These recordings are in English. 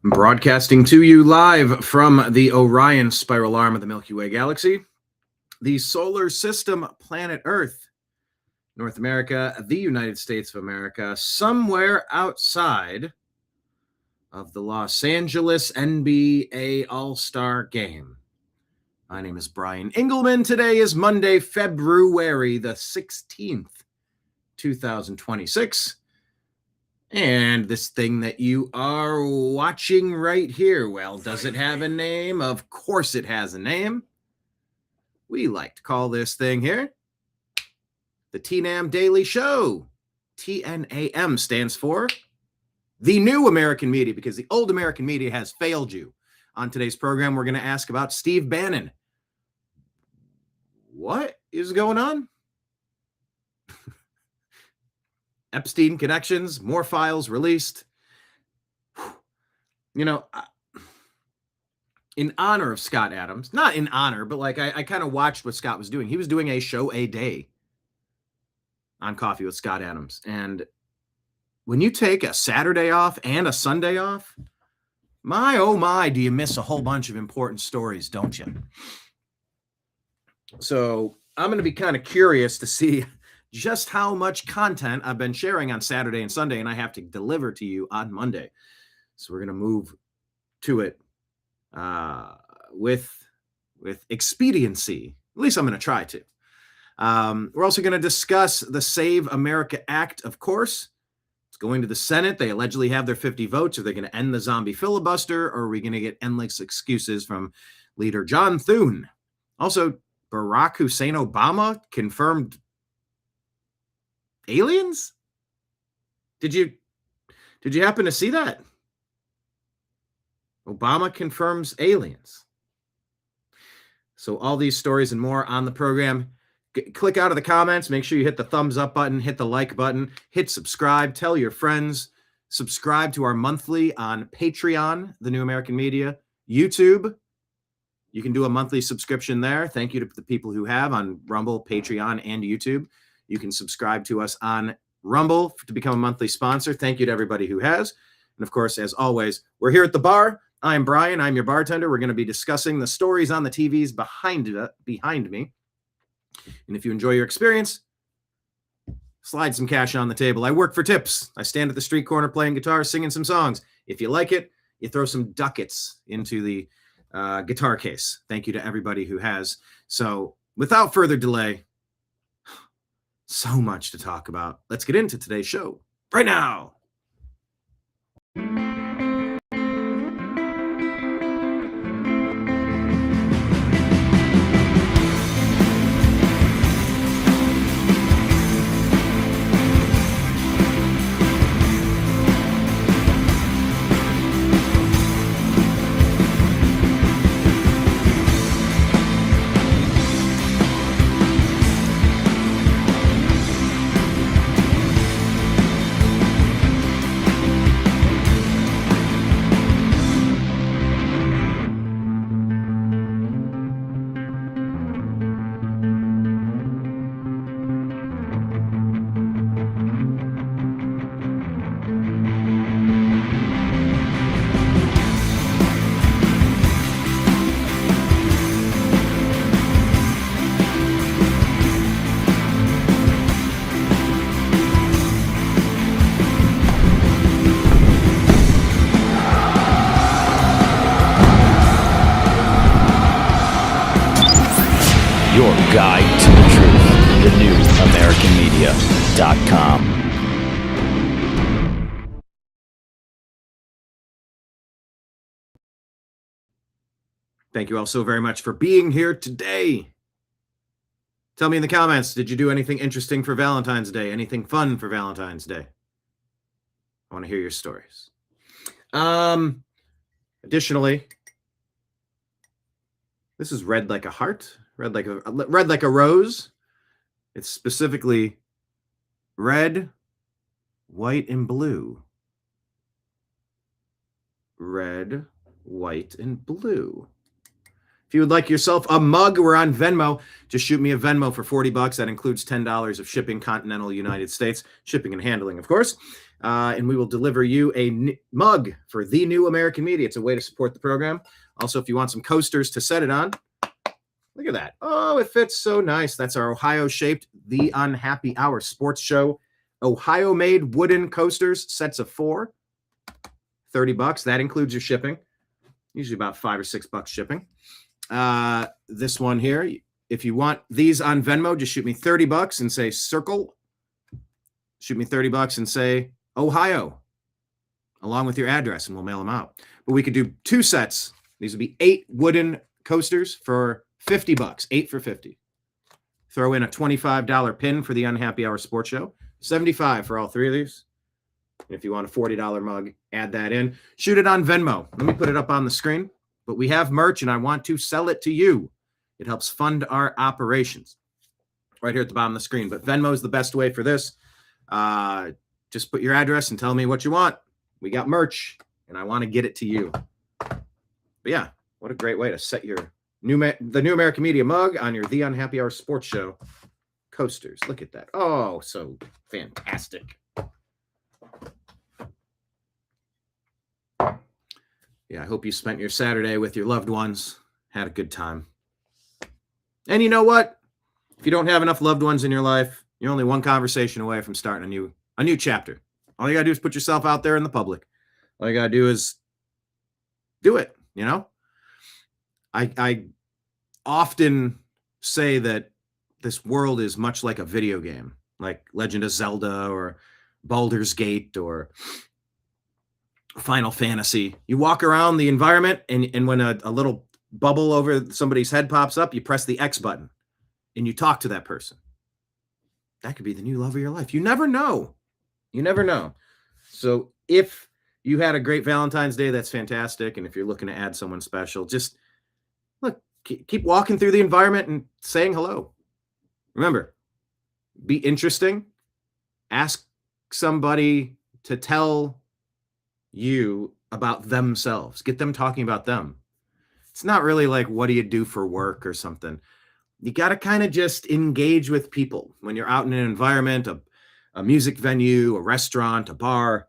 Broadcasting to you live from the Orion spiral arm of the Milky Way galaxy, the solar system, planet Earth, North America, the United States of America, somewhere outside of the Los Angeles NBA All-Star Game. My name is Brian Engelman. Today is Monday, February the 16th, 2026. And this thing that you are watching right here, well, does it have a name? Of course it has a name. We like to call this thing here the TNAM Daily Show. TNAM stands for the new American media, because the old American media has failed you. On today's program, we're going to ask about Steve Bannon. What is going on? Epstein connections, more files released. You know, in honor of Scott Adams, not in honor, but like I kind of watched what Scott was doing. He was doing a show a day on Coffee with Scott Adams. And when you take a Saturday off and a Sunday off, my, oh my, do you miss a whole bunch of important stories, don't you? So I'm going to be kind of curious to see just how much content I've been sharing on Saturday and Sunday, and I have to deliver to you on Monday. So we're going to move to it with expediency. At least I'm going to try to. We're also going to discuss the Save America Act, of course. It's going to the Senate. They allegedly have their 50 votes. Are they going to end the zombie filibuster, or are we going to get endless excuses from Leader John Thune? Also, Barack Hussein Obama confirmed aliens? Did you happen to see that? Obama confirms aliens. So all these stories and more on the program. Click out of the comments. Make sure you hit the thumbs up button, hit the like button, hit subscribe, tell your friends, subscribe to our monthly on Patreon, the New American Media, YouTube. You can do a monthly subscription there. Thank you to the people who have on Rumble, Patreon, and YouTube. You can subscribe to us on Rumble to become a monthly sponsor. Thank you to everybody who has. And of course, as always, we're here at the bar. I'm Brian. I'm your bartender. We're going to be discussing the stories on the TVs behind me. And if you enjoy your experience, slide some cash on the table. I work for tips. I stand at the street corner playing guitar, singing some songs. If you like it, you throw some ducats into the guitar case. Thank you to everybody who has. So without further delay, so much to talk about. Let's get into today's show right now. Guide to the Truth, thenewamericanmedia.com. Thank you all so very much for being here today. Tell me in the comments, did you do anything interesting for Valentine's Day? Anything fun for Valentine's Day? I want to hear your stories. Additionally, this is red like a heart. Red like a rose. It's specifically red, white, and blue. Red, white, and blue. If If you would like yourself a mug, we're on Venmo. Just shoot me a Venmo for $40. That includes $10 of shipping, continental United States, shipping and handling, of course. And we will deliver you a mug for The New American Media. It's a way to support the program. Also, if you want some coasters to set it on, look at that. Oh, it fits so nice. That's our Ohio-shaped The Unhappy Hour sports show. Ohio-made wooden coasters, sets of 4, $30. That includes your shipping. Usually about $5 or $6 shipping. This one here, if you want these on Venmo, just shoot me $30 and say circle. Shoot me $30 and say Ohio, along with your address, and we'll mail them out. But we could do 2 sets. These would be 8 wooden coasters for $50, 8 for $50. Throw in a $25 pin for the Unhappy Hour Sports Show, $75 for all 3 of these. And if you want a $40 mug, add that in. Shoot it on Venmo. Let me put it up on the screen. But we have merch, and I want to sell it to you. It helps fund our operations. Right here at the bottom of the screen. But Venmo is the best way for this. Just put your address and tell me what you want. We got merch, and I want to get it to you. But yeah, what a great way to set your the New American Media mug on your The Unhappy Hour Sports Show coasters. Look at that. Oh, so fantastic. Yeah, I hope you spent your Saturday with your loved ones, had a good time. And you know what? If you don't have enough loved ones in your life, you're only one conversation away from starting a new chapter. All you got to do is put yourself out there in the public. All you got to do is do it, you know? I often say that this world is much like a video game, like Legend of Zelda or Baldur's Gate or Final Fantasy. You walk around the environment, and when a little bubble over somebody's head pops up, you press the X button and you talk to that person. That could be the new love of your life. You never know. You never know. So if you had a great Valentine's Day, that's fantastic. And if you're looking to add someone special, just look, keep walking through the environment and saying hello. Remember, be interesting. Ask somebody to tell you about themselves. Get them talking about them. It's not really like, what do you do for work or something? You got to kind of just engage with people when you're out in an environment, a music venue, a restaurant, a bar,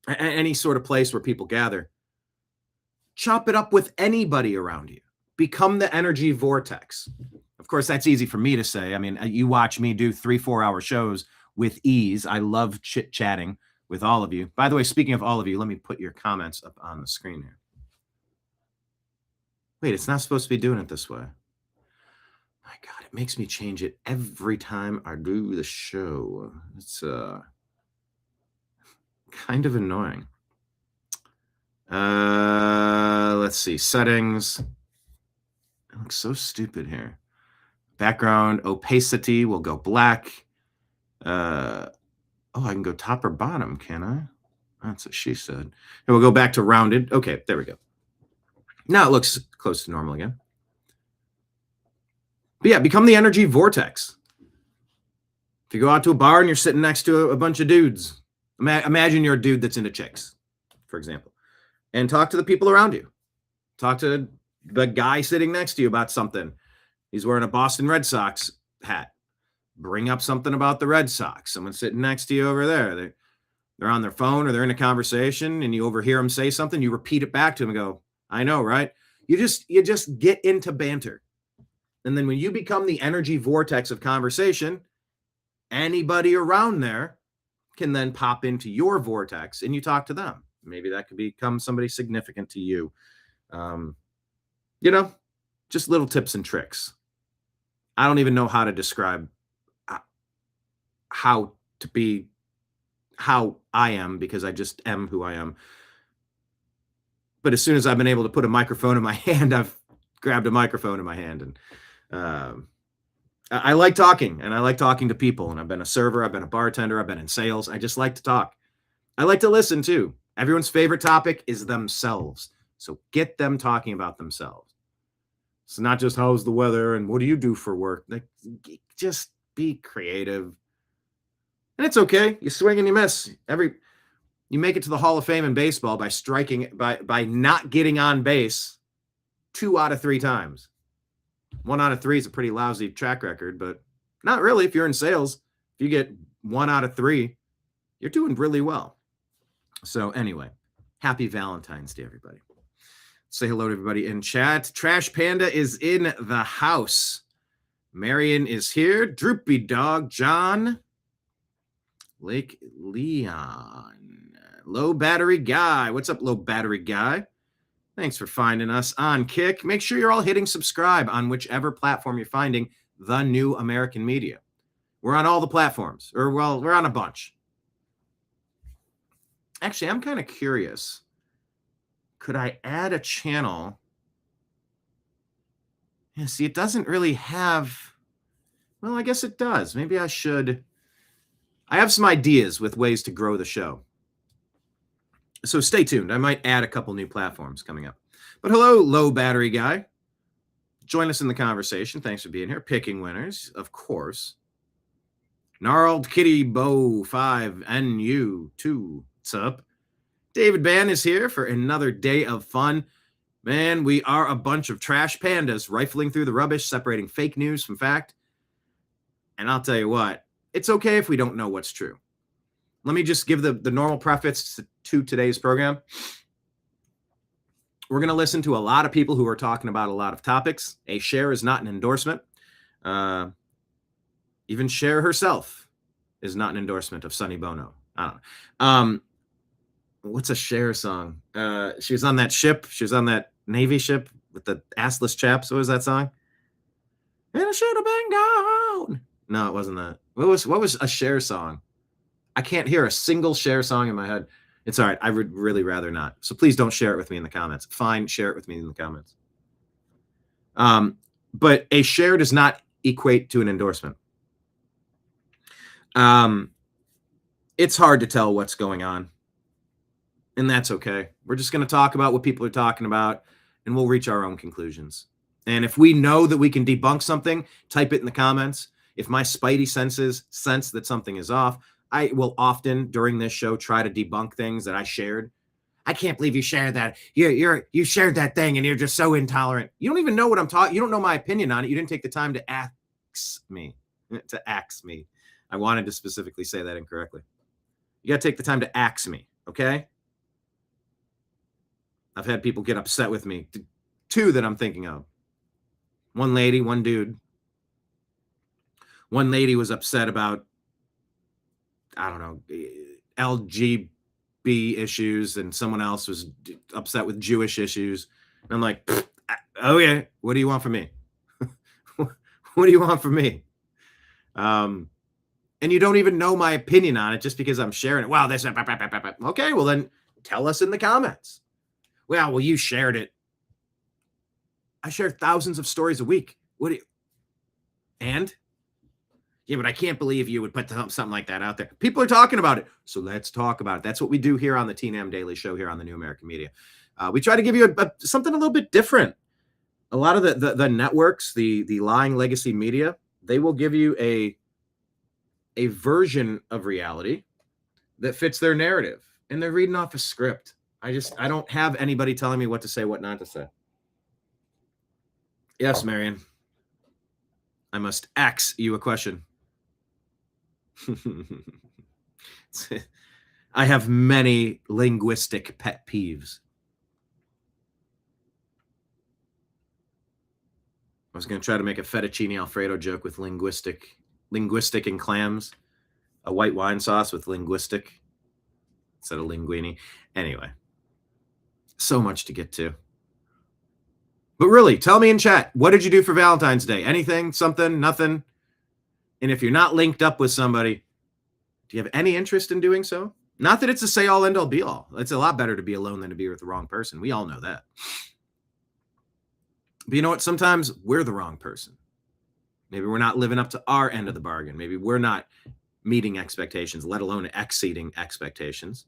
any sort of place where people gather. Chop it up with anybody around you. Become the energy vortex. Of course, that's easy for me to say. I mean, you watch me do 3-4 hour shows with ease. I love chit-chatting with all of you. By the way, speaking of all of you, let me put your comments up on the screen here. Wait, it's not supposed to be doing it this way. My God, it makes me change it every time I do the show. It's kind of annoying. Let's see, settings. It looks so stupid here. Background opacity will go black. Oh, I can go top or bottom, can I? That's what she said. And we'll go back to rounded. Okay, there we go. Now it looks close to normal again. But yeah, become the energy vortex. If you go out to a bar and you're sitting next to a bunch of dudes, imagine you're a dude that's into chicks, for example, and talk to the people around you. Talk to the guy sitting next to you about something. He's wearing a Boston Red Sox hat. Bring up something about the Red Sox. Someone sitting next to you over there. They're on their phone or they're in a conversation and you overhear them say something. You repeat it back to them and go, I know, right? You just get into banter. And then when you become the energy vortex of conversation, anybody around there can then pop into your vortex and you talk to them. Maybe that could become somebody significant to you. You know, just little tips and tricks. I don't even know how to describe how to be how I am, because I just am who I am. But as soon as I've been able to put a microphone in my hand, I've grabbed a microphone in my hand. And I like talking, and I like talking to people. And I've been a server, I've been a bartender, I've been in sales. I just like to talk. I like to listen too. Everyone's favorite topic is themselves. So get them talking about themselves. It's not just how's the weather and what do you do for work. Like, just be creative. And it's okay. You swing and you miss. You make it to the Hall of Fame in baseball by striking, by not getting on base 2 out of 3 times. 1 out of 3 is a pretty lousy track record, but not really. If you're in sales, if you get 1 out of 3, you're doing really well. So anyway, happy Valentine's Day, everybody. Say hello to everybody in chat. Trash Panda is in the house. Marion is here. Droopy Dog John. Lake Leon. Low Battery Guy. What's up, Low Battery Guy? Thanks for finding us on Kick. Make sure you're all hitting subscribe on whichever platform you're finding the New American Media. We're on all the platforms, or well, we're on a bunch. Actually, I'm kind of curious. Could I add a channel? Yeah, see, it doesn't really have, well, I guess it does. Maybe I should. I have some ideas with ways to grow the show. So stay tuned. I might add a couple new platforms coming up. But hello, Low Battery Guy. Join us in the conversation. Thanks for being here. Picking winners, of course. Gnarled Kitty Bow 5NU2. What's up? David Bann is here for another day of fun. Man, we are a bunch of trash pandas rifling through the rubbish, separating fake news from fact. And I'll tell you what, it's okay if we don't know what's true. Let me just give the normal preface to today's program. We're going to listen to a lot of people who are talking about a lot of topics. A share is not an endorsement. Even Cher herself is not an endorsement of Sonny Bono. I don't know. What's a Cher song? She was on that ship. She was on that Navy ship with the assless chaps. What was that song? And I should have been gone. No, it wasn't that. What was a Cher song? I can't hear a single Cher song in my head. It's all right. I would really rather not. So please don't share it with me in the comments. Fine, share it with me in the comments. But a share does not equate to an endorsement. It's hard to tell what's going on. And that's okay. We're just going to talk about what people are talking about, and we'll reach our own conclusions. And if we know that we can debunk something, type it in the comments. If my spidey senses sense that something is off, I will often during this show try to debunk things that I shared. I can't believe you shared that. You shared that thing and you're just so intolerant. You don't even know what I'm talking. You don't know my opinion on it. You didn't take the time to ask me. I wanted to specifically say that incorrectly. You got to take the time to ask me, okay? I've had people get upset with me. 2 that I'm thinking of. One lady, one dude. One lady was upset about, I don't know, LGBT issues, and someone else was upset with Jewish issues. And I'm like, okay, what do you want from me? What do you want from me? And you don't even know my opinion on it just because I'm sharing it. Wow, this. Okay, well then tell us in the comments. Well, you shared it. I share thousands of stories a week. What do you? And? Yeah, but I can't believe you would put something like that out there. People are talking about it, so let's talk about it. That's what we do here on the TNAM Daily Show here on the New American Media. We try to give you something a little bit different. A lot of the networks, the lying legacy media, they will give you a version of reality that fits their narrative, and they're reading off a script. I don't have anybody telling me what to say, what not to say. Yes, Marion. I must ask you a question. I have many linguistic pet peeves. I was going to try to make a fettuccine Alfredo joke with linguistic and clams, a white wine sauce with linguistic instead of linguine. Anyway, so much to get to. But really, tell me in chat, what did you do for Valentine's Day? Anything, something, nothing? And if you're not linked up with somebody, do you have any interest in doing so? Not that it's a say-all, end-all, be-all. It's a lot better to be alone than to be with the wrong person. We all know that. But you know what? Sometimes we're the wrong person. Maybe we're not living up to our end of the bargain. Maybe we're not meeting expectations, let alone exceeding expectations.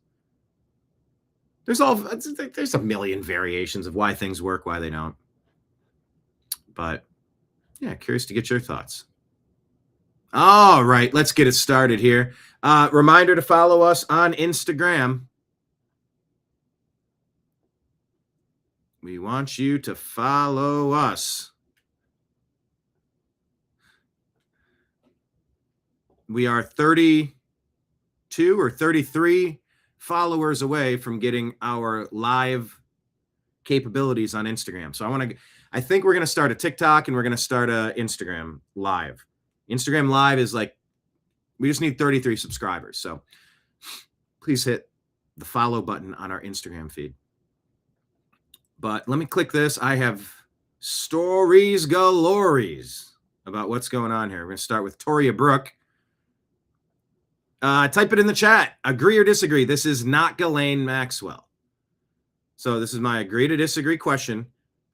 There's a million variations of why things work, why they don't. But yeah, curious to get your thoughts. All right, let's get it started here. Reminder to follow us on Instagram. We want you to follow us. We are 32 or 33 followers away from getting our live capabilities on Instagram. So I think we're going to start a TikTok and we're going to start a Instagram live. Instagram live is like, we just need 33 subscribers. So please hit the follow button on our Instagram feed. But let me click this. I have stories galores about what's going on here. We're going to start with Toria Brooke. Type it in the chat. Agree or disagree. This is not Ghislaine Maxwell. So this is my agree to disagree question.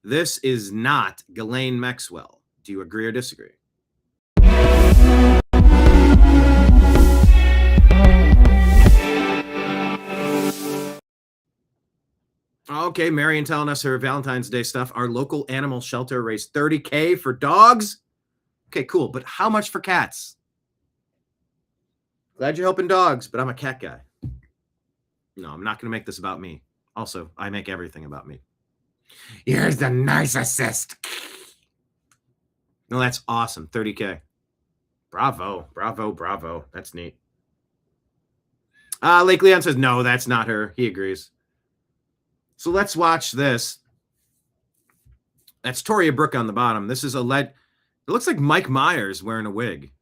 This is not Ghislaine Maxwell. Do you agree or disagree? Okay, Marion telling us her Valentine's Day stuff. Our local animal shelter raised $30K for dogs. Okay, cool. But how much for cats? Glad you're helping dogs, but I'm a cat guy. No, I'm not going to make this about me. Also, I make everything about me. You're the narcissist. No, that's awesome. 30K. Bravo, bravo, bravo. That's neat. Lake Leon says, no, that's not her. He agrees. So let's watch this. That's Toria Brooke on the bottom. This is it looks like Mike Myers wearing a wig.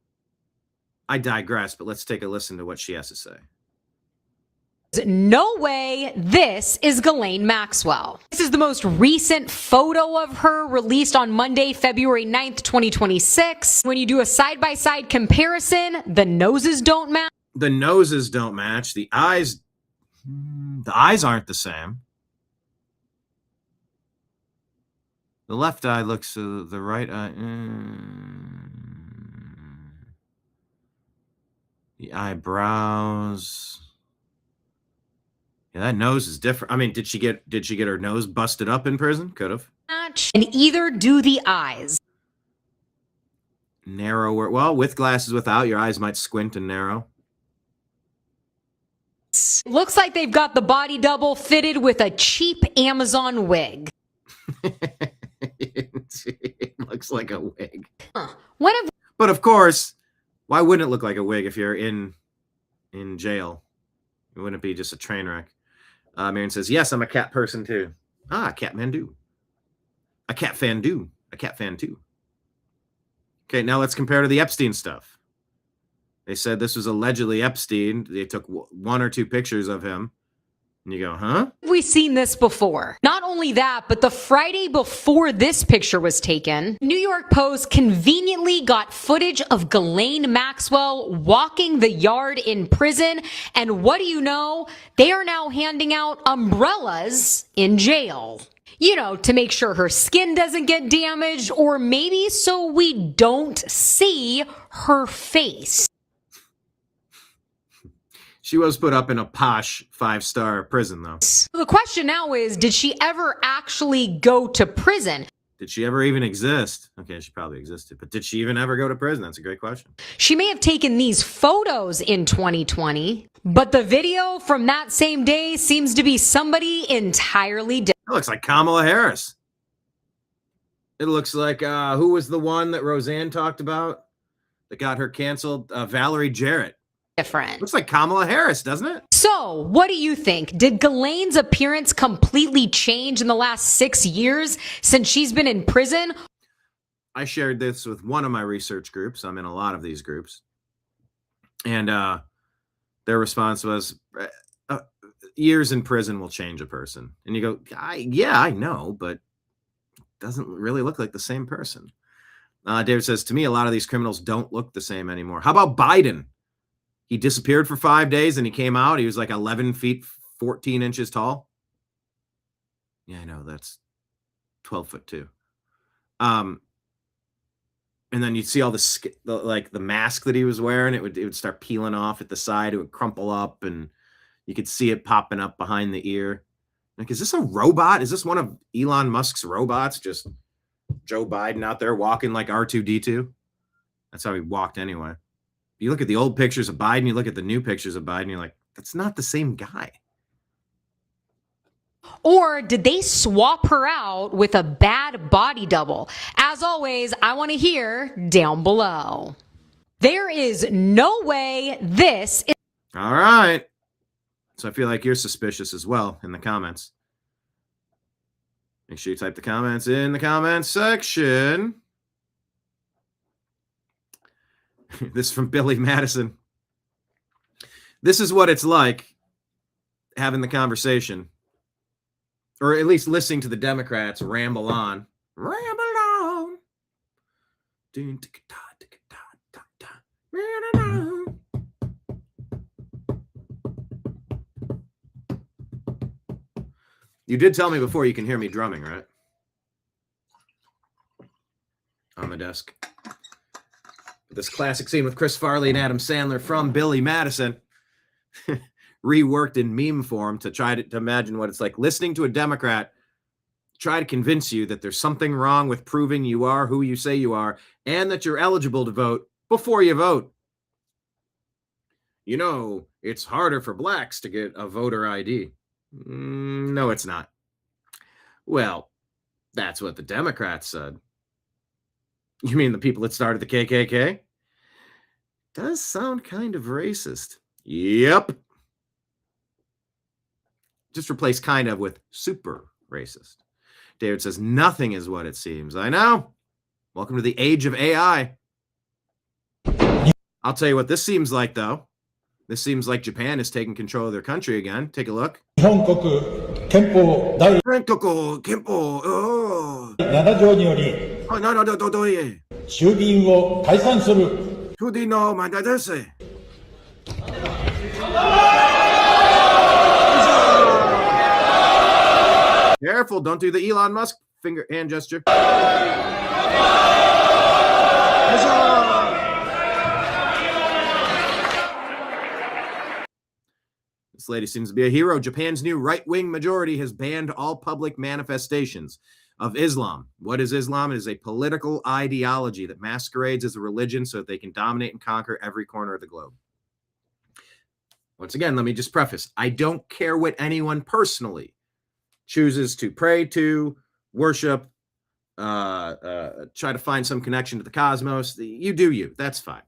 I digress, but let's take a listen to what she has to say. No way this is Ghislaine Maxwell. This is the most recent photo of her released on Monday, February 9th, 2026. When you do a side-by-side comparison, the noses don't match. The noses don't match. The eyes aren't the same. The left eye looks the right eye. The eyebrows. Yeah, that nose is different. I mean, did she get her nose busted up in prison? Could have. And either do the eyes. Narrower. Well, with glasses, without, your eyes might squint and narrow. Looks like they've got the body double fitted with a cheap Amazon wig. It looks like a wig. Huh. But of course, why wouldn't it look like a wig if you're in jail? It wouldn't be just a train wreck. Marion says, yes, I'm a cat person too. Cat man do. A cat fan do. A cat fan too. Okay, now let's compare to the Epstein stuff. They said this was allegedly Epstein. They took one or two pictures of him. And you go, huh? We've seen this before. Not only that, but the Friday before this picture was taken, New York Post conveniently got footage of Ghislaine Maxwell walking the yard in prison. And what do you know? They are now handing out umbrellas in jail. You know, to make sure her skin doesn't get damaged, or maybe so we don't see her face. She was put up in a posh 5-star prison, though. The question now is, did she ever actually go to prison? Did she ever even exist? Okay, she probably existed, but did she even ever go to prison? That's a great question. She may have taken these photos in 2020, but the video from that same day seems to be somebody entirely different. It looks like Kamala Harris. It looks like, who was the one that Roseanne talked about that got her canceled? Valerie Jarrett. Looks like Kamala Harris, doesn't it? So, what do you think? Did Ghislaine's appearance completely change in the last 6 years since she's been in prison? I shared this with one of my research groups. I'm in a lot of these groups. And their response was, years in prison will change a person. And you go, yeah, I know, but it doesn't really look like the same person. David says, to me, a lot of these criminals don't look the same anymore. How about Biden? He disappeared for 5 days and he came out. He was like 11 feet, 14 inches tall. Yeah, I know. That's 12 foot too. And then you'd see all the mask that he was wearing. It would start peeling off at the side. It would crumple up and you could see it popping up behind the ear. Like, is this a robot? Is this one of Elon Musk's robots? Just Joe Biden out there walking like R2-D2? That's how he walked anyway. You look at the old pictures of Biden, you look at the new pictures of Biden, you're like, that's not the same guy. Or did they swap her out with a bad body double? As always, I want to hear down below. There is no way this is. All right. So I feel like you're suspicious as well in the comments. Make sure you type the comments in the comments section. This is from Billy Madison. This is what it's like having the conversation, or at least listening to the Democrats ramble on. Ramble on. You did tell me before you can hear me drumming, right? On the desk. This classic scene with Chris Farley and Adam Sandler from Billy Madison, reworked in meme form to try to imagine what it's like listening to a Democrat try to convince you that there's something wrong with proving you are who you say you are and that you're eligible to vote before you vote. You know, it's harder for blacks to get a voter ID. No, it's not. Well, that's what the Democrats said. You mean the people that started the KKK? Does sound kind of racist. Yep. Just replace kind of with super racist. David says, nothing is what it seems. I know. Welcome to the age of AI. I'll tell you what this seems like, though. This seems like Japan is taking control of their country again. Take a look. 日本国憲法第7条により衆議院を解散する。Careful, don't do the Elon Musk hand gesture. This lady seems to be a hero. Japan's new right-wing majority has banned all public manifestations of Islam. What is Islam? It is a political ideology that masquerades as a religion so that they can dominate and conquer every corner of the globe. Once again, let me just preface. I don't care what anyone personally chooses to pray to, worship, try to find some connection to the cosmos. You do you. That's fine.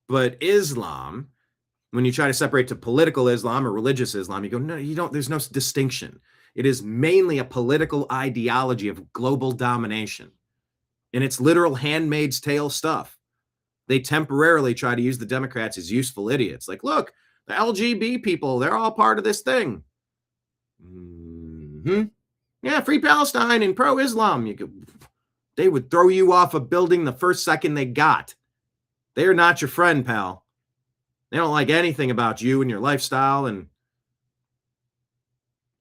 But Islam, when you try to separate to political Islam or religious Islam, you go, no, you don't. There's no distinction. It is mainly a political ideology of global domination. And it's literal Handmaid's Tale stuff. They temporarily try to use the Democrats as useful idiots. Like, look, the LGBT people, they're all part of this thing. Mm-hmm. Yeah, free Palestine and pro-Islam. They would throw you off a building the first second they got. They're not your friend, pal. They don't like anything about you and your lifestyle.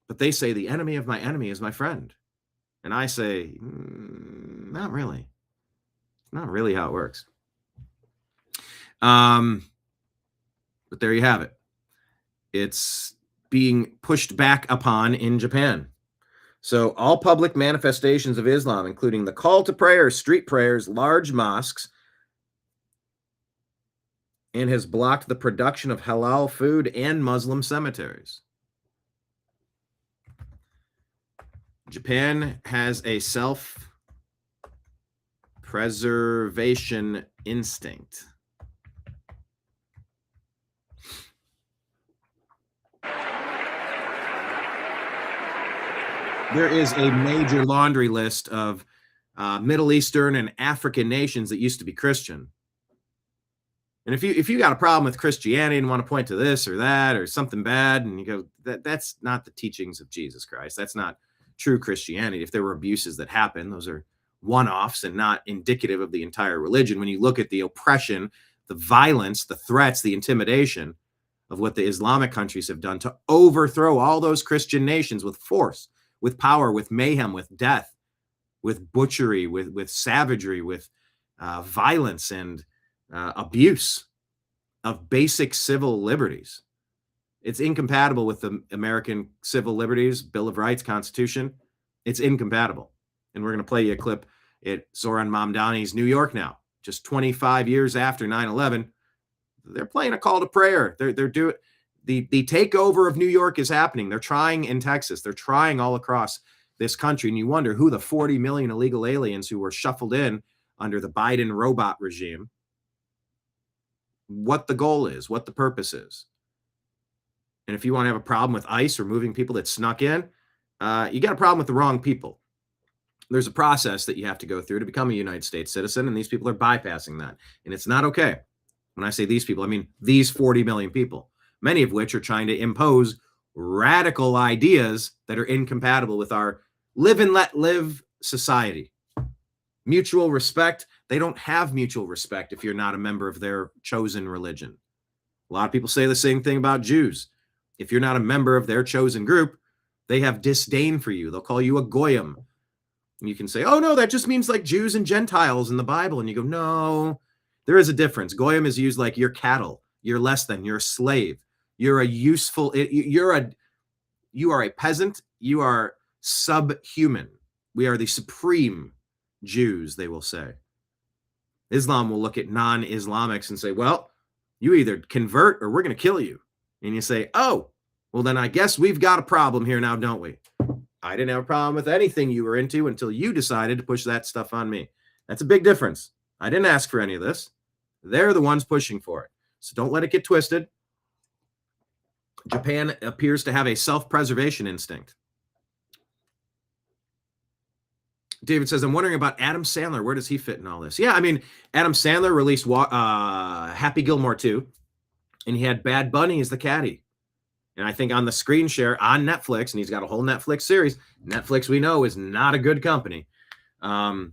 But they say the enemy of my enemy is my friend. And I say, not really. Not really how it works. But there you have it. It's being pushed back upon in Japan. So all public manifestations of Islam, including the call to prayer, street prayers, large mosques, and has blocked the production of halal food and Muslim cemeteries. Japan has a self-preservation instinct. There is a major laundry list of Middle Eastern and African nations that used to be Christian. And if you got a problem with Christianity and want to point to this or that or something bad, and you go, that's not the teachings of Jesus Christ. That's not true Christianity. If there were abuses that happened, those are one-offs and not indicative of the entire religion. When you look at the oppression, the violence, the threats, the intimidation of what the Islamic countries have done to overthrow all those Christian nations with force, with power, with mayhem, with death, with butchery, with savagery, with violence and abuse of basic civil liberties. It's incompatible with the American civil liberties, Bill of Rights, Constitution. It's incompatible. And we're going to play you a clip at Zoran Mamdani's New York now, just 25 years after 9/11. They're playing a call to prayer. They're doing. The takeover of New York is happening. They're trying in Texas. They're trying all across this country. And you wonder who the 40 million illegal aliens who were shuffled in under the Biden robot regime, what the goal is, what the purpose is. And if you want to have a problem with ICE removing people that snuck in, you got a problem with the wrong people. There's a process that you have to go through to become a United States citizen, and these people are bypassing that. And it's not okay. When I say these people, I mean these 40 million people, many of which are trying to impose radical ideas that are incompatible with our live and let live society. Mutual respect. They don't have mutual respect if you're not a member of their chosen religion. A lot of people say the same thing about Jews. If you're not a member of their chosen group, they have disdain for you. They'll call you a goyim. And you can say, oh, no, that just means like Jews and Gentiles in the Bible. And you go, no, there is a difference. Goyim is used like you're cattle. You're less than. You're a slave. You're a useful. You are a peasant. You are subhuman. We are the supreme Jews, they will say. Islam will look at non-Islamics and say, well, you either convert or we're going to kill you. And you say, oh, well, then I guess we've got a problem here now, don't we? I didn't have a problem with anything you were into until you decided to push that stuff on me. That's a big difference. I didn't ask for any of this. They're the ones pushing for it. So don't let it get twisted. Japan appears to have a self-preservation instinct. David says, I'm wondering about Adam Sandler. Where does he fit in all this? Yeah, I mean, Adam Sandler released Happy Gilmore 2, and he had Bad Bunny as the caddy. And I think on the screen share on Netflix, and he's got a whole Netflix series. Netflix, we know, is not a good company. And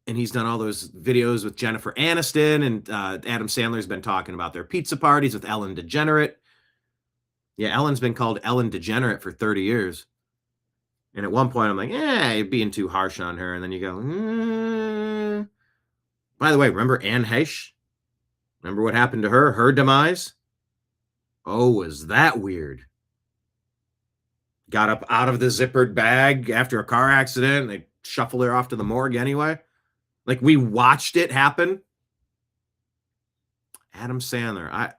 he's done all those videos with Jennifer Aniston, and Adam Sandler's been talking about their pizza parties with Ellen DeGenerate. Yeah, Ellen's been called Ellen DeGenerate for 30 years. And at one point, I'm like, you're being too harsh on her. And then you go, By the way, remember Anne Heche? Remember what happened to her? Her demise? Oh, was that weird? Got up out of the zippered bag after a car accident. They shuffled her off to the morgue anyway. Like, we watched it happen. Adam Sandler.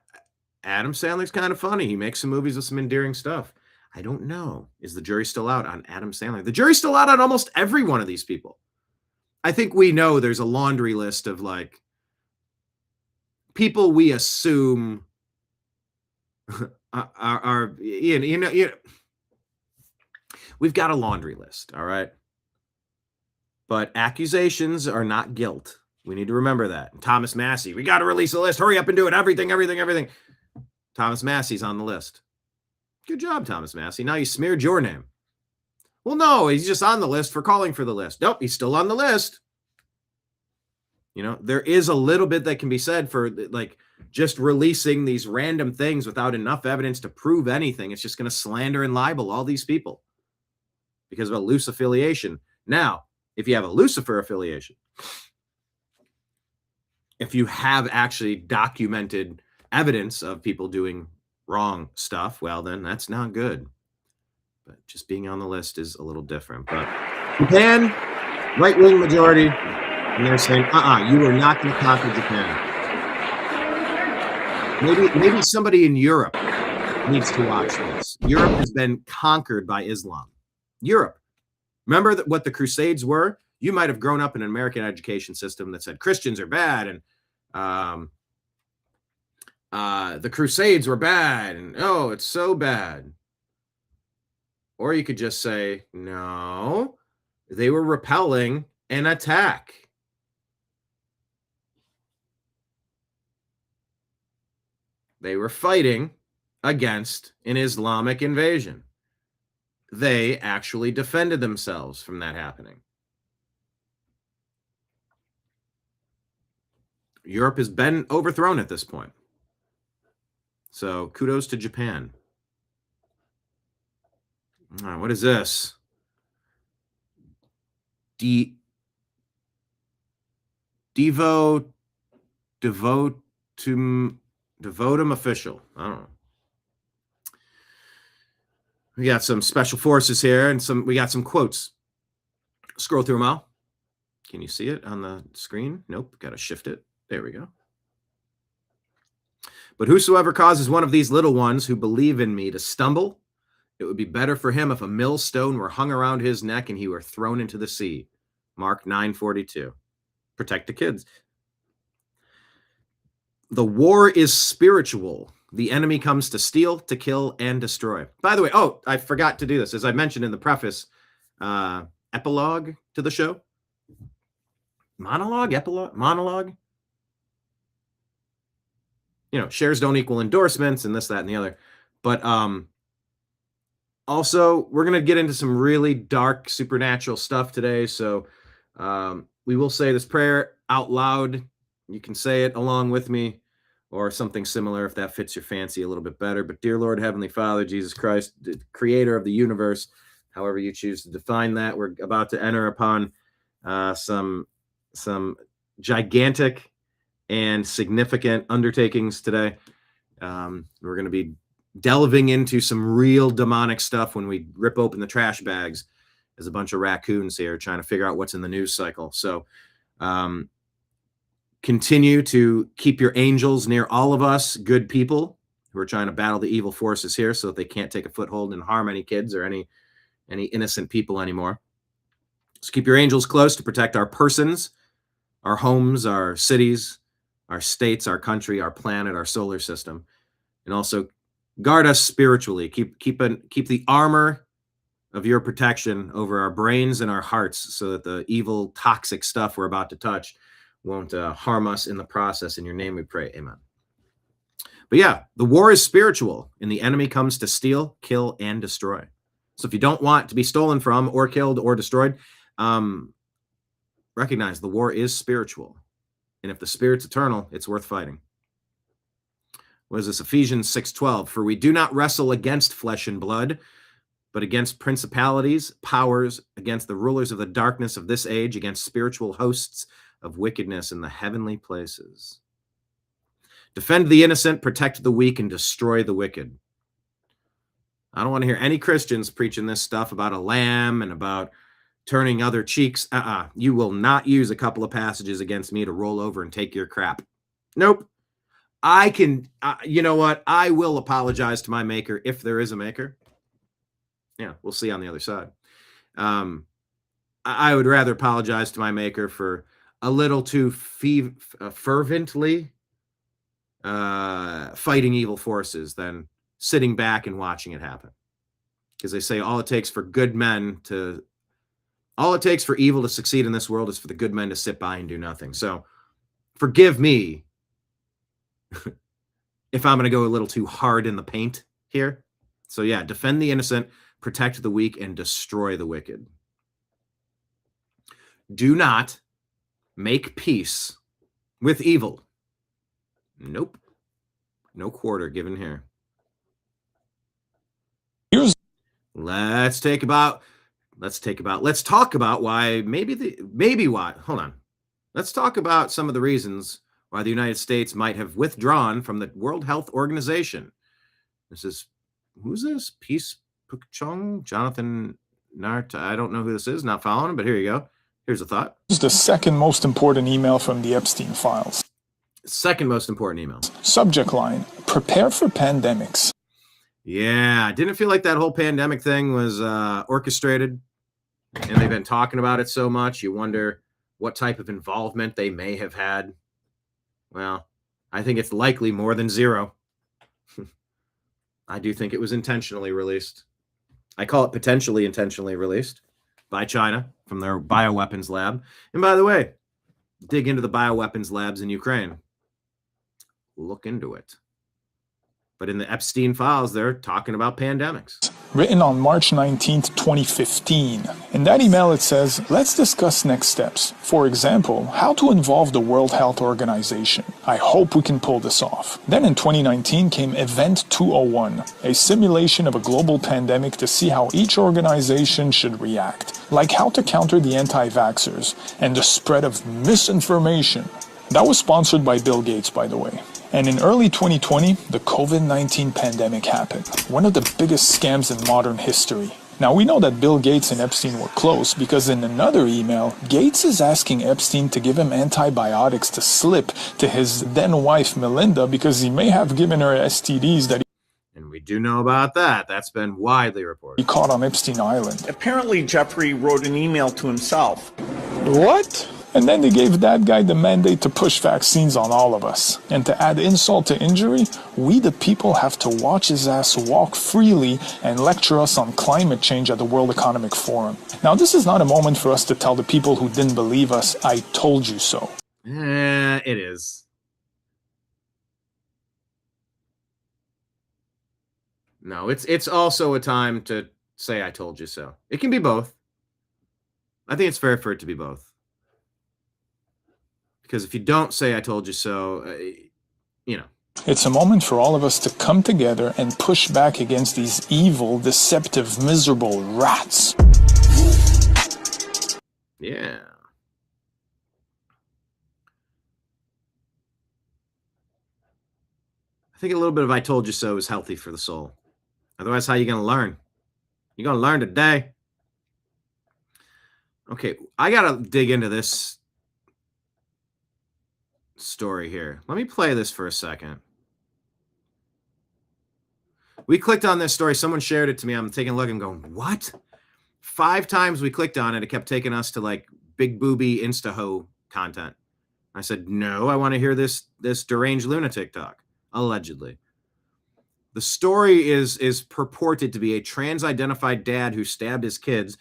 Adam Sandler's kind of funny. He makes some movies with some endearing stuff. I don't know. Is the jury still out on Adam Sandler? The jury's still out on almost every one of these people. I think we know there's a laundry list of like people we assume are you know, we've got a laundry list, all right? But accusations are not guilt. We need to remember that. And Thomas Massey, we got to release a list. Hurry up and do it. Everything. Thomas Massey's on the list. Good job, Thomas Massey. Now you smeared your name. Well, no, he's just on the list for calling for the list. Nope, he's still on the list. You know, there is a little bit that can be said for like just releasing these random things without enough evidence to prove anything. It's just going to slander and libel all these people because of a loose affiliation. Now, if you have a Lucifer affiliation, if you have actually documented evidence of people doing wrong stuff, well, then that's not good. But just being on the list is a little different. But Japan, right-wing majority, and they're saying, you are not going to conquer Japan. Maybe somebody in Europe needs to watch this. Europe has been conquered by Islam. Europe. Remember what the Crusades were? You might have grown up in an American education system that said Christians are bad and the Crusades were bad and oh, it's so bad. Or you could just say, no, they were repelling an attack. They were fighting against an Islamic invasion. They actually defended themselves from that happening. Europe has been overthrown at this point. So kudos to Japan. All right, what is this? Devotum official. I don't know. We got some special forces here and we got some quotes. Scroll through them all. Can you see it on the screen? Nope, got to shift it. There we go. But whosoever causes one of these little ones who believe in me to stumble, it would be better for him if a millstone were hung around his neck and he were thrown into the sea. Mark 9:42. Protect the kids. The war is spiritual. The enemy comes to steal, to kill, and destroy. By the way, I forgot to do this. As I mentioned in the preface, epilogue to the show. Monologue. Shares don't equal endorsements and this, that, and the other. But also, we're going to get into some really dark supernatural stuff today. So we will say this prayer out loud. You can say it along with me or something similar if that fits your fancy a little bit better. But dear Lord, Heavenly Father, Jesus Christ, the creator of the universe, however you choose to define that, we're about to enter upon some gigantic and significant undertakings today. We're going to be delving into some real demonic stuff when we rip open the trash bags as a bunch of raccoons here trying to figure out what's in the news cycle. So continue to keep your angels near all of us good people who are trying to battle the evil forces here so that they can't take a foothold and harm any kids or any innocent people anymore. So keep your angels close to protect our persons, our homes, our cities, our states, our country, our planet, our solar system, and also guard us spiritually. Keep the armor of your protection over our brains and our hearts so that the evil, toxic stuff we're about to touch won't harm us in the process. In your name we pray, amen. But yeah, the war is spiritual, and the enemy comes to steal, kill, and destroy. So if you don't want to be stolen from or killed or destroyed, recognize the war is spiritual. And if the spirit's eternal, it's worth fighting. What is this? Ephesians 6:12. For we do not wrestle against flesh and blood, but against principalities, powers, against the rulers of the darkness of this age, against spiritual hosts of wickedness in the heavenly places. Defend the innocent, protect the weak, and destroy the wicked. I don't want to hear any Christians preaching this stuff about a lamb and about turning other cheeks. You will not use a couple of passages against me to roll over and take your crap. Nope. I can, you know what? I will apologize to my maker if there is a maker. Yeah, we'll see on the other side. I would rather apologize to my maker for a little too fervently fighting evil forces than sitting back and watching it happen. Because they say all it takes for evil to succeed in this world is for the good men to sit by and do nothing. So forgive me if I'm going to go a little too hard in the paint here. So yeah, defend the innocent, protect the weak, and destroy the wicked. Do not make peace with evil. Nope. No quarter given here. Let's talk about why let's talk about some of the reasons why the United States might have withdrawn from the World Health Organization. Who's this? Peace Pukchong? Jonathan Nart? I don't know who this is. Not following him, but here you go. Here's a thought. This is the second most important email from the Epstein files. Second most important email. Subject line, prepare for pandemics. Yeah, I didn't feel like that whole pandemic thing was orchestrated, and they've been talking about it so much. You wonder what type of involvement they may have had. Well, I think it's likely more than zero. I do think it was intentionally released. I call it potentially intentionally released by China from their bioweapons lab. And by the way, dig into the bioweapons labs in Ukraine. Look into it. But in the Epstein files, they're talking about pandemics. Written on March 19th, 2015. In that email, it says, let's discuss next steps. For example, how to involve the World Health Organization. I hope we can pull this off. Then in 2019 came Event 201, a simulation of a global pandemic to see how each organization should react. Like how to counter the anti-vaxxers and the spread of misinformation. That was sponsored by Bill Gates, by the way. And in early 2020, the COVID-19 pandemic happened. One of the biggest scams in modern history. Now, we know that Bill Gates and Epstein were close because in another email, Gates is asking Epstein to give him antibiotics to slip to his then-wife Melinda because he may have given her STDs that And we do know about that. That's been widely reported. he caught on Epstein Island. Apparently, Jeffrey wrote an email to himself. What? And then they gave that guy the mandate to push vaccines on all of us. And to add insult to injury, we the people have to watch his ass walk freely and lecture us on climate change at the World Economic Forum. Now, this is not a moment for us to tell the people who didn't believe us, I told you so. It is. No, it's also a time to say I told you so. It can be both. I think it's fair for it to be both. Because if you don't say I told you so, It's a moment for all of us to come together and push back against these evil, deceptive, miserable rats. Yeah. I think a little bit of I told you so is healthy for the soul. Otherwise, how are you going to learn? You're going to learn today. Okay, I got to dig into this story here. Let me play this for a second. We clicked on this story. Someone shared it to me. I'm taking a look and going, what? 5 times we clicked on it. It kept taking us to like big booby Insta-ho content. I said, no, I want to hear this deranged lunatic talk, allegedly. The story is purported to be a trans-identified dad who stabbed his kids,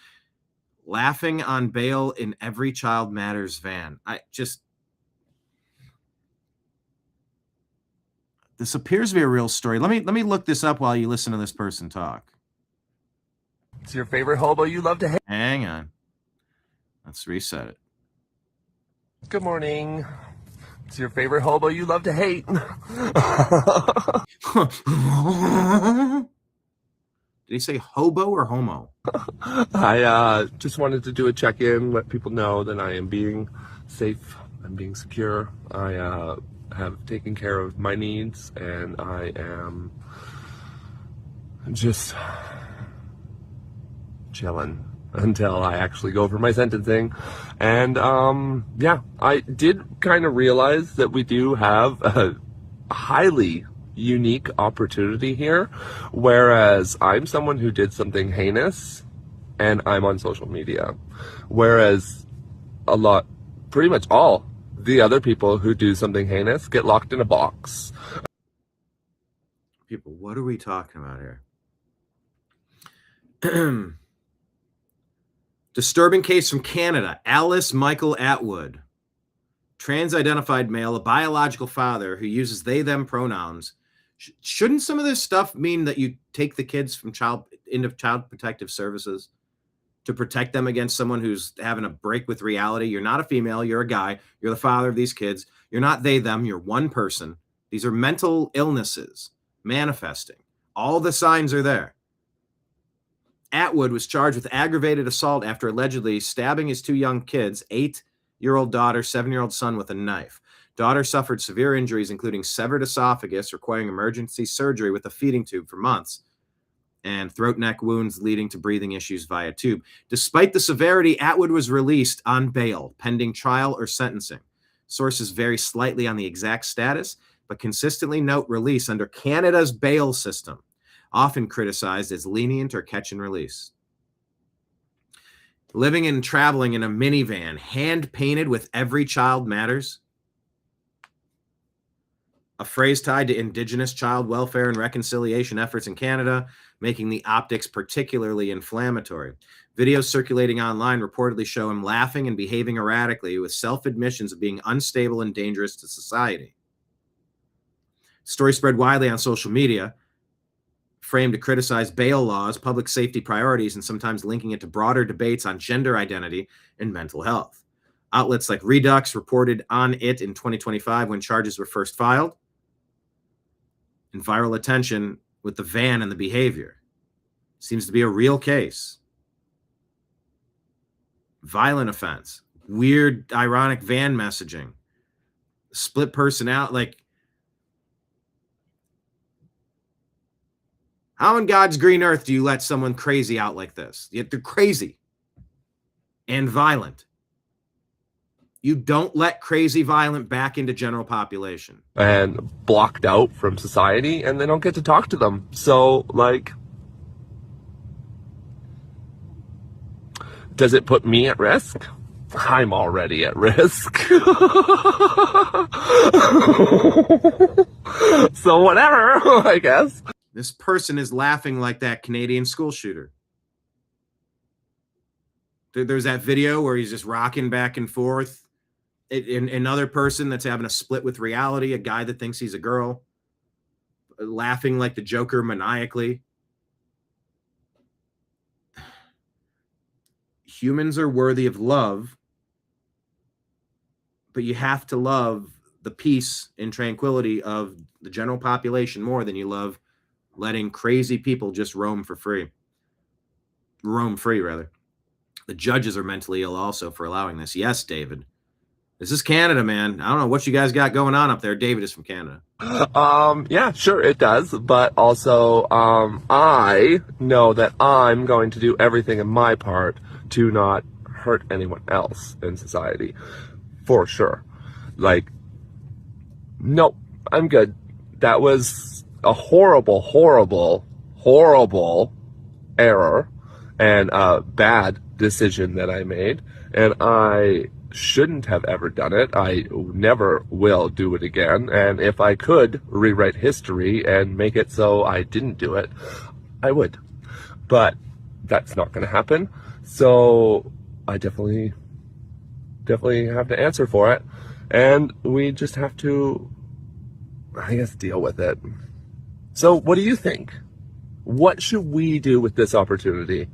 laughing on bail in Every Child Matters van. This appears to be a real story. Let me look this up while you listen to this person talk. It's your favorite hobo you love to hate. Hang on. Let's reset it. Good morning. It's your favorite hobo you love to hate. Did he say hobo or homo? I just wanted to do a check-in, let people know that I am being safe, I'm being secure. I have taken care of my needs, and I am just chilling until I actually go for my sentencing. And yeah, I did kind of realize that we do have a highly unique opportunity here, whereas I'm someone who did something heinous and I'm on social media, whereas pretty much all the other people who do something heinous get locked in a box. People, what are we talking about here? Disturbing case from Canada. Alice Michael Atwood, trans-identified male, a biological father who uses they, them pronouns. Shouldn't some of this stuff mean that you take the kids from into child protective services to protect them against someone who's having a break with reality? You're not a female, you're a guy, you're the father of these kids. You're not they, them, you're one person. These are mental illnesses manifesting. All the signs are there. Atwood was charged with aggravated assault after allegedly stabbing his 2 young kids, 8-year-old daughter, 7-year-old son, with a knife. Daughter suffered severe injuries, including severed esophagus, requiring emergency surgery with a feeding tube for months, and throat neck wounds leading to breathing issues via tube. Despite the severity, Atwood was released on bail, pending trial or sentencing. Sources vary slightly on the exact status, but consistently note release under Canada's bail system, often criticized as lenient or catch and release. Living and traveling in a minivan, hand-painted with Every Child Matters, a phrase tied to Indigenous child welfare and reconciliation efforts in Canada, making the optics particularly inflammatory. Videos circulating online reportedly show him laughing and behaving erratically, with self-admissions of being unstable and dangerous to society. Story spread widely on social media, framed to criticize bail laws, public safety priorities, and sometimes linking it to broader debates on gender identity and mental health. Outlets like Redux reported on it in 2025 when charges were first filed, and viral attention with the van and the behavior. Seems to be a real case. Violent offense, weird, ironic van messaging, split personality. Like, How in God's green earth do you let someone crazy out like this? Yet they're crazy and violent. You don't let crazy violent back into general population. And blocked out from society, and they don't get to talk to them. So, like, does it put me at risk? I'm already at risk. So whatever, I guess. This person is laughing like that Canadian school shooter. There's that video where he's just rocking back and forth. Another person that's having a split with reality, a guy that thinks he's a girl, laughing like the Joker maniacally. Humans are worthy of love, but you have to love the peace and tranquility of the general population more than you love letting crazy people just roam free. The judges are mentally ill also for allowing this. Yes, David. This is Canada, man. I don't know what you guys got going on up there. David is from Canada. Yeah, sure, it does. But also, I know that I'm going to do everything in my part to not hurt anyone else in society. For sure. Like, no, I'm good. That was a horrible, horrible, horrible error and a bad decision that I made. And I shouldn't have ever done it. I never will do it again. And if I could rewrite history and make it so I didn't do it, I would. But that's not going to happen. So I definitely have to answer for it. And we just have to, I guess, deal with it. So what do you think? What should we do with this opportunity?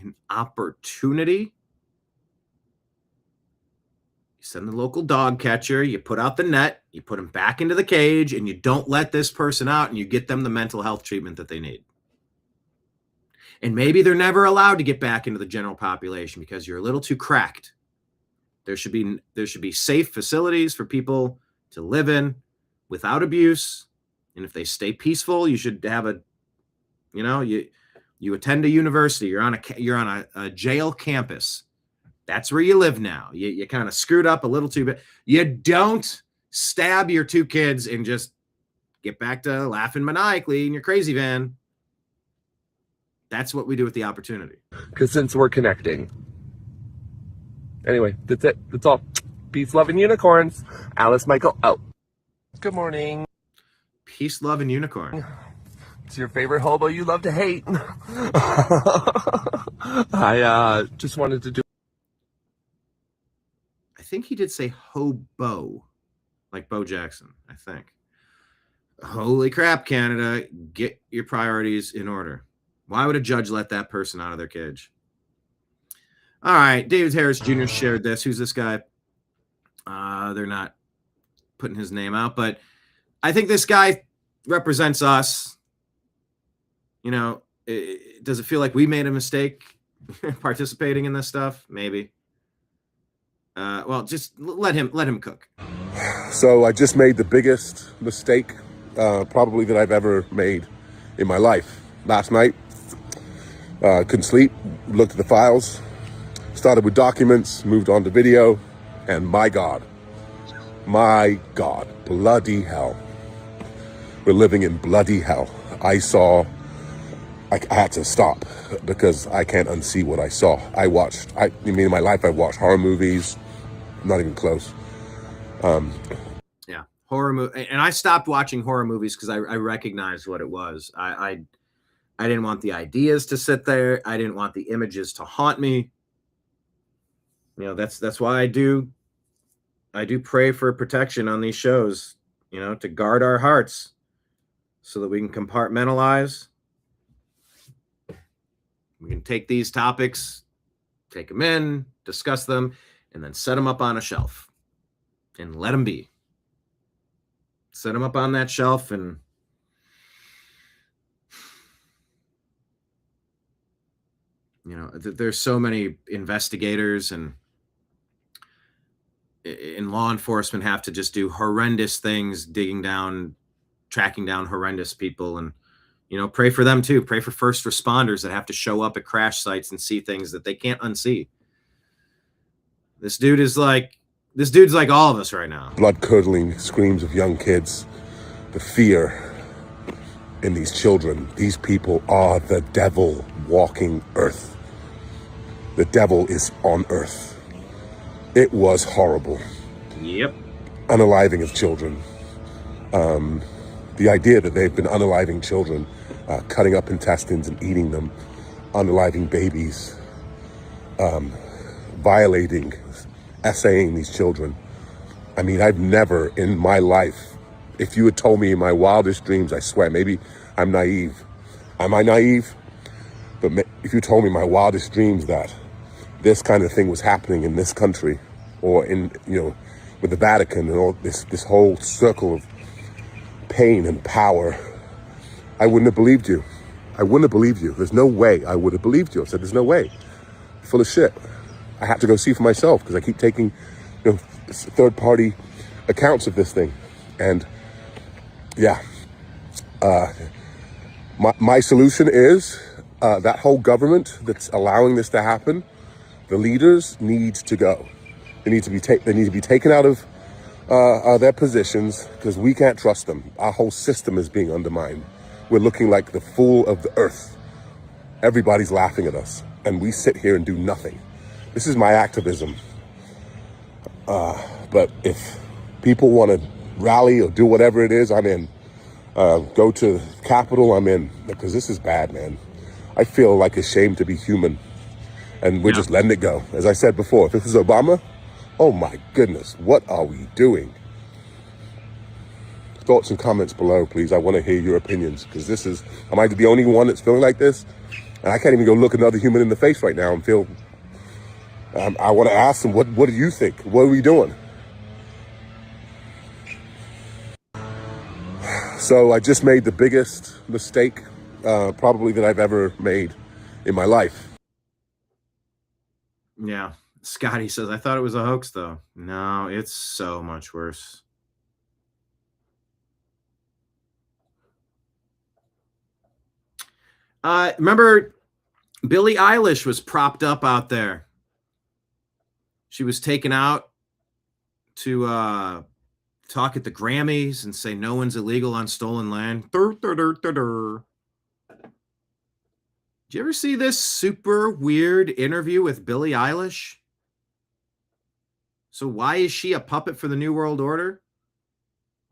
An opportunity? You send the local dog catcher, you put out the net, you put them back into the cage, and you don't let this person out, and you get them the mental health treatment that they need. And maybe they're never allowed to get back into the general population because you're a little too cracked. There should be safe facilities for people to live in without abuse. And if they stay peaceful, you should have you attend a university, you're on a jail campus. That's where you live now. You kind of screwed up a little too bit. You don't stab your two kids and just get back to laughing maniacally in your crazy van. That's what we do with the opportunity. Because since we're connecting. Anyway, that's it. That's all. Peace, love, and unicorns. Alice Michael out. Good morning. Peace, love, and unicorn. It's your favorite hobo you love to hate. I just wanted to do. I think he did say hobo, like Bo Jackson, I think. Holy crap, Canada. Get your priorities in order. Why would a judge let that person out of their cage? All right, David Harris Jr. shared this. Who's this guy? They're not putting his name out, but I think this guy represents us. You know, does it feel like we made a mistake participating in this stuff? Maybe. Well, just let him cook. So I just made the biggest mistake probably that I've ever made in my life. Last night, couldn't sleep, looked at the files, started with documents, moved on to video, and my God, bloody hell. We're living in bloody hell. I had to stop because I can't unsee what I saw. In my life, I've watched horror movies, not even close. Yeah, horror movie, and I stopped watching horror movies because I recognized what it was. I didn't want the ideas to sit there. I didn't want the images to haunt me. You know, that's why I do pray for protection on these shows, you know, to guard our hearts so that we can compartmentalize. We can take these topics, take them in, discuss them, and then set them up on a shelf and let them be. Set them up on that shelf and you know, there's so many investigators and in law enforcement have to just do horrendous things, tracking down horrendous people. And, You know, pray for them too. Pray for first responders that have to show up at crash sites and see things that they can't unsee. This dude's like all of us right now. Blood-curdling screams of young kids, the fear in these children. These people are the devil walking earth. The devil is on earth. It was horrible. Yep. Unaliving of children. The idea that they've been unaliving children, cutting up intestines and eating them, unaliving babies, violating, essaying these children. I mean, I've never in my life, if you had told me in my wildest dreams, I swear, maybe I'm naive. Am I naive? But if you told me in my wildest dreams that this kind of thing was happening in this country, or in, with the Vatican and all this whole circle of pain and power, I wouldn't have believed you. I wouldn't have believed you. There's no way I would have believed you. I said, there's no way. Full of shit. I had to go see for myself because I keep taking, third-party accounts of this thing. And yeah, my solution is that whole government that's allowing this to happen, the leaders need to go. They need to be taken out of their positions because we can't trust them. Our whole system is being undermined. We're looking like the fool of the earth. Everybody's laughing at us, and we sit here and do nothing. This is my activism. But if people want to rally or do whatever it is, I'm in. Go to the Capitol, I'm in. Because this is bad, man. I feel like ashamed to be human. And we're just letting it go. As I said before, if this was Obama, oh my goodness, what are we doing? Thoughts and comments below, please. I want to hear your opinions. Because am I the only one that's feeling like this? And I can't even go look another human in the face right now and feel... I want to ask them, what do you think? What are we doing? So I just made the biggest mistake probably that I've ever made in my life. Yeah. Scotty says, I thought it was a hoax, though. No, it's so much worse. Remember, Billie Eilish was propped up out there. She was taken out to talk at the Grammys and say no one's illegal on stolen land. Did you ever see this super weird interview with Billie Eilish? So why is she a puppet for the New World Order?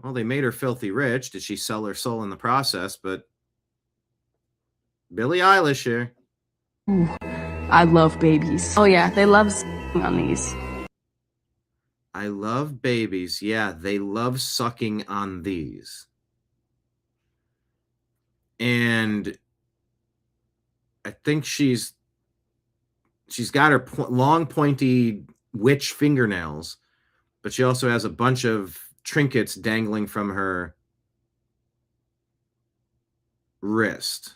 Well, they made her filthy rich. Did she sell her soul in the process? But Billie Eilish here. Ooh, I love babies. Oh yeah, they love on these. I love babies. Yeah, they love sucking on these. And I think she's got her long, pointy witch fingernails, but she also has a bunch of trinkets dangling from her wrist.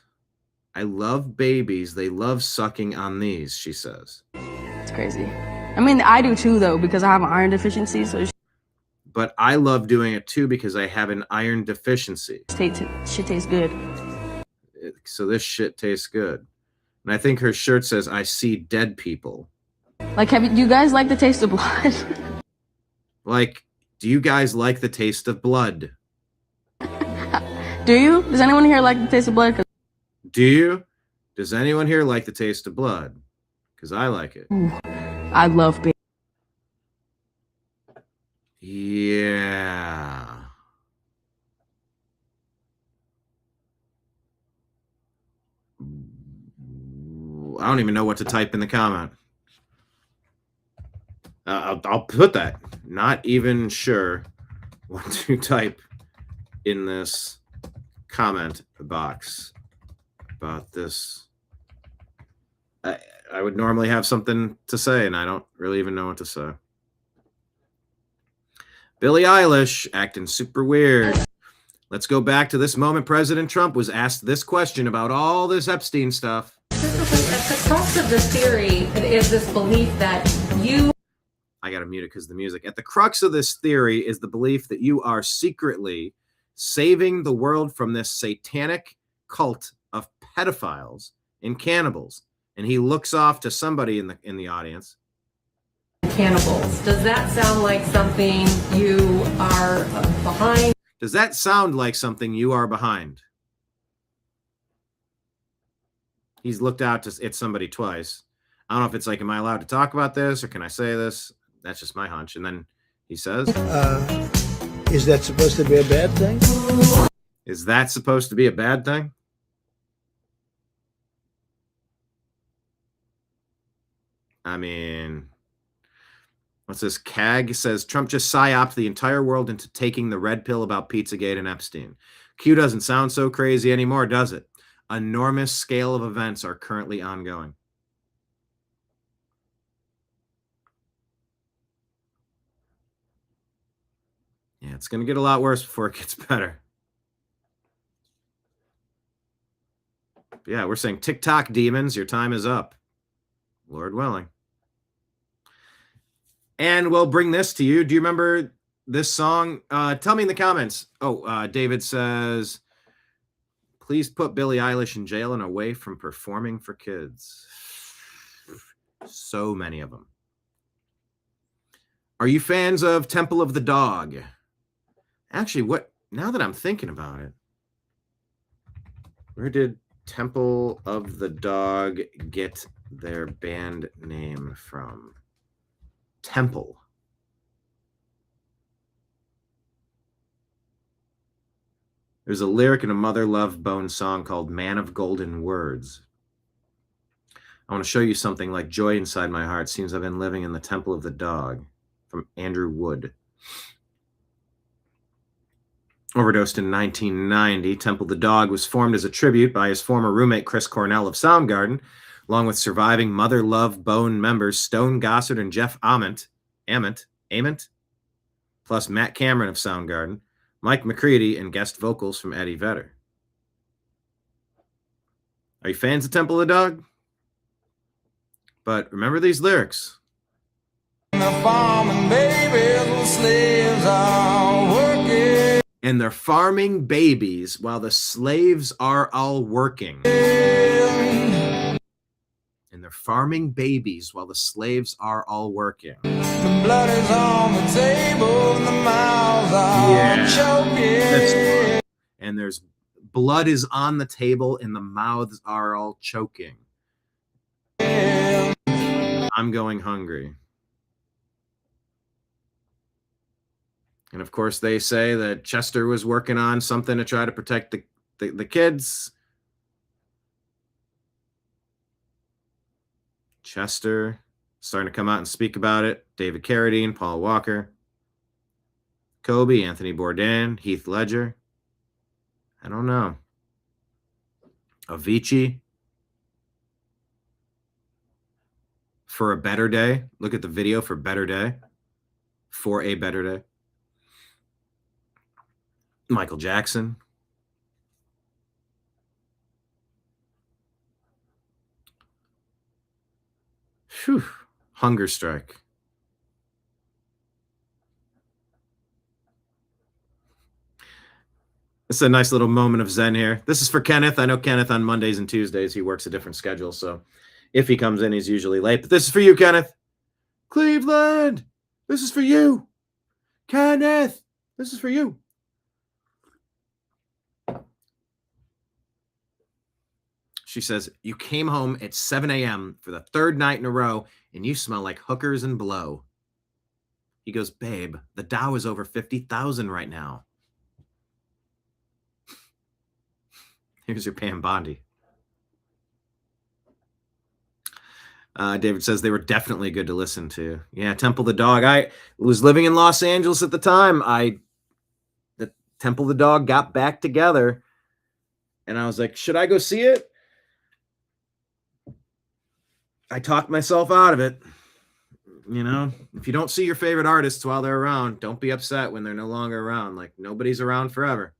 I love babies. They love sucking on these, she says. It's crazy. I mean, I do too, though, because I have an iron deficiency. So but I love doing it too because I have an iron deficiency. Shit tastes good. So this shit tastes good. And I think her shirt says, I see dead people. Like, do you guys like the taste of blood? Like, do you guys like the taste of blood? Do you? Does anyone here like the taste of blood? Do you? Does anyone here like the taste of blood? Because I like it. Ooh, I love baby. Yeah. I don't even know what to type in the comment. I'll put that. Not even sure what to type in this comment box about this. I would normally have something to say, and I don't really even know what to say. Billie Eilish acting super weird. Let's go back to this moment President Trump was asked this question about all this Epstein stuff. At the crux of this theory is this belief that you... I got to mute it because of the music. At the crux of this theory is the belief that you are secretly saving the world from this satanic cult of pedophiles and cannibals. And he looks off to somebody in the audience. Cannibals. Does that sound like something you are behind? Does that sound like something you are behind? He's looked out at somebody twice. I don't know if it's like, am I allowed to talk about this or can I say this? That's just my hunch. And then he says, Is that supposed to be a bad thing? Is that supposed to be a bad thing? I mean, what's this? CAG says Trump just psyoped the entire world into taking the red pill about Pizzagate and Epstein. Q doesn't sound so crazy anymore, does it? Enormous scale of events are currently ongoing. Yeah, it's going to get a lot worse before it gets better. Yeah, we're saying TikTok demons, your time is up. Lord willing. And we'll bring this to you. Do you remember this song? Tell me in the comments. David says, please put Billie Eilish in jail and away from performing for kids. So many of them. Are you fans of Temple of the Dog? Actually, now that I'm thinking about it, where did Temple of the Dog get their band name from? Temple. There's a lyric in a Mother Love Bone song called Man of Golden Words. I want to show you something like joy inside my heart. Seems I've been living in the Temple of the Dog, from Andrew Wood. Overdosed in 1990, Temple the Dog was formed as a tribute by his former roommate Chris Cornell of Soundgarden, along with surviving Mother Love Bone members Stone Gossard and Jeff Ament, plus Matt Cameron of Soundgarden, Mike McCready, and guest vocals from Eddie Vedder. Are you fans of Temple of the Dog? But remember these lyrics. The farming babies and slaves are working. And they're farming babies while the slaves are all working. And they're farming babies while the slaves are all working. The blood is on the table and the mouths are choking. And there's blood is on the table and the mouths are all choking. I'm going hungry. And of course, they say that Chester was working on something to try to protect the kids. Chester starting to come out and speak about it. David Carradine, Paul Walker, Kobe, Anthony Bourdain, Heath Ledger. I don't know. Avicii. For a Better Day. Look at the video for Better Day. For a Better Day. Michael Jackson. Whew. Hunger strike. It's a nice little moment of zen here. This is for Kenneth. I know Kenneth on Mondays and Tuesdays, he works a different schedule. So if he comes in, he's usually late. But this is for you, Kenneth. Cleveland, this is for you. Kenneth, this is for you. She says, you came home at 7 a.m. for the third night in a row, and you smell like hookers and blow. He goes, babe, the Dow is over 50,000 right now. Here's your Pam Bondi. David says they were definitely good to listen to. Yeah, Temple the Dog. I was living in Los Angeles at the time. The Temple the Dog got back together, and I was like, should I go see it? I talked myself out of it. You know, if you don't see your favorite artists while they're around, don't be upset when they're no longer around. Like, nobody's around forever.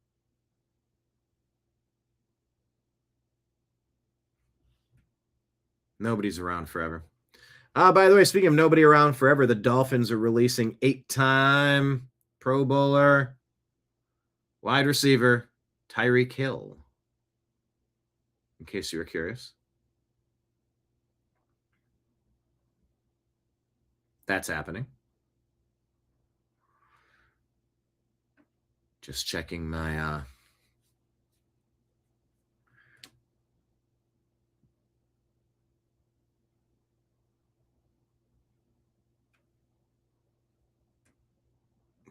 Nobody's around forever. By the way, speaking of nobody around forever, the Dolphins are releasing 8-time Pro Bowler wide receiver Tyreek Hill. in case you were curious. That's happening. Just checking my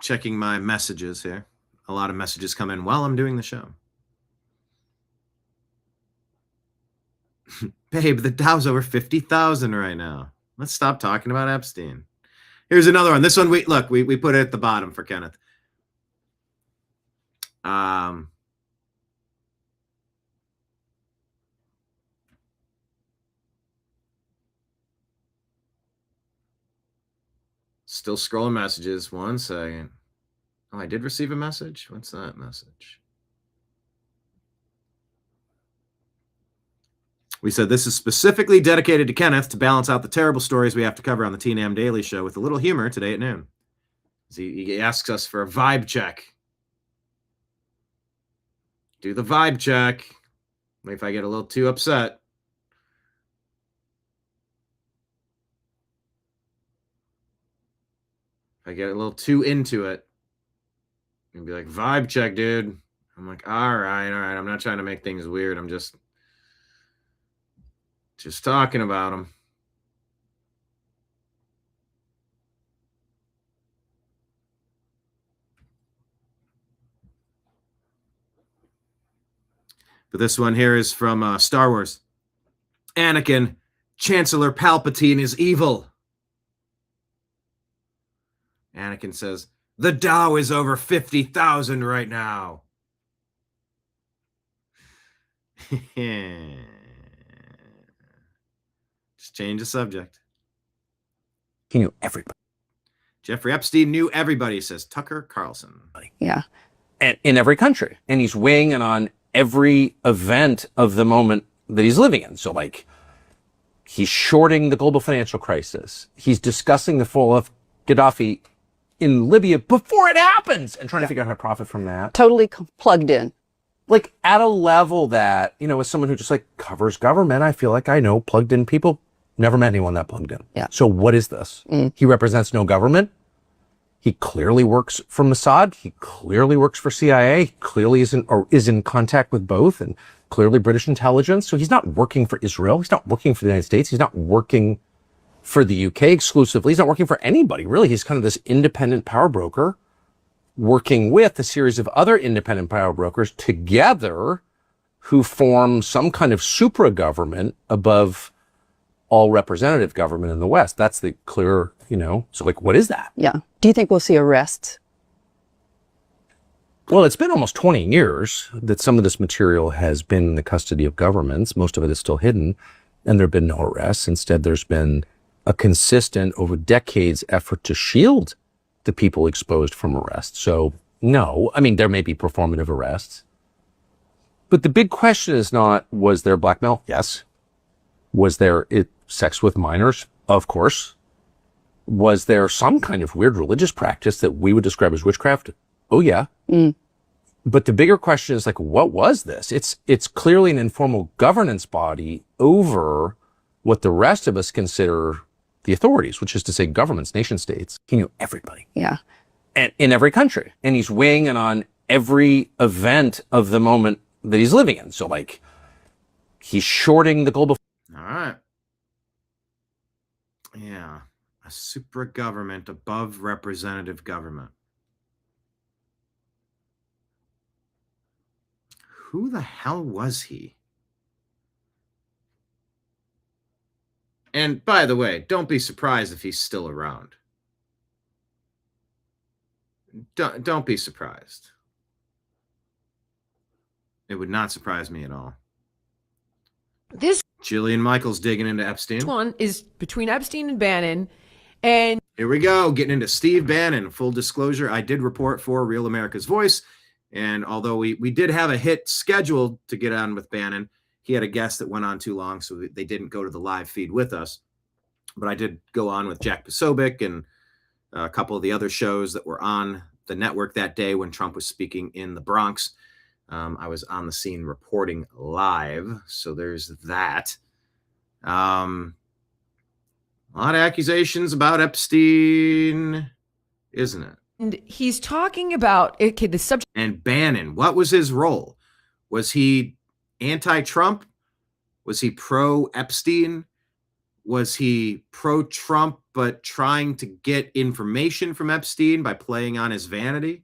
checking my messages here. A lot of messages come in while I'm doing the show. Babe, the Dow's over 50,000 right now. Let's stop talking about Epstein. Here's another one. This one, we put it at the bottom for Kenneth. Still scrolling messages. 1 second. Oh, I did receive a message. What's that message? We said this is specifically dedicated to Kenneth to balance out the terrible stories we have to cover on the TNAM Daily Show with a little humor today at noon. He asks us for a vibe check. Do the vibe check. If I get a little too upset. If I get a little too into it. And be like, vibe check, dude. I'm like, all right. I'm not trying to make things weird. I'm just talking about them. But this one here is from Star Wars. Anakin, Chancellor Palpatine is evil. Anakin says, the Dow is over 50,000 right now. Just change the subject. He knew everybody. Jeffrey Epstein knew everybody, says Tucker Carlson. Yeah. And in every country. And he's weighing in on every event of the moment that he's living in. So, like, he's shorting the global financial crisis. He's discussing the fall of Gaddafi in Libya before it happens and trying to figure out how to profit from that. Totally plugged in. Like, at a level that, you know, as someone who just, like, covers government, I feel like I know plugged in people. Never met anyone that plugged in. Yeah. So what is this? He represents no government. He clearly works for Mossad. He clearly works for CIA. He clearly is in contact with both, and clearly British intelligence. So he's not working for Israel. He's not working for the United States. He's not working for the UK exclusively. He's not working for anybody, really. He's kind of this independent power broker working with a series of other independent power brokers together who form some kind of supra government above all representative government in the West. That's the clear, you know, so like, what is that? Yeah. Do you think we'll see arrests? Well, it's been almost 20 years that some of this material has been in the custody of governments. Most of it is still hidden, and there have been no arrests. Instead, there's been a consistent, over decades, effort to shield the people exposed from arrest. So, no, I mean, there may be performative arrests. But the big question is not, was there blackmail? Yes. Was there sex with minors? Of course. Was there some kind of weird religious practice that we would describe as witchcraft? Oh, yeah. But the bigger question is, like, what was this? It's clearly an informal governance body over what the rest of us consider the authorities, which is to say governments, nation states. He knew everybody. Yeah. And in every country. And he's weighing in on every event of the moment that he's living in. So, like, he's shorting the global. All right. Yeah. A supra government above representative government. Who the hell was he? And by the way, don't be surprised if he's still around. Don't be surprised. It would not surprise me at all. This Jillian Michaels digging into Epstein. one is between Epstein and Bannon. And here we go, getting into Steve Bannon. Full disclosure, I did report for Real America's Voice. And although we did have a hit scheduled to get on with Bannon, he had a guest that went on too long, so they didn't go to the live feed with us. But I did go on with Jack Posobiec and a couple of the other shows that were on the network that day when Trump was speaking in the Bronx. I was on the scene reporting live, so there's that. A lot of accusations about Epstein, isn't it? And he's talking about, okay, the subject. And Bannon, what was his role? Was he anti-Trump? Was he pro-Epstein? Was he pro-Trump but trying to get information from Epstein by playing on his vanity?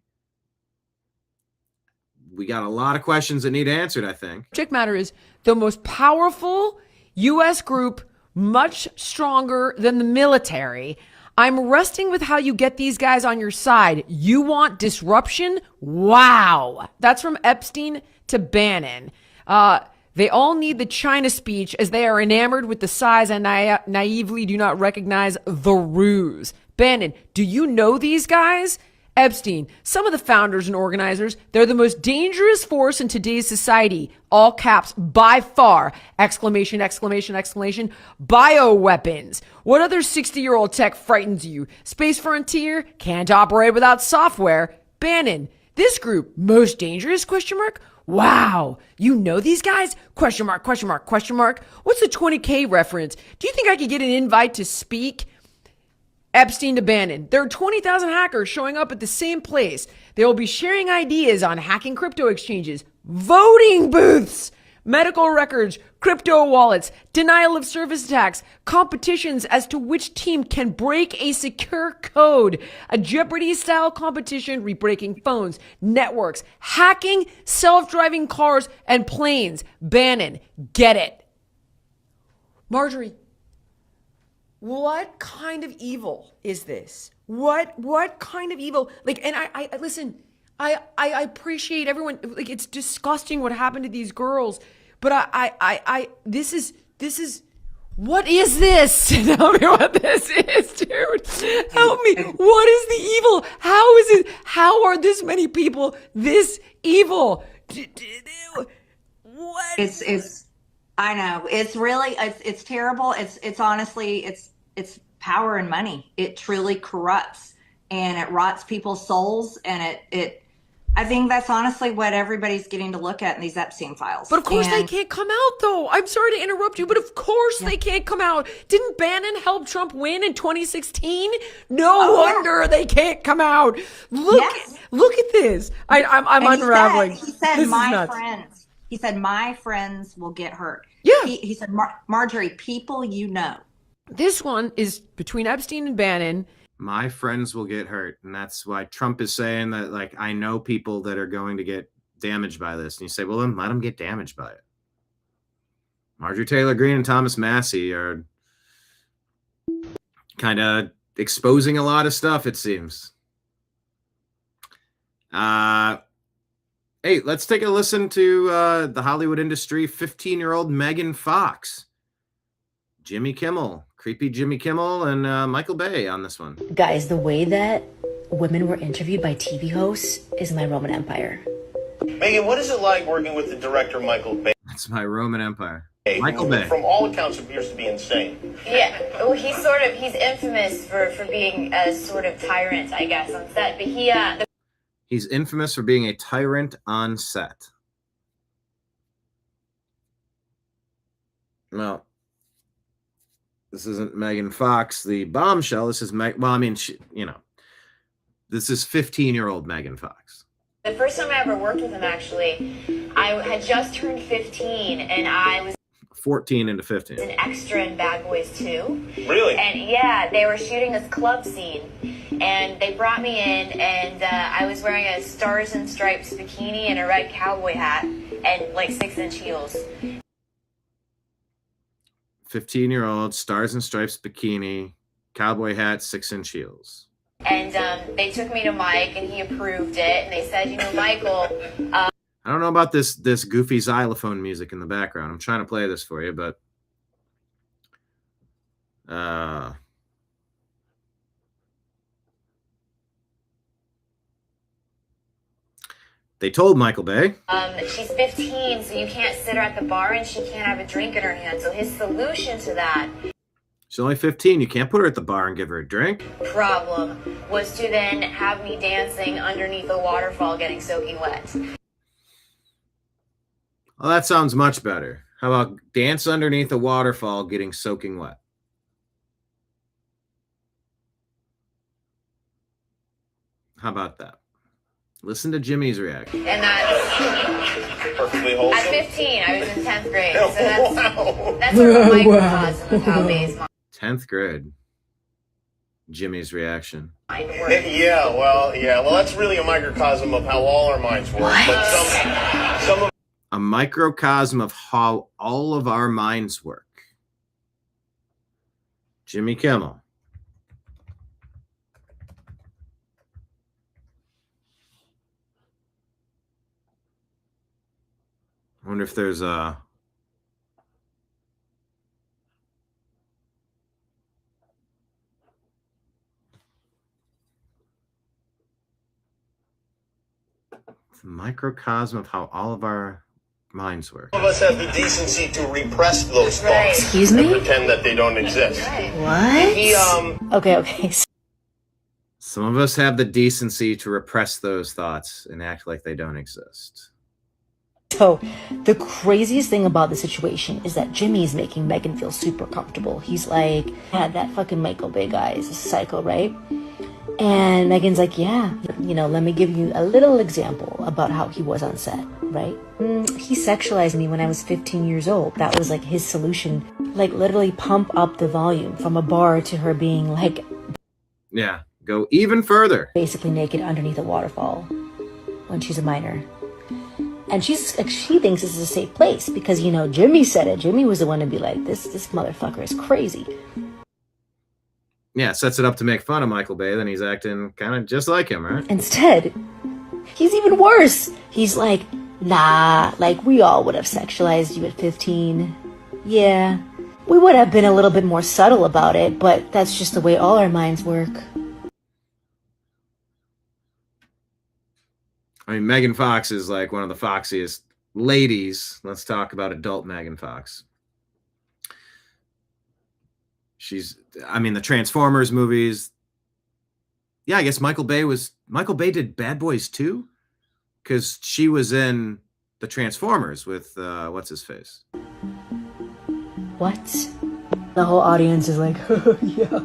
We got a lot of questions that need answered, I think. Subject matter is the most powerful U.S. group, much stronger than the military. I'm resting with how you get these guys on your side. You want disruption? Wow. That's from Epstein to Bannon. They all need the China speech as they are enamored with the size and naively do not recognize the ruse. Bannon, do you know these guys? Epstein, some of the founders and organizers, they're the most dangerous force in today's society. All caps, by far, exclamation, exclamation, exclamation, bioweapons. What other 60-year-old tech frightens you? Space Frontier can't operate without software. Bannon, this group, most dangerous, question mark? Wow, you know these guys? Question mark, question mark, question mark. What's the 20K reference? Do you think I could get an invite to speak? Epstein to Bannon. There are 20,000 hackers showing up at the same place. They will be sharing ideas on hacking crypto exchanges, voting booths, medical records, crypto wallets, denial of service attacks, competitions as to which team can break a secure code, a Jeopardy-style competition, rebreaking phones, networks, hacking self-driving cars and planes. Bannon, get it. Marjorie, what kind of evil is this? What kind of evil? Like, and I listen, I appreciate everyone. Like, it's disgusting what happened to these girls, but this is, what is this? Tell me what this is, dude. Help me. What is the evil? How is it? How are this many people this evil? What? It's I know. It's really, it's terrible. It's honestly, it's power and money. It truly corrupts and it rots people's souls. And I think that's honestly what everybody's getting to look at in these Epstein files. But of course they can't come out though. I'm sorry to interrupt you, but of course they can't come out. Didn't Bannon help Trump win in 2016? No wonder they can't come out. Look at this. I'm unraveling. He said my friends. He said, my friends will get hurt. Yeah. He said, Marjorie, people you know. This one is between Epstein and Bannon. My friends will get hurt. And that's why Trump is saying that, like, I know people that are going to get damaged by this. And you say, well, then let them get damaged by it. Marjorie Taylor Greene and Thomas Massie are kind of exposing a lot of stuff, it seems. Hey, let's take a listen to the Hollywood industry 15-year-old Megan Fox, Jimmy Kimmel, creepy Jimmy Kimmel, and Michael Bay on this one. Guys, the way that women were interviewed by TV hosts is my Roman Empire. Megan, what is it like working with the director Michael Bay? That's my Roman Empire. Michael Bay. From all accounts, appears to be insane. Yeah, well, he's infamous for being a sort of tyrant, I guess, on set. But he's infamous for being a tyrant on set. Well, this isn't Megan Fox, the bombshell. This is this is 15-year-old Megan Fox. the first time I ever worked with him, actually, I had just turned 15, and I was 14 into 15. an extra in Bad Boys 2. Really? And yeah, they were shooting this club scene, and they brought me in, and I was wearing a Stars and Stripes bikini and a red cowboy hat and like 6-inch heels. 15-year-old, Stars and Stripes bikini, cowboy hat, 6-inch heels. And they took me to Mike, and he approved it, and they said, you know, Michael... I don't know about this goofy xylophone music in the background. I'm trying to play this for you, but they told Michael Bay. She's 15, so you can't sit her at the bar, and she can't have a drink in her hand. So his solution to that... She's only 15. You can't put her at the bar and give her a drink. ...problem was to then have me dancing underneath a waterfall getting soaking wet. Well, that sounds much better. How about dance underneath a waterfall getting soaking wet? How about that? Listen to Jimmy's reaction. And that's Perfectly wholesome. at 15. I was in 10th grade. So that's a microcosm of how Bay's 10th grade. Jimmy's reaction. mind works. Yeah, well, that's really a microcosm of how all our minds work. But some of A microcosm of how all of our minds work. Jimmy Kimmel. I wonder if there's a microcosm of how all of our minds work. us have the decency to repress those thoughts. Excuse and me? pretend that they don't exist. What? He, Okay. Some of us have the decency to repress those thoughts and act like they don't exist. So, the craziest thing about the situation is that Jimmy's making Megan feel super comfortable. He's like, yeah, that fucking Michael Bay guy is a psycho, right? And Megan's like, yeah, let me give you a little example about how he was on set, right? He sexualized me when I was 15 years old. That was like his solution. Like literally pump up the volume from a bar to her being like... Yeah, go even further. Basically naked underneath a waterfall when she's a minor. And she thinks this is a safe place because, Jimmy said it. Jimmy was the one to be like, this motherfucker is crazy. Yeah, sets it up to make fun of Michael Bay, then he's acting kind of just like him, right? Instead, he's even worse. He's like, nah, like we all would have sexualized you at 15. Yeah, we would have been a little bit more subtle about it, but that's just the way all our minds work. I mean, Megan Fox is like one of the foxiest ladies. Let's talk about adult Megan Fox. The Transformers movies. Yeah, I guess Michael Bay did Bad Boys 2 because she was in the Transformers with what's his face? What? The whole audience is like, yeah,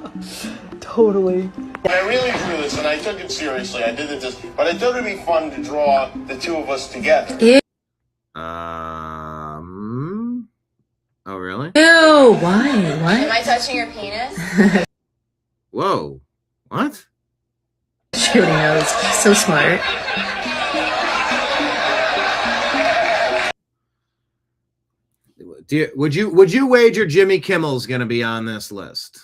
totally. I really drew this, and I took it seriously. I did it but I thought it'd be fun to draw the two of us together. Oh, really? Ew, why? What? Am I touching your penis? Whoa. What? She already knows. So smart. Would you wager Jimmy Kimmel's going to be on this list?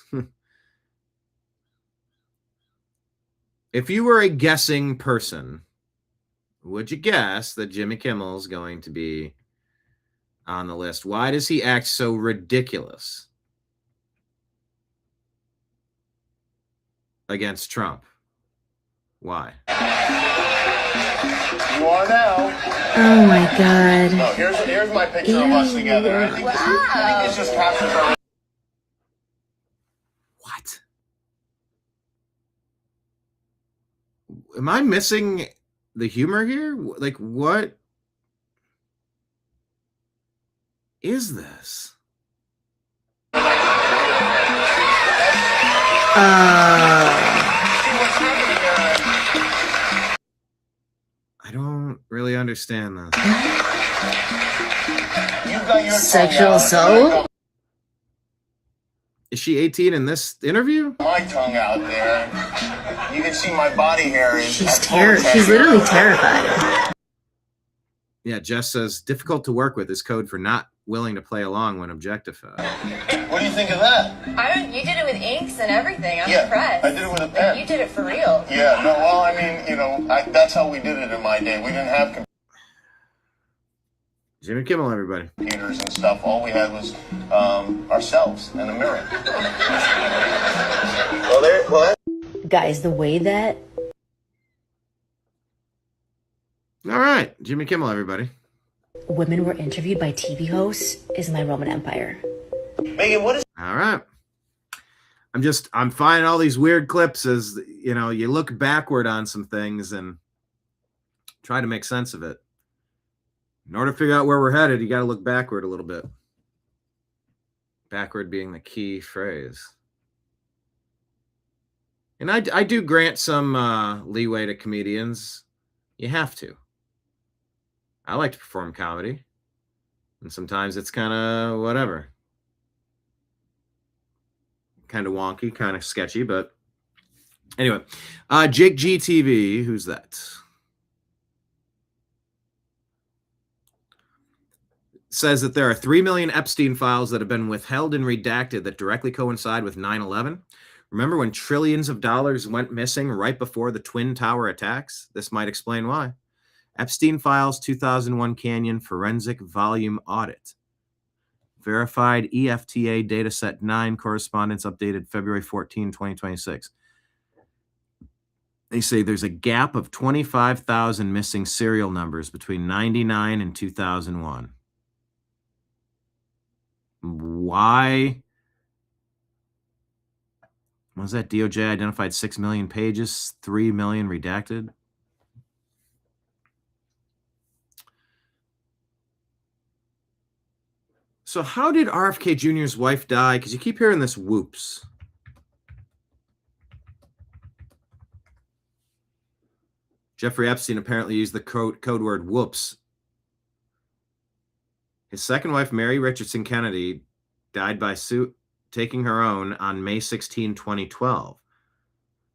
If you were a guessing person, would you guess that Jimmy Kimmel's going to be on the list? Why does he act so ridiculous against Trump? Why? You are now. Oh my God. No, here's my picture of us together. I think this just captures our... What? Am I missing the humor here? Like, what is this? I don't really understand this. Sexual assault? Is she 18 in this interview? My tongue out there. You can see my body hair is... She's literally terrified. Yeah, Jess says, difficult to work with is code for not willing to play along when objectified. What do you think of that? You did it with inks and everything. I'm Yeah, impressed. I did it with a pen. You did it for real. Yeah, no, well, I mean, that's how we did it in my day. We didn't have Jimmy Kimmel, everybody. computers and stuff. All we had was ourselves and a mirror. Guys, the way that... All right, Jimmy Kimmel, everybody. women were interviewed by TV hosts is my Roman Empire. Megan, what is... All right. I'm finding all these weird clips as, you look backward on some things and try to make sense of it. In order to figure out where we're headed, you got to look backward a little bit. Backward being the key phrase. And I do grant some leeway to comedians. You have to. I like to perform comedy. And sometimes it's kind of whatever. Kind of wonky, kind of sketchy, but anyway. Jake GTV, who's that? Says that there are 3 million Epstein files that have been withheld and redacted that directly coincide with 9/11. Remember when trillions of dollars went missing right before the Twin Tower attacks? This might explain why. Epstein Files 2001 Canyon Forensic Volume Audit. Verified EFTA Dataset 9 correspondence updated February 14, 2026. They say there's a gap of 25,000 missing serial numbers between 99 and 2001. Why was that? DOJ identified 6 million pages, 3 million redacted. So how did RFK Jr.'s wife die? Because you keep hearing this whoops. Jeffrey Epstein apparently used the code word whoops. His second wife, Mary Richardson Kennedy, died by taking her own on May 16, 2012.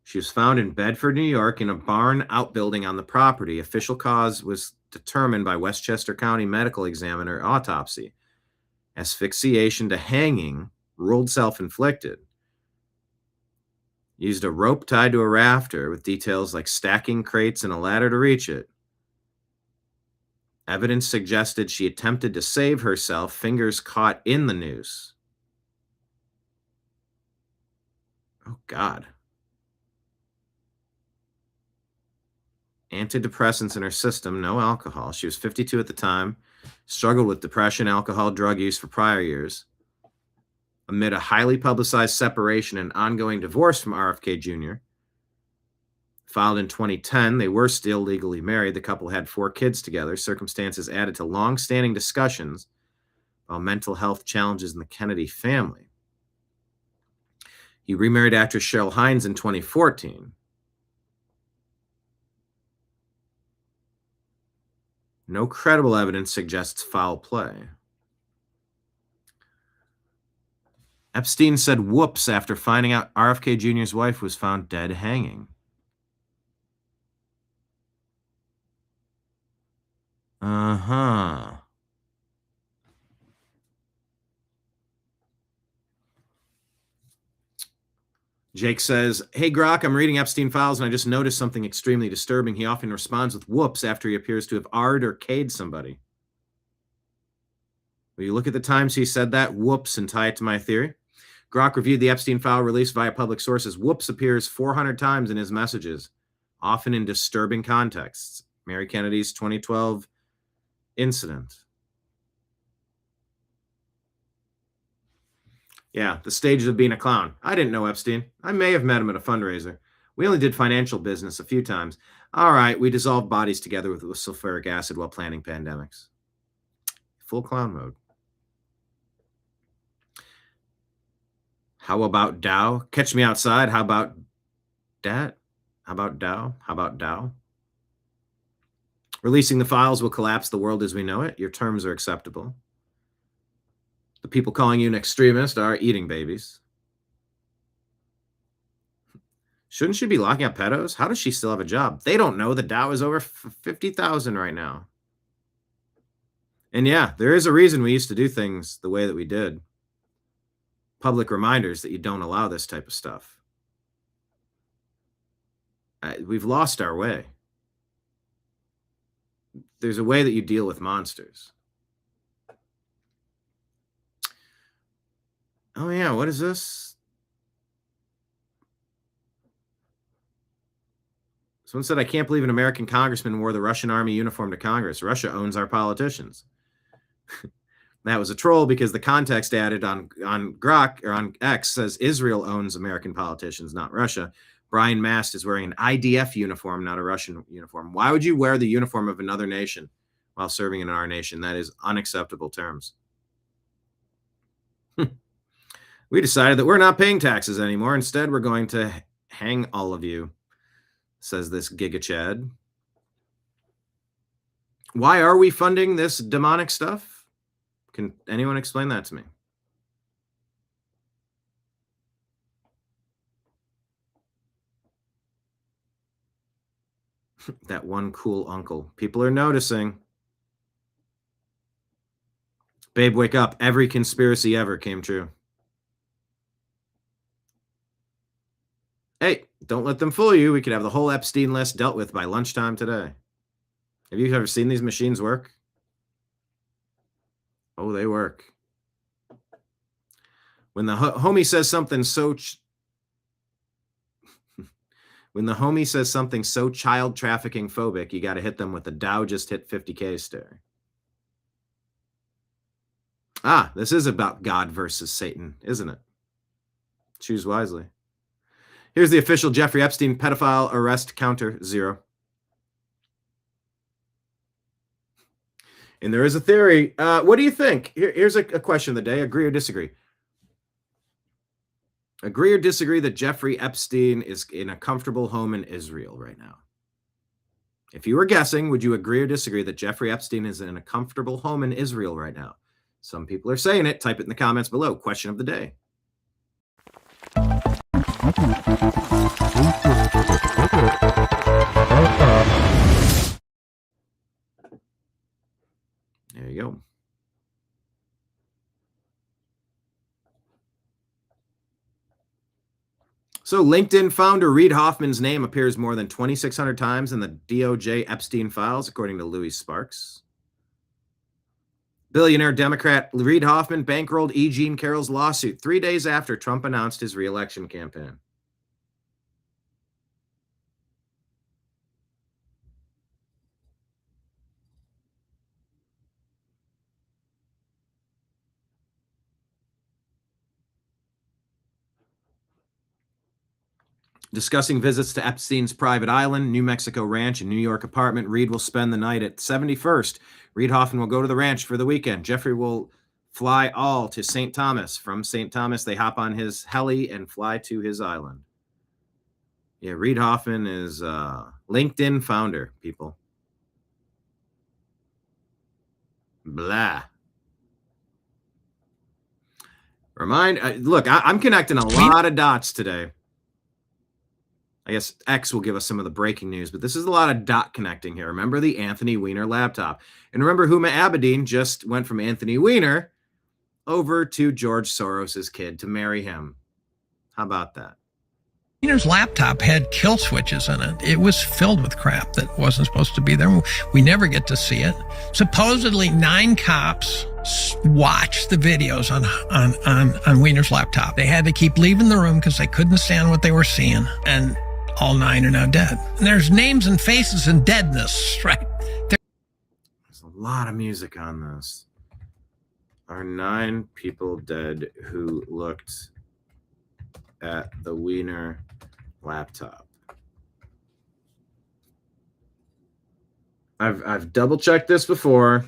She was found in Bedford, New York, in a barn outbuilding on the property. Official cause was determined by Westchester County Medical Examiner autopsy. Asphyxiation to hanging, ruled self-inflicted. Used a rope tied to a rafter with details like stacking crates and a ladder to reach it. Evidence suggested she attempted to save herself, fingers caught in the noose. Oh, God. Antidepressants in her system, no alcohol. She was 52 at the time, struggled with depression, alcohol, drug use for prior years. Amid a highly publicized separation and ongoing divorce from RFK Jr., filed in 2010, they were still legally married. The couple had 4 kids together. Circumstances added to long-standing discussions about mental health challenges in the Kennedy family. He remarried actress Cheryl Hines in 2014. No credible evidence suggests foul play. Epstein said whoops after finding out RFK Jr.'s wife was found dead hanging. Jake says, hey, Grok, I'm reading Epstein Files and I just noticed something extremely disturbing. He often responds with whoops after he appears to have R'd or K'd somebody. Will you look at the times he said that, whoops, and tie it to my theory? Grok reviewed the Epstein file released via public sources. Whoops appears 400 times in his messages, often in disturbing contexts. Mary Kennedy's 2012 incident. Yeah, the stages of being a clown. I didn't know Epstein. I may have met him at a fundraiser. We only did financial business a few times. All right, we dissolved bodies together with sulfuric acid while planning pandemics. Full clown mode. How about Dow? Catch me outside. How about that? How about Dow? How about Dow? Releasing the files will collapse the world as we know it. Your terms are acceptable. The people calling you an extremist are eating babies. Shouldn't she be locking up pedos? How does she still have a job? They don't know the Dow is over 50,000 right now. And yeah, there is a reason we used to do things the way that we did. Public reminders that you don't allow this type of stuff. We've lost our way. There's a way that you deal with monsters. Oh, yeah. What is this? Someone said, I can't believe an American congressman wore the Russian army uniform to Congress. Russia owns our politicians. That was a troll because the context added on Grok or on X says Israel owns American politicians, not Russia. Brian Mast is wearing an IDF uniform, not a Russian uniform. Why would you wear the uniform of another nation while serving in our nation. That is unacceptable terms. We decided that we're not paying taxes anymore. Instead, we're going to hang all of you, says this Giga Chad. Why are we funding this demonic stuff? Can anyone explain that to me? That one cool uncle. People are noticing. Babe, wake up. Every conspiracy ever came true. Hey, don't let them fool you. We could have the whole Epstein list dealt with by lunchtime today. Have you ever seen these machines work? Oh, they work. When the homie says something so child trafficking phobic, you got to hit them with the Dow just hit 50K stare. Ah, this is about God versus Satan, isn't it? Choose wisely. Here's the official Jeffrey Epstein pedophile arrest counter 0. And there is a theory. What do you think? Here's a question of the day. Agree or disagree? Agree or disagree that Jeffrey Epstein is in a comfortable home in Israel right now? If you were guessing, would you agree or disagree that Jeffrey Epstein is in a comfortable home in Israel right now? Some people are saying it. Type it in the comments below. Question of the day. There you go. So LinkedIn founder Reid Hoffman's name appears more than 2,600 times in the DOJ Epstein files, according to Louis Sparks. Billionaire Democrat Reid Hoffman bankrolled E. Jean Carroll's lawsuit 3 days after Trump announced his re-election campaign. Discussing visits to Epstein's private island, New Mexico ranch, and New York apartment, Reid will spend the night at 71st. Reid Hoffman will go to the ranch for the weekend. Jeffrey will fly all to St. Thomas. From St. Thomas, they hop on his heli and fly to his island. Yeah, Reid Hoffman is LinkedIn founder, people. Blah. Look, I'm connecting a lot of dots today. I guess X will give us some of the breaking news, but this is a lot of dot connecting here. Remember the Anthony Weiner laptop. And remember Huma Abedin just went from Anthony Weiner over to George Soros's kid to marry him. How about that? Weiner's laptop had kill switches in it. It was filled with crap that wasn't supposed to be there. We never get to see it. Supposedly 9 cops watched the videos on Weiner's laptop. They had to keep leaving the room because they couldn't stand what they were seeing. And all 9 are now dead. And there's names and faces and deadness, right? There's a lot of music on this. Are 9 people dead who looked at the Weiner laptop? I've double checked this before.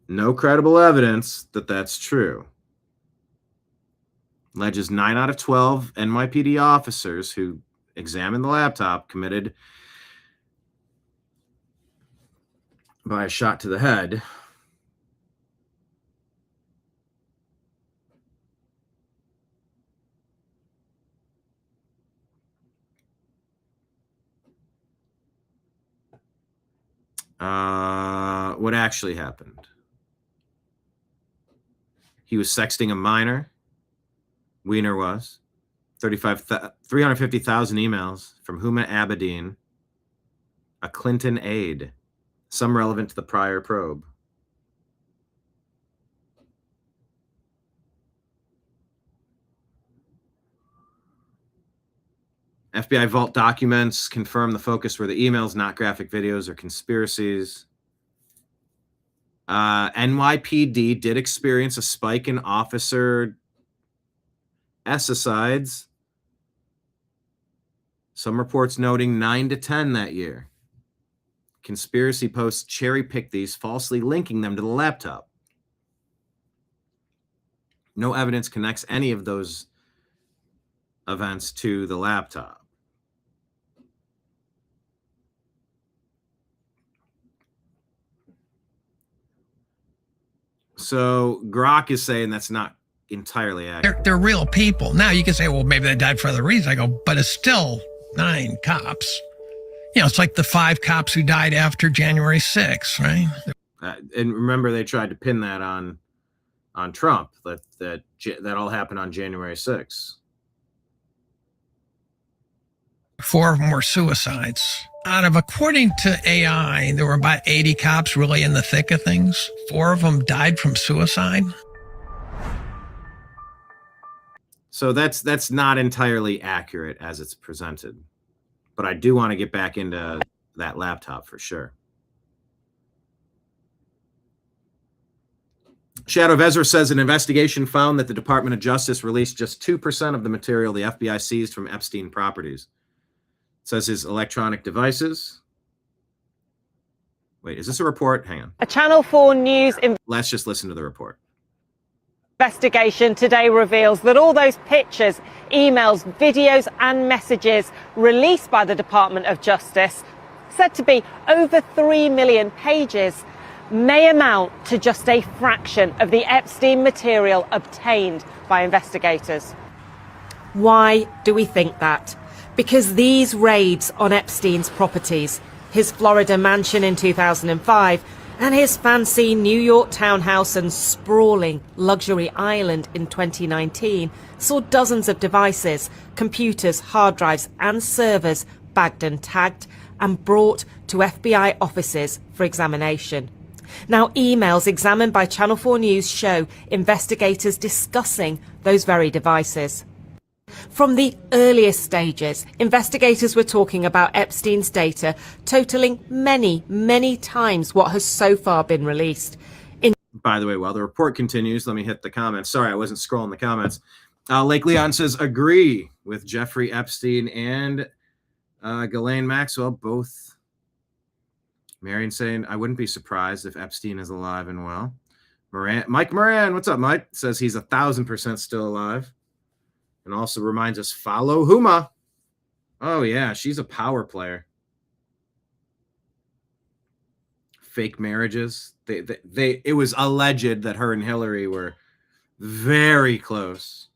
No credible evidence that that's true. Alleges 9 out of 12 NYPD officers who examined the laptop committed by a shot to the head. What actually happened? He was sexting a minor. Weiner was. 350,000 emails from Huma Abedin, a Clinton aide, some relevant to the prior probe. FBI vault documents confirm the focus were the emails, not graphic videos or conspiracies. NYPD did experience a spike in officer SSIdes. Some reports noting 9 to 10 that year. Conspiracy posts cherry-pick these, falsely linking them to the laptop. No evidence connects any of those events to the laptop. So Grok is saying that's not entirely accurate. They're real people. Now you can say, well, maybe they died for other reasons. I go, but it's still 9 cops. You know, it's like the 5 cops who died after January 6th, right? And remember, they tried to pin that on Trump, that all happened on January 6th. 4 of them were suicides. According to AI, there were about 80 cops really in the thick of things. 4 of them died from suicide. So that's not entirely accurate as it's presented. But I do want to get back into that laptop for sure. Shadow of Ezra says an investigation found that the Department of Justice released just 2% of the material the FBI seized from Epstein properties. It says his electronic devices. Wait, is this a report? Hang on. A Channel 4 News Let's just listen to the report. Investigation today reveals that all those pictures, emails, videos and messages released by the Department of Justice, said to be over 3 million pages, may amount to just a fraction of the Epstein material obtained by investigators. Why do we think that? Because these raids on Epstein's properties, his Florida mansion in 2005, and his fancy New York townhouse and sprawling luxury island in 2019 saw dozens of devices, computers, hard drives and servers bagged and tagged and brought to FBI offices for examination. Now, emails examined by Channel 4 News show investigators discussing those very devices. From the earliest stages, investigators were talking about Epstein's data totaling many, many times what has so far been released. By the way, while the report continues, let me hit the comments. Sorry, I wasn't scrolling the comments. Lake Leon says, agree with Jeffrey Epstein and Ghislaine Maxwell, both. Marion saying, I wouldn't be surprised if Epstein is alive and well. Mike Moran, what's up, Mike? Says he's 1,000% still alive. And also reminds us, follow Huma. Oh, yeah, she's a power player. Fake marriages. It was alleged that her and Hillary were very close.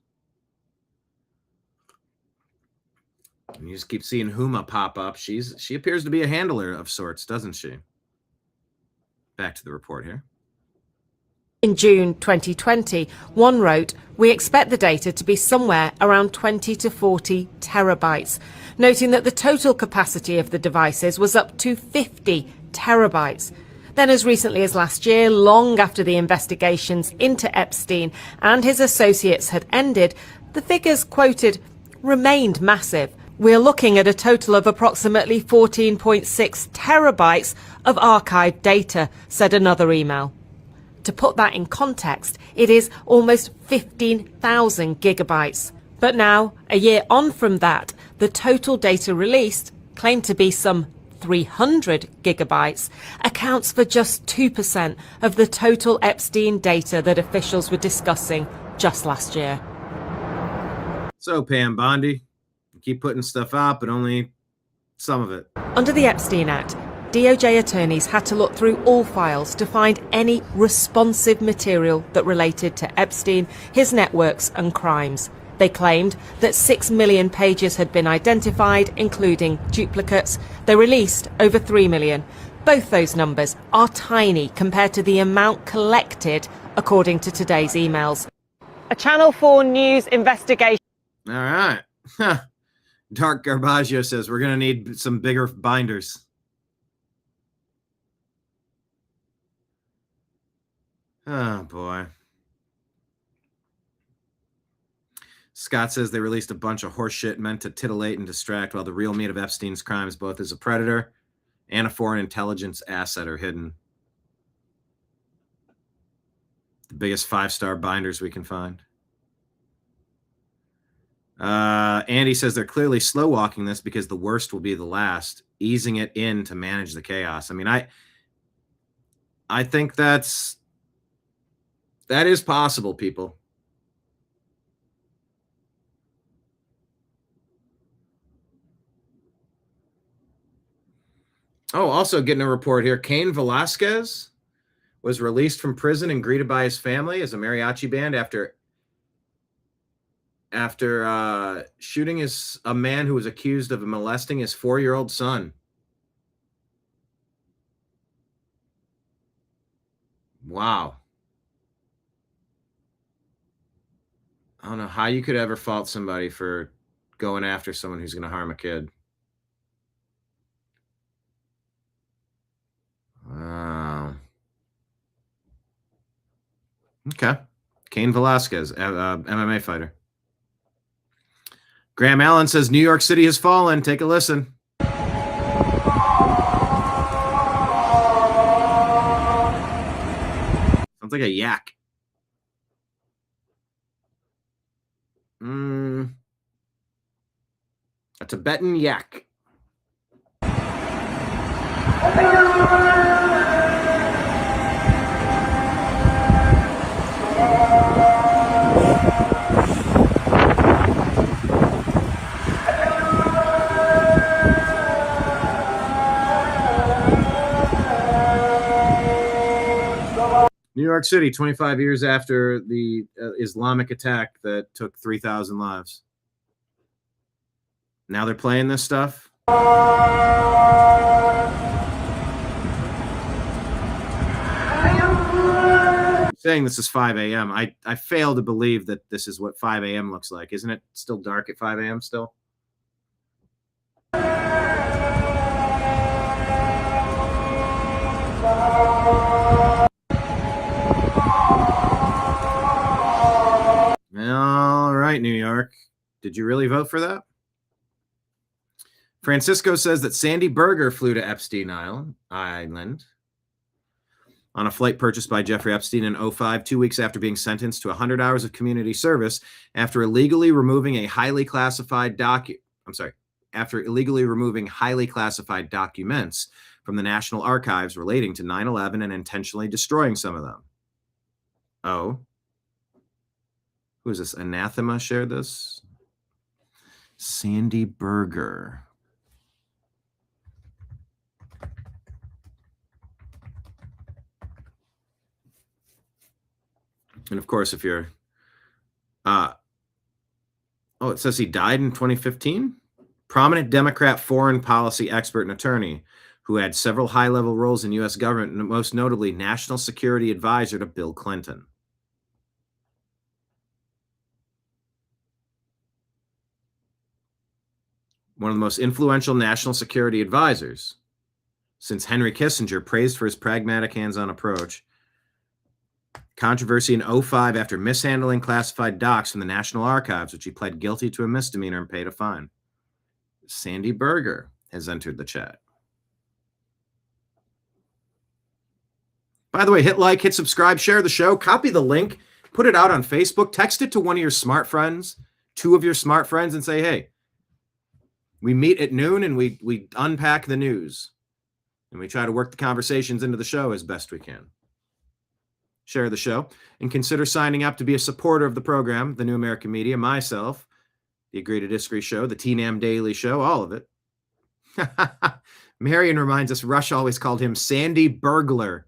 And you just keep seeing Huma pop up. She appears to be a handler of sorts, doesn't she? Back to the report here. In June 2020, one wrote, we expect the data to be somewhere around 20 to 40 terabytes, noting that the total capacity of the devices was up to 50 terabytes. Then as recently as last year, long after the investigations into Epstein and his associates had ended, the figures quoted remained massive. We're looking at a total of approximately 14.6 terabytes of archived data, said another email. To put that in context, it is almost 15,000 gigabytes. But now, a year on from that, the total data released, claimed to be some 300 gigabytes, accounts for just 2% of the total Epstein data that officials were discussing just last year. So, Pam Bondi, you keep putting stuff out, but only some of it. Under the Epstein Act, DOJ attorneys had to look through all files to find any responsive material that related to Epstein, his networks and crimes. They claimed that 6 million pages had been identified, including duplicates. They released over 3 million. Both those numbers are tiny compared to the amount collected, according to today's emails. A Channel 4 News investigation. All right. Dark Garbaggio says we're going to need some bigger binders. Oh, boy. Scott says they released a bunch of horseshit meant to titillate and distract, while the real meat of Epstein's crimes, both as a predator and a foreign intelligence asset, are hidden. The biggest 5-star binders we can find. Andy says they're clearly slow walking this because the worst will be the last, easing it in to manage the chaos. I mean, I think that is possible, people. Oh, also getting a report here. Cain Velasquez was released from prison and greeted by his family as a mariachi band after shooting a man who was accused of molesting his 4-year-old son. Wow. I don't know how you could ever fault somebody for going after someone who's going to harm a kid. Wow. Okay. Cain Velasquez, MMA fighter. Graham Allen says New York City has fallen. Take a listen. Sounds like a yak. A Tibetan yak. New York City, 25 years after the Islamic attack that took 3,000 lives. Now they're playing this stuff. I'm saying this is 5 a.m. I fail to believe that this is what 5 a.m. looks like. Isn't it still dark at 5 a.m. still? All right, New York. Did you really vote for that? Francisco says that Sandy Berger flew to Epstein Island on a flight purchased by Jeffrey Epstein in 2005, 2 weeks after being sentenced to 100 hours of community service after illegally removing highly classified documents from the National Archives relating to 9/11 and intentionally destroying some of them. Oh. Who is this? Anathema shared this? Sandy Berger. And of course, if you're, it says he died in 2015. Prominent Democrat foreign policy expert and attorney who had several high-level roles in U.S. government, most notably national security advisor to Bill Clinton. One of the most influential national security advisors since Henry Kissinger, praised for his pragmatic hands-on approach. Controversy in 2005 after mishandling classified docs from the National Archives, which he pled guilty to a misdemeanor and paid a fine. Sandy Berger has entered the chat. By the way, hit like, hit subscribe, share the show, copy the link, put it out on Facebook, text it to one of your smart friends, 2 of your smart friends, and say, hey, we meet at noon and we unpack the news. And we try to work the conversations into the show as best we can. Share the show and consider signing up to be a supporter of the program, The New American Media, myself, The Agree to Disagree Show, the TNAM Daily Show, all of it. Marion reminds us Rush always called him Sandy Burglar.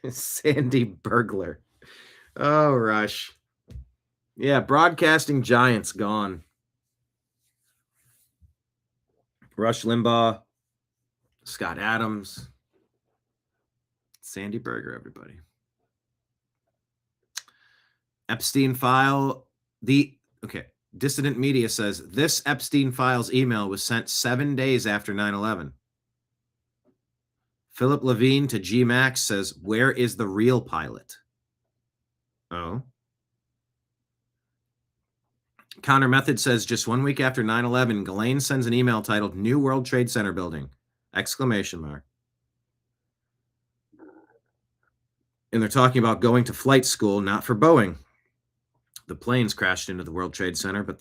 Sandy Burglar. Oh, Rush. Yeah, broadcasting giants gone. Rush Limbaugh, Scott Adams, Sandy Berger, everybody. Epstein file. Dissident media says this Epstein files email was sent 7 days after 9/11. Philip Levine to GMAX says, where is the real pilot? Oh. Connor Method says, just 1 week after 9/11, Ghislaine sends an email titled New World Trade Center Building! Exclamation mark. And they're talking about going to flight school, not for Boeing. The planes crashed into the World Trade Center, but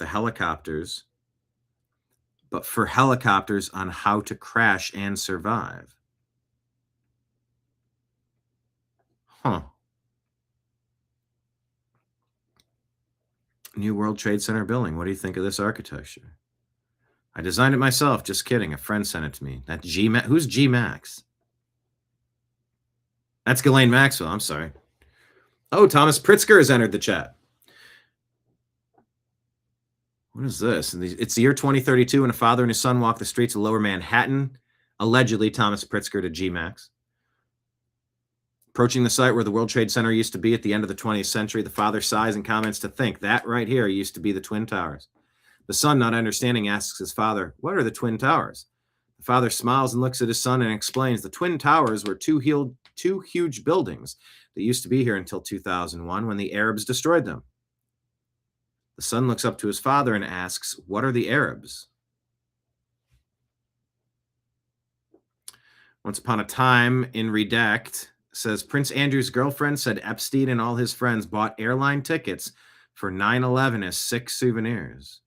for helicopters on how to crash and survive. Huh. New World Trade Center building. What do you think of this architecture? I designed it myself. Just kidding. A friend sent it to me. That G-Max. Who's G-Max? That's Ghislaine Maxwell. I'm sorry. Oh, Thomas Pritzker has entered the chat. What is this? It's the year 2032, and a father and his son walk the streets of Lower Manhattan. Allegedly, Thomas Pritzker to G-Max. Approaching the site where the World Trade Center used to be at the end of the 20th century, the father sighs and comments to think, that right here used to be the Twin Towers. The son, not understanding, asks his father, what are the Twin Towers? The father smiles and looks at his son and explains, the Twin Towers were two huge buildings that used to be here until 2001 when the Arabs destroyed them. The son looks up to his father and asks, what are the Arabs? Once upon a time in Redact says Prince Andrew's girlfriend said Epstein and all his friends bought airline tickets for 9/11 as sick souvenirs.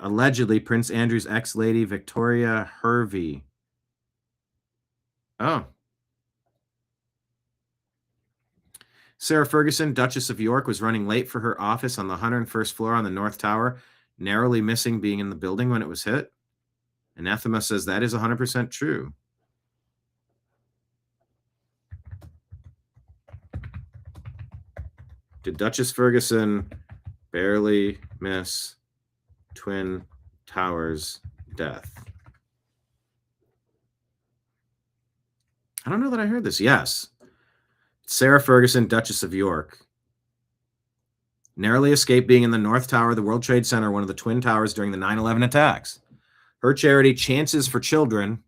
Allegedly, Prince Andrew's ex-lady, Victoria Hervey. Oh. Sarah Ferguson, Duchess of York, was running late for her office on the 101st floor on the North Tower, narrowly missing being in the building when it was hit. Anathema says that is 100% true. Did Duchess Ferguson barely miss Twin Towers death? I don't know that I heard this. Yes. Sarah Ferguson, Duchess of York, narrowly escaped being in the North Tower of the World Trade Center, one of the Twin Towers, during the 9/11 attacks. Her charity, Chances for Children.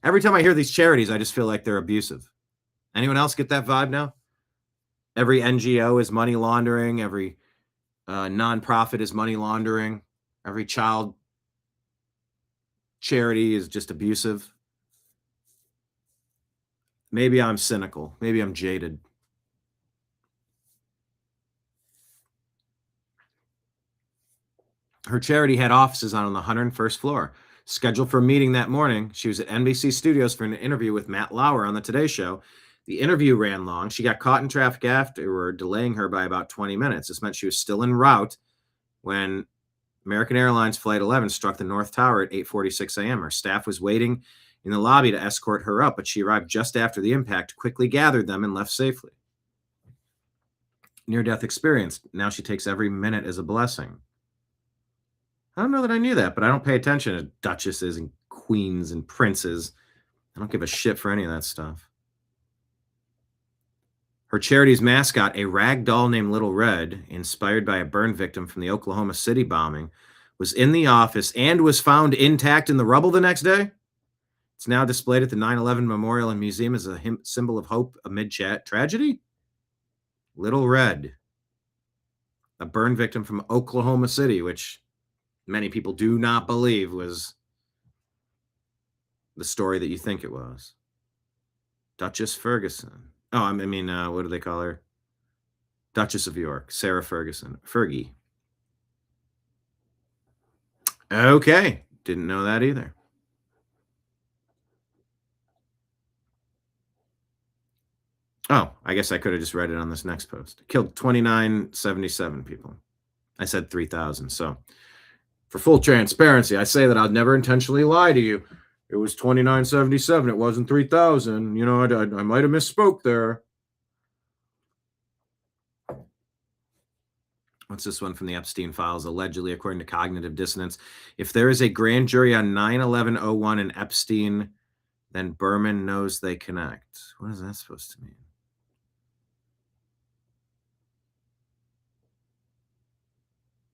Every time I hear these charities, I just feel like they're abusive. Anyone else get that vibe now? Every NGO is money laundering. Every nonprofit is money laundering. Every child charity is just abusive. Maybe I'm cynical. Maybe I'm jaded. Her charity had offices on the 101st floor. Scheduled for a meeting that morning, she was at NBC Studios for an interview with Matt Lauer on the Today Show. The interview ran long. She got caught in traffic afterward, delaying her by about 20 minutes. This meant she was still en route when American Airlines Flight 11 struck the North Tower at 8:46 a.m. Her staff was waiting in the lobby to escort her up, but she arrived just after the impact, quickly gathered them, and left safely. Near-death experience. Now she takes every minute as a blessing. I don't know that I knew that, but I don't pay attention to duchesses and queens and princes. I don't give a shit for any of that stuff. Her charity's mascot, a rag doll named Little Red, inspired by a burn victim from the Oklahoma City bombing, was in the office and was found intact in the rubble the next day. It's now displayed at the 9/11 Memorial and Museum as a symbol of hope amid tragedy. Little Red, a burn victim from Oklahoma City, which many people do not believe was the story that you think it was. Duchess Ferguson. Oh, I mean, what do they call her? Duchess of York, Sarah Ferguson. Fergie. Okay. Didn't know that either. Oh, I guess I could have just read it on this next post. Killed 2,977 people. I said 3,000. So for full transparency, I say that I'd never intentionally lie to you. It was 2,977. It wasn't 3,000. You know, I might have misspoke there. What's this one from the Epstein files? Allegedly, according to cognitive dissonance, if there is a grand jury on 9/11/01 and Epstein, then Berman knows they connect. What is that supposed to mean?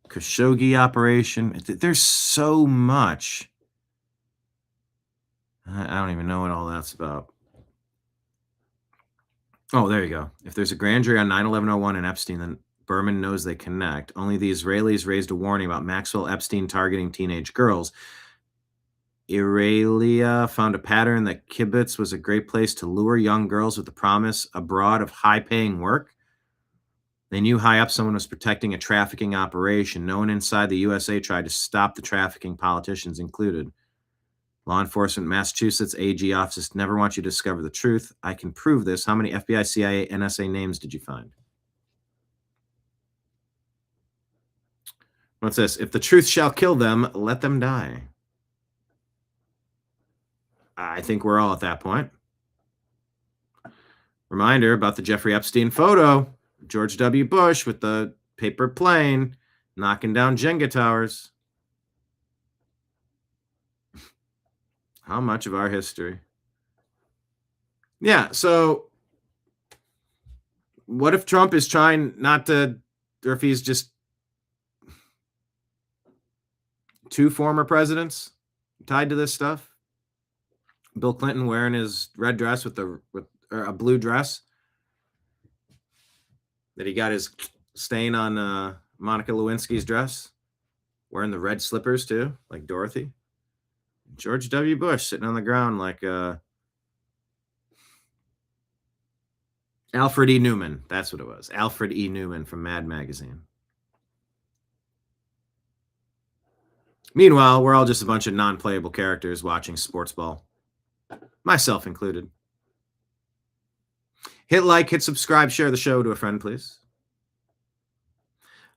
Khashoggi operation. There's so much. I don't even know what all that's about. Oh, there you go. If there's a grand jury on 9/11/01 and Epstein, then Berman knows they connect. Only the Israelis raised a warning about Maxwell Epstein targeting teenage girls. Aurelia found a pattern that kibbutz was a great place to lure young girls with the promise abroad of high-paying work. They knew high up someone was protecting a trafficking operation. No one inside the USA tried to stop the trafficking, politicians included. Law enforcement, Massachusetts AG offices never want you to discover the truth. I can prove this. How many FBI, CIA, NSA names did you find? What's this? If the truth shall kill them, let them die. I think we're all at that point. Reminder about the Jeffrey Epstein photo. George W. Bush with the paper plane knocking down Jenga towers. How much of our history? Yeah, so what if Trump is trying not to, or if he's just two former presidents tied to this stuff? Bill Clinton wearing his red dress with a blue dress that he got his stain on Monica Lewinsky's dress, wearing the red slippers too, like Dorothy. George W. Bush sitting on the ground like Alfred E. Newman. That's what it was. Alfred E. Newman from Mad Magazine. Meanwhile, we're all just a bunch of non-playable characters watching sports ball. Myself included. Hit like, hit subscribe, share the show to a friend, please.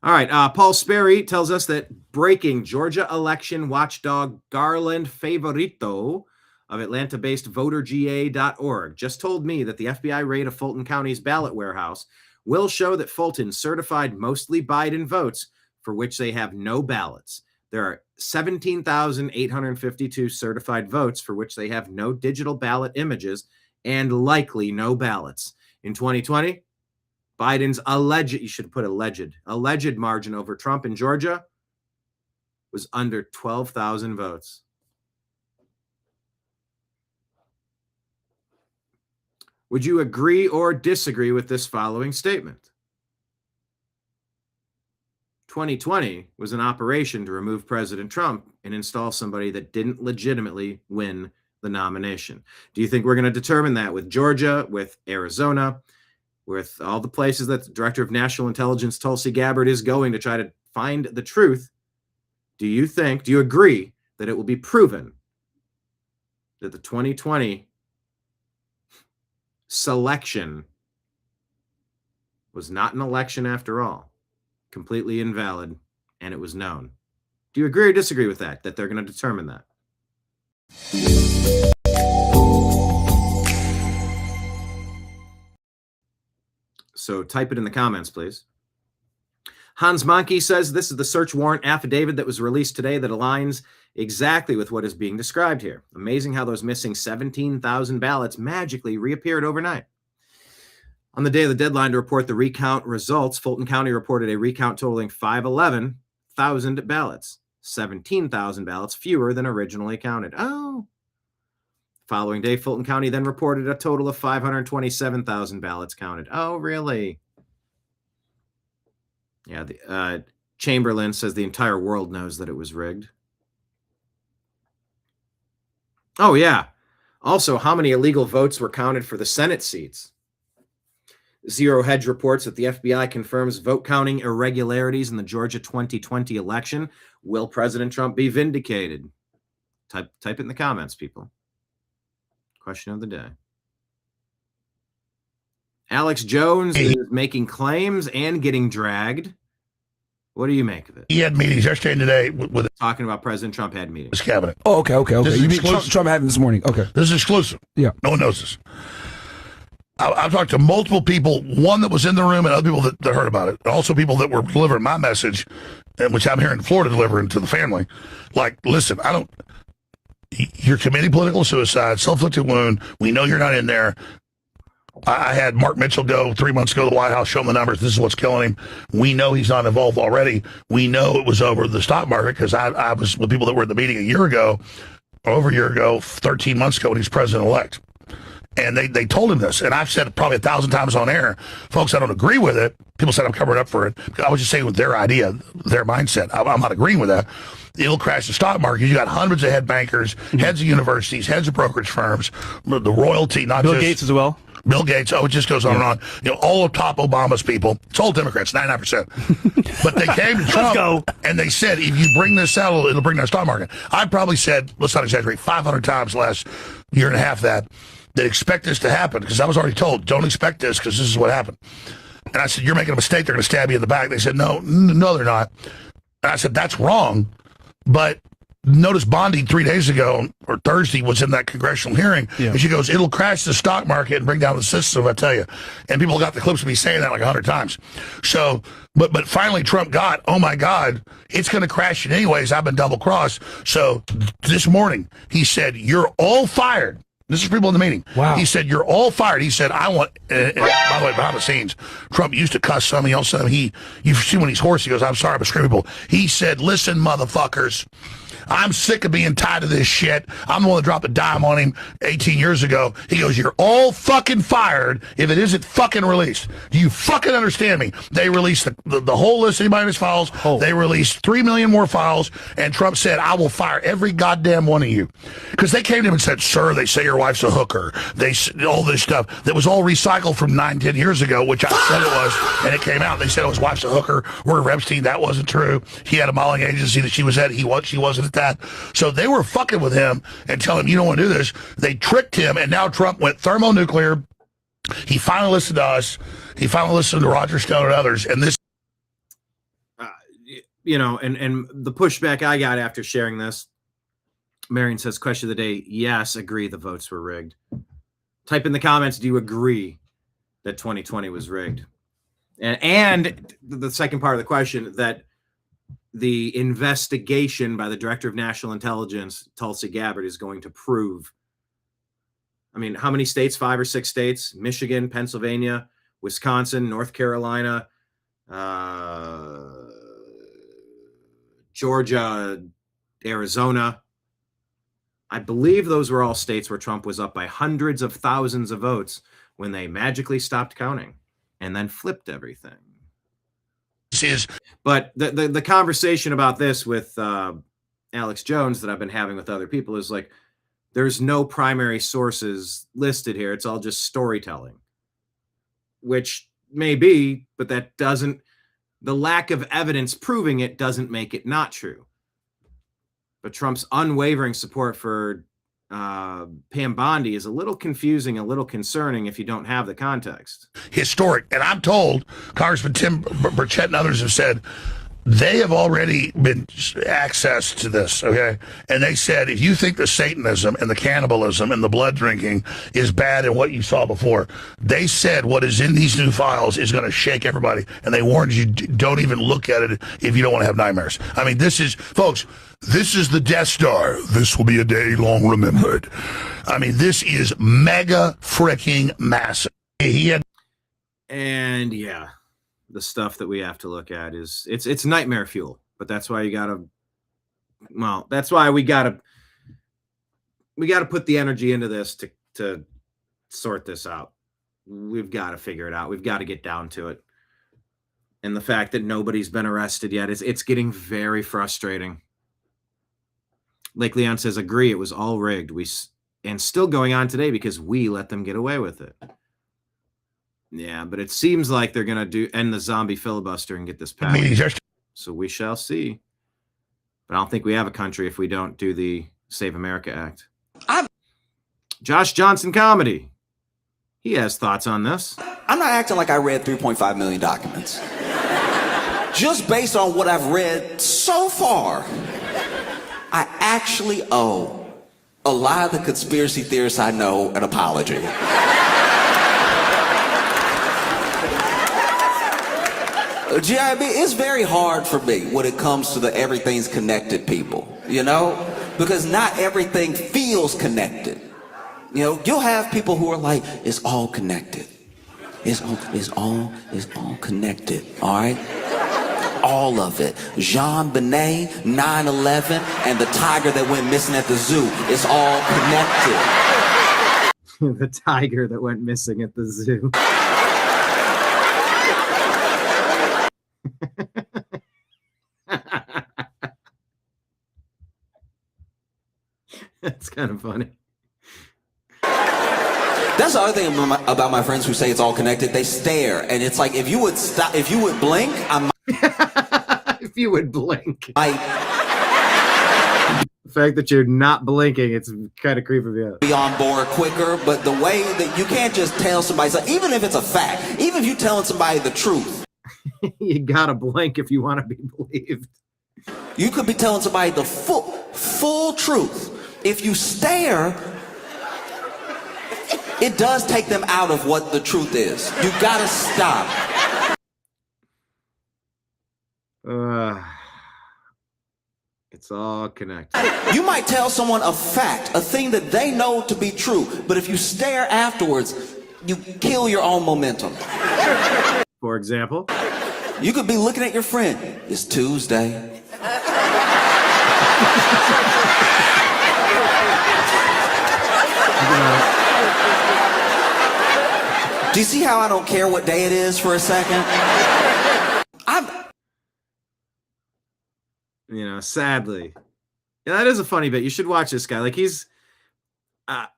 All right, Paul Sperry tells us that breaking Georgia election watchdog Garland Favorito of Atlanta-based voterga.org just told me that the FBI raid of Fulton County's ballot warehouse will show that Fulton certified mostly Biden votes for which they have no ballots. There are 17,852 certified votes for which they have no digital ballot images and likely no ballots. In 2020, Biden's alleged, you should put alleged margin over Trump in Georgia was under 12,000 votes. Would you agree or disagree with this following statement? 2020 was an operation to remove President Trump and install somebody that didn't legitimately win the nomination. Do you think we're going to determine that with Georgia, with Arizona, with all the places that the Director of National Intelligence, Tulsi Gabbard, is going to try to find the truth? Do you agree that it will be proven that the 2020 selection was not an election after all? Completely invalid, and it was known. Do you agree or disagree with that they're going to determine that? So type it in the comments, please. Hans Monkey says this is the search warrant affidavit that was released today that aligns exactly with what is being described here. Amazing how those missing 17,000 ballots magically reappeared overnight. On the day of the deadline to report the recount results, Fulton County reported a recount totaling 511,000 ballots, 17,000 ballots fewer than originally counted. Oh. Following day, Fulton County then reported a total of 527,000 ballots counted. Oh, really? Yeah, Chamberlain says the entire world knows that it was rigged. Oh, yeah. Also, how many illegal votes were counted for the Senate seats? Zero Hedge reports that the FBI confirms vote counting irregularities in the Georgia 2020 election. Will President Trump be vindicated? Type it in the comments, people. Question of the day. Alex Jones is making claims and getting dragged. What do you make of it? He had meetings yesterday and today with talking about President Trump had meetings. His cabinet. Oh, okay. You mean Trump had them this morning? Okay. This is exclusive. Yeah. No one knows this. I've talked to multiple people, one that was in the room and other people that heard about it. And also people that were delivering my message, which I'm here in Florida delivering to the family. Like, listen, you're committing political suicide, self-inflicted wound. We know you're not in there. I had Mark Mitchell go 3 months ago to the White House, show him the numbers. This is what's killing him. We know he's not involved already. We know it was over the stock market because I was with people that were at the meeting over a year ago, 13 months ago when he's president-elect. And they told him this, and I've said it probably 1,000 times on air. Folks, I don't agree with it. People said I'm covering up for it. I was just saying with their idea, their mindset. I'm not agreeing with that. It'll crash the stock market. You got hundreds of head bankers, heads of universities, heads of brokerage firms, the royalty, not Bill just Gates as well. Bill Gates. Oh, it just goes on and on. You know, all of top Obama's people. It's all Democrats, 99%. But they came to Trump and they said, if you bring this out, it'll bring down the stock market. I probably said, let's not exaggerate, 500 times the last year and a half that expect this to happen, because I was already told, don't expect this because this is what happened. And I said, you're making a mistake. They're going to stab you in the back. They said, no, they're not. And I said, that's wrong. But notice Bondi 3 days ago, or Thursday, was in that congressional hearing. Yeah. And she goes, it'll crash the stock market and bring down the system, I tell you. And people got the clips of me saying that like 100 times. So, but finally Trump got, oh my God, it's going to crash it anyways. I've been double crossed. So this morning he said, you're all fired. This is people in the meeting. Wow. He said, you're all fired. He said, I want, by the way, behind the scenes, Trump used to cuss something else. You've seen when he's hoarse, he goes, I'm sorry, but screaming people. He said, listen, motherfuckers, I'm sick of being tied to this shit. I'm the one that dropped a dime on him 18 years ago. He goes, you're all fucking fired if it isn't fucking released. Do you fucking understand me? They released the whole list of anybody in his files. They released 3 million more files, and Trump said, I will fire every goddamn one of you. Because they came to him and said, sir, they say your wife's a hooker. All this stuff that was all recycled from 9-10 years ago, which I said it was, and it came out. They said his wife's a hooker. We're Epstein. That wasn't true. He had a modeling agency that she was at. She wasn't at that. So they were fucking with him and telling him, you don't want to do this. They tricked him, and now Trump went thermonuclear. He finally listened to us. He finally listened to Roger Stone and others. And this, and the pushback I got after sharing this, Marion says, question of the day, yes, agree the votes were rigged. Type in the comments, do you agree that 2020 was rigged? And the second part of the question, that the investigation by the Director of National Intelligence, Tulsi Gabbard, is going to prove. I mean, how many states? 5 or 6 states? Michigan, Pennsylvania, Wisconsin, North Carolina, Georgia, Arizona. I believe those were all states where Trump was up by hundreds of thousands of votes when they magically stopped counting and then flipped everything. But the conversation about this with Alex Jones that I've been having with other people is like, there's no primary sources listed here. It's all just storytelling, which may be, but that doesn't, the lack of evidence proving it doesn't make it not true. But Trump's unwavering support for Pam Bondi is a little confusing, a little concerning if you don't have the context. Historic. And I'm told, Congressman Tim Burchett and others have said, they have already been access to this, okay? And they said, if you think the Satanism and the cannibalism and the blood drinking is bad and what you saw before, they said what is in these new files is going to shake everybody. And they warned you, don't even look at it if you don't want to have nightmares. I mean, this is, folks, this is the Death Star. This will be a day long remembered. I mean, this is mega freaking massive. And yeah, the stuff that we have to look at is it's nightmare fuel, but that's why that's why we gotta put the energy into this to sort this out. We've got to figure it out. We've got to get down to it. And the fact that nobody's been arrested yet it's getting very frustrating. Lake Leon says, agree, it was all rigged. And still going on today because we let them get away with it. Yeah, but it seems like they're going to end the zombie filibuster and get this passed. So we shall see. But I don't think we have a country if we don't do the Save America Act. Josh Johnson Comedy. He has thoughts on this. I'm not acting like I read 3.5 million documents. Just based on what I've read so far, I actually owe a lot of the conspiracy theorists I know an apology. GIB, it's very hard for me when it comes to the everything's connected people, you know? Because not everything feels connected. You know, you'll have people who are like, it's all connected. It's all connected, all right? All of it. Jean Benet, 9/11, and the tiger that went missing at the zoo. It's all connected. The tiger that went missing at the zoo. That's kind of funny. That's the other thing about my friends who say it's all connected. They stare, and it's like, if you would stop, if you would blink, if you would blink. The fact that you're not blinking, it's kind of creeping me out. Be on board quicker, but the way that you can't just tell somebody, so even if it's a fact, even if you're telling somebody the truth, you gotta blink if you want to be believed. You could be telling somebody the full truth. If you stare, it does take them out of what the truth is. You gotta stop. It's all connected. You might tell someone a fact, a thing that they know to be true, but if you stare afterwards, you kill your own momentum. For example? You could be looking at your friend. It's Tuesday. Do you see how I don't care what day it is for a second? Sadly. Yeah, that is a funny bit. You should watch this guy. Like, he's I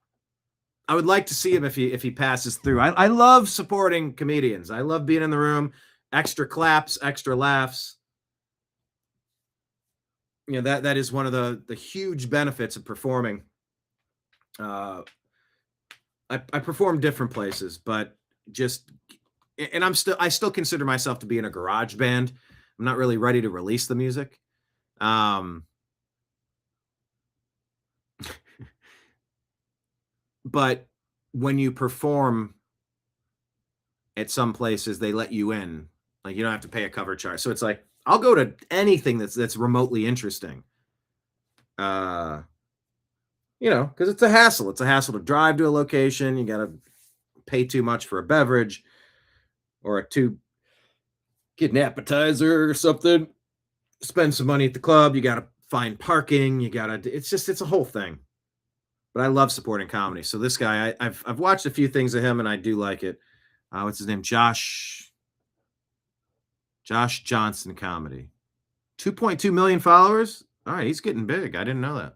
would like to see him if he passes through. I love supporting comedians. I love being in the room. Extra claps, extra laughs. That is one of the huge benefits of performing. I perform different places, but I still consider myself to be in a garage band. I'm not really ready to release the music. But when you perform at some places, they let you in. Like, you don't have to pay a cover charge. So it's like, I'll go to anything that's remotely interesting. Because it's a hassle. It's a hassle to drive to a location. You got to pay too much for a beverage or get an appetizer or something. Spend some money at the club. You got to find parking. It's a whole thing. But I love supporting comedy. So this guy, I've watched a few things of him, and I do like it. What's his name? Josh Johnson Comedy. 2.2 million followers. All right, he's getting big. I didn't know that.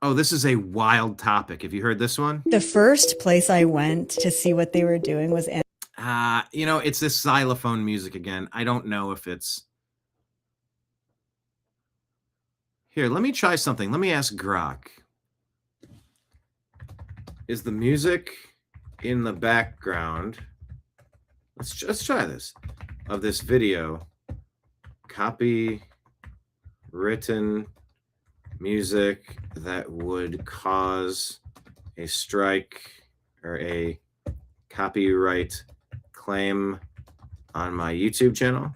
Oh, this is a wild topic. Have you heard this one? The first place I went to see what they were doing was it's this xylophone music again. I don't know if it's... Here, let me try something. Let me ask Grok. Is the music in the background? Let's try this. Of this video. Copy written music that would cause a strike or a copyright claim on my YouTube channel?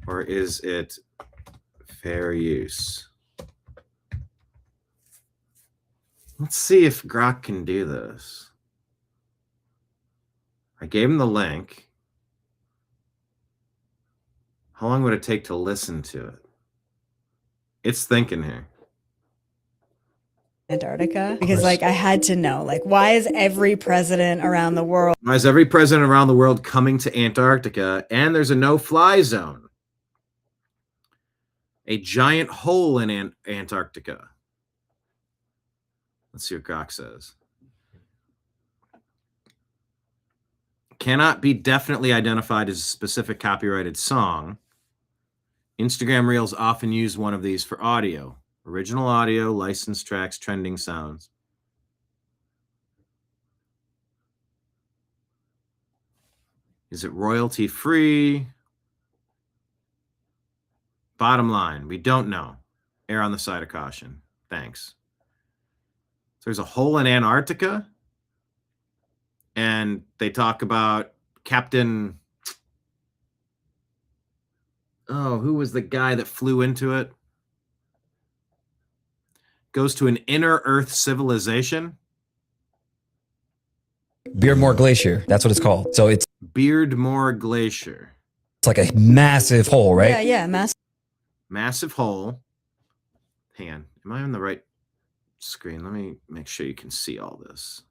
Or is it fair use? Let's see if Grok can do this. I gave him the link. How long would it take to listen to it? It's thinking here. Antarctica, because I had to know, why is every president around the world coming to Antarctica, and there's a no-fly zone? A giant hole in Antarctica. Let's see what Grok says. Cannot be definitely identified as a specific copyrighted song. Instagram Reels often use one of these for audio. Original audio, licensed tracks, trending sounds. Is it royalty free? Bottom line, we don't know. Err on the side of caution. Thanks. So there's a hole in Antarctica, and they talk about Captain... Oh, who was the guy that flew into it? Goes to an inner Earth civilization. Beardmore Glacier. That's what it's called. So it's Beardmore Glacier. It's like a massive hole, right? Yeah, massive. Massive hole. Hang on. Am I on the right screen? Let me make sure you can see all this.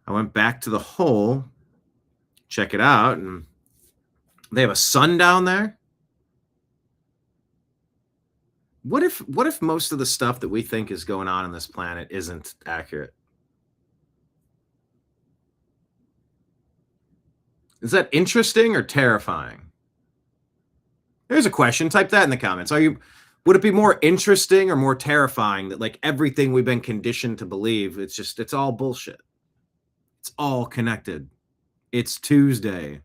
I went back to the hole. Check it out. And they have a sun down there. What if most of the stuff that we think is going on this planet isn't accurate? Is that interesting or terrifying? There's a question. Type that in the comments. Would it be more interesting or more terrifying that like everything we've been conditioned to believe, it's all bullshit. It's all connected. It's Tuesday.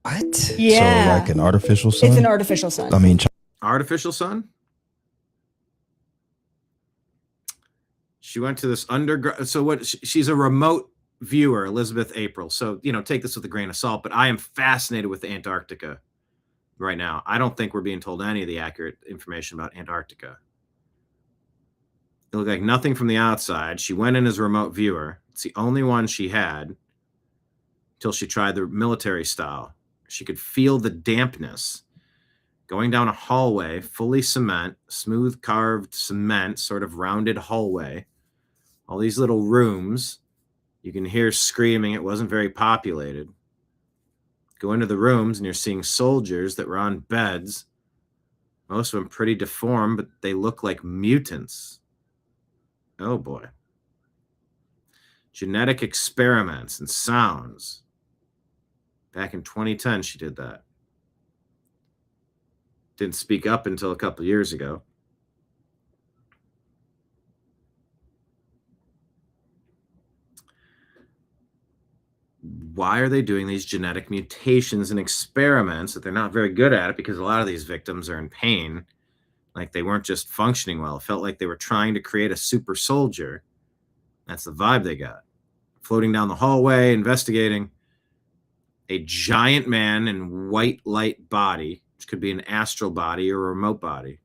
What? Yeah. So like an artificial sun? It's an artificial sun. I mean, Artificial sun? She went to this undergrad. So what? She's a remote viewer, Elizabeth April. So, take this with a grain of salt, but I am fascinated with Antarctica right now. I don't think we're being told any of the accurate information about Antarctica. It looked like nothing from the outside. She went in as a remote viewer. It's the only one she had until she tried the military style. She could feel the dampness going down a hallway, fully cement, smooth carved cement, sort of rounded hallway. All these little rooms. You can hear screaming. It wasn't very populated. Go into the rooms and you're seeing soldiers that were on beds. Most of them pretty deformed, but they look like mutants. Oh boy. Genetic experiments and sounds. Back in 2010, she did that. Didn't speak up until a couple years ago. Why are they doing these genetic mutations and experiments that they're not very good at it? Because a lot of these victims are in pain. Like they weren't just functioning well. It felt like they were trying to create a super soldier. That's the vibe they got. Floating down the hallway, investigating. A giant man in white light body, which could be an astral body or a remote body.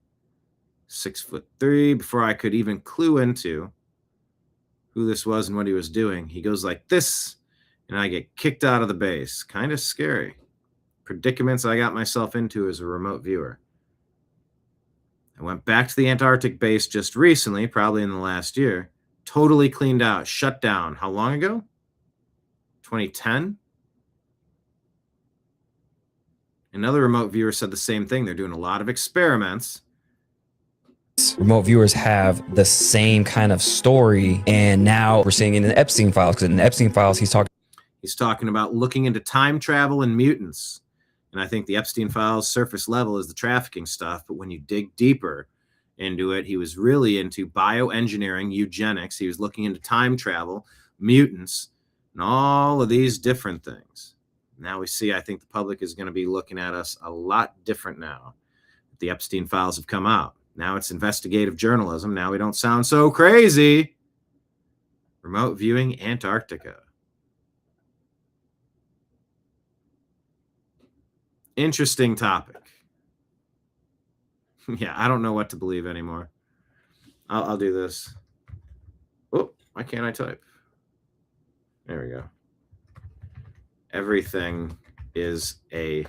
6'3". Before I could even clue into who this was and what he was doing, he goes like this, and I get kicked out of the base. Kind of scary. Predicaments I got myself into as a remote viewer. I went back to the Antarctic base just recently, probably in the last year. Totally cleaned out, shut down. How long ago? 2010? Another remote viewer said the same thing. They're doing a lot of experiments. Remote viewers have the same kind of story, and now we're seeing it in the Epstein files, because in the Epstein files, he's talking about looking into time travel and mutants. And I think the Epstein files surface level is the trafficking stuff, but when you dig deeper into it, he was really into bioengineering, eugenics. He was looking into time travel, mutants, and all of these different things. Now we see, I think the public is going to be looking at us a lot different now. The Epstein files have come out. Now it's investigative journalism. Now we don't sound so crazy. Remote viewing Antarctica. Interesting topic. Yeah, I don't know what to believe anymore. I'll do this. Oh, why can't I type? There we go. Everything is a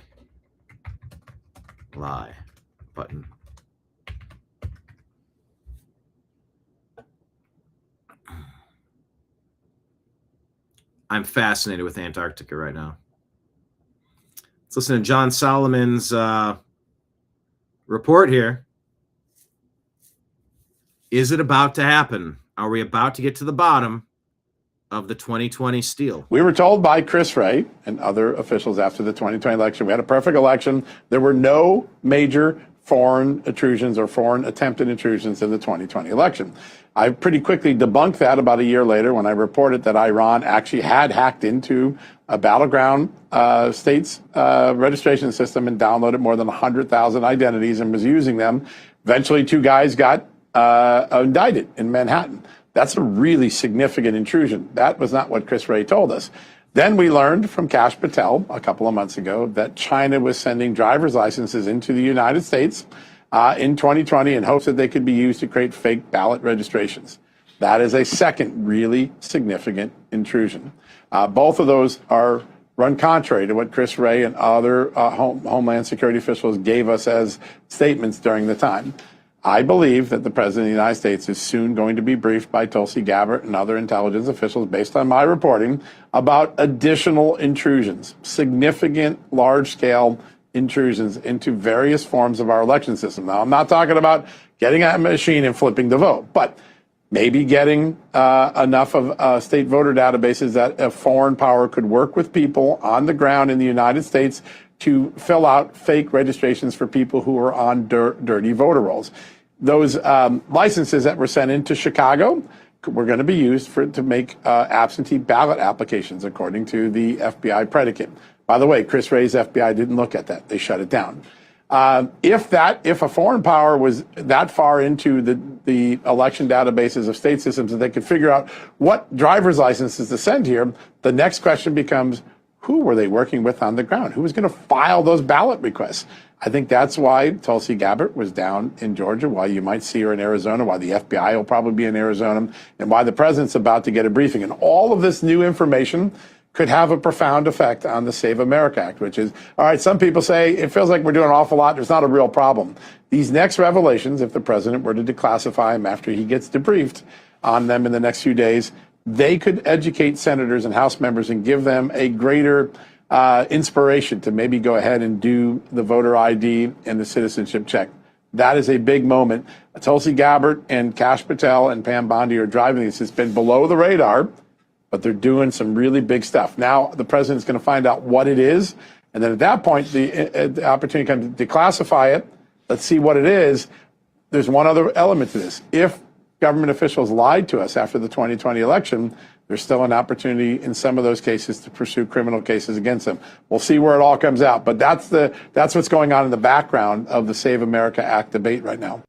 lie button. I'm fascinated with Antarctica right now. Let's listen to John Solomon's report here. Is it about to happen? Are we about to get to the bottom of the 2020 steal? We were told by Chris Wray and other officials after the 2020 election, we had a perfect election. There were no major foreign intrusions or foreign attempted intrusions in the 2020 election. I pretty quickly debunked that about a year later when I reported that Iran actually had hacked into a battleground state's registration system and downloaded more than 100,000 identities and was using them. Eventually, 2 guys got indicted in Manhattan. That's a really significant intrusion. That was not what Chris Wray told us. Then we learned from Kash Patel a couple of months ago that China was sending driver's licenses into the United States in 2020 in hopes that they could be used to create fake ballot registrations. That is a second really significant intrusion. Both of those are run contrary to what Chris Wray and other Homeland Security officials gave us as statements during the time. I believe that the President of the United States is soon going to be briefed by Tulsi Gabbard and other intelligence officials, based on my reporting, about additional intrusions, significant, large-scale intrusions into various forms of our election system. Now, I'm not talking about getting a machine and flipping the vote, but maybe getting enough of state voter databases that a foreign power could work with people on the ground in the United States to fill out fake registrations for people who are on dirty voter rolls. Those licenses that were sent into Chicago were going to be used to make absentee ballot applications, according to the FBI predicate. By the way, Chris Wray's FBI didn't look at that. They shut it down. If a foreign power was that far into the election databases of state systems that they could figure out what driver's licenses to send here, the next question becomes, who were they working with on the ground? Who was going to file those ballot requests? I think that's why Tulsi Gabbard was down in Georgia, why you might see her in Arizona, why the FBI will probably be in Arizona, and why the president's about to get a briefing. And all of this new information could have a profound effect on the Save America Act, which is, all right, some people say it feels like we're doing an awful lot. There's not a real problem. These next revelations, if the president were to declassify them after he gets debriefed on them in the next few days, they could educate senators and House members and give them a greater inspiration to maybe go ahead and do the voter ID and the citizenship check. That is a big moment. Tulsi Gabbard and Kash Patel and Pam Bondi are driving this. It's been below the radar, but they're doing some really big stuff. Now the president's going to find out what it is, and then at that point, the opportunity comes to declassify it. Let's see what it is. There's one other element to this. If government officials lied to us after the 2020 election, there's still an opportunity in some of those cases to pursue criminal cases against them. We'll see where it all comes out, but that's what's going on in the background of the Save America Act debate right now.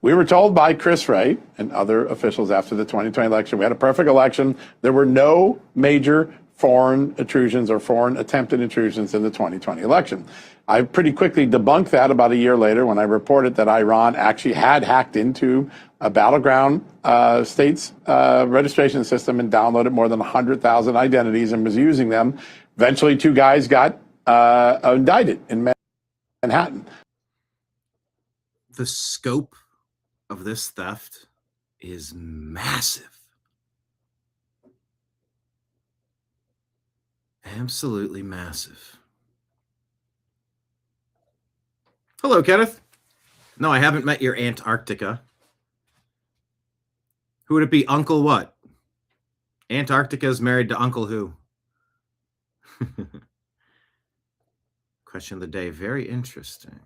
We were told by Chris Wray and other officials after the 2020 election, we had a perfect election. There were no major foreign intrusions or foreign attempted intrusions in the 2020 election. I pretty quickly debunked that about a year later when I reported that Iran actually had hacked into a battleground state's registration system and downloaded more than 100,000 identities and was using them. Eventually, 2 guys got indicted in Manhattan. The scope of this theft is massive. Absolutely massive. Hello, Kenneth. No, I haven't met your Antarctica. Who would it be? Uncle what? Antarctica is married to Uncle who? Question of the day. Very interesting.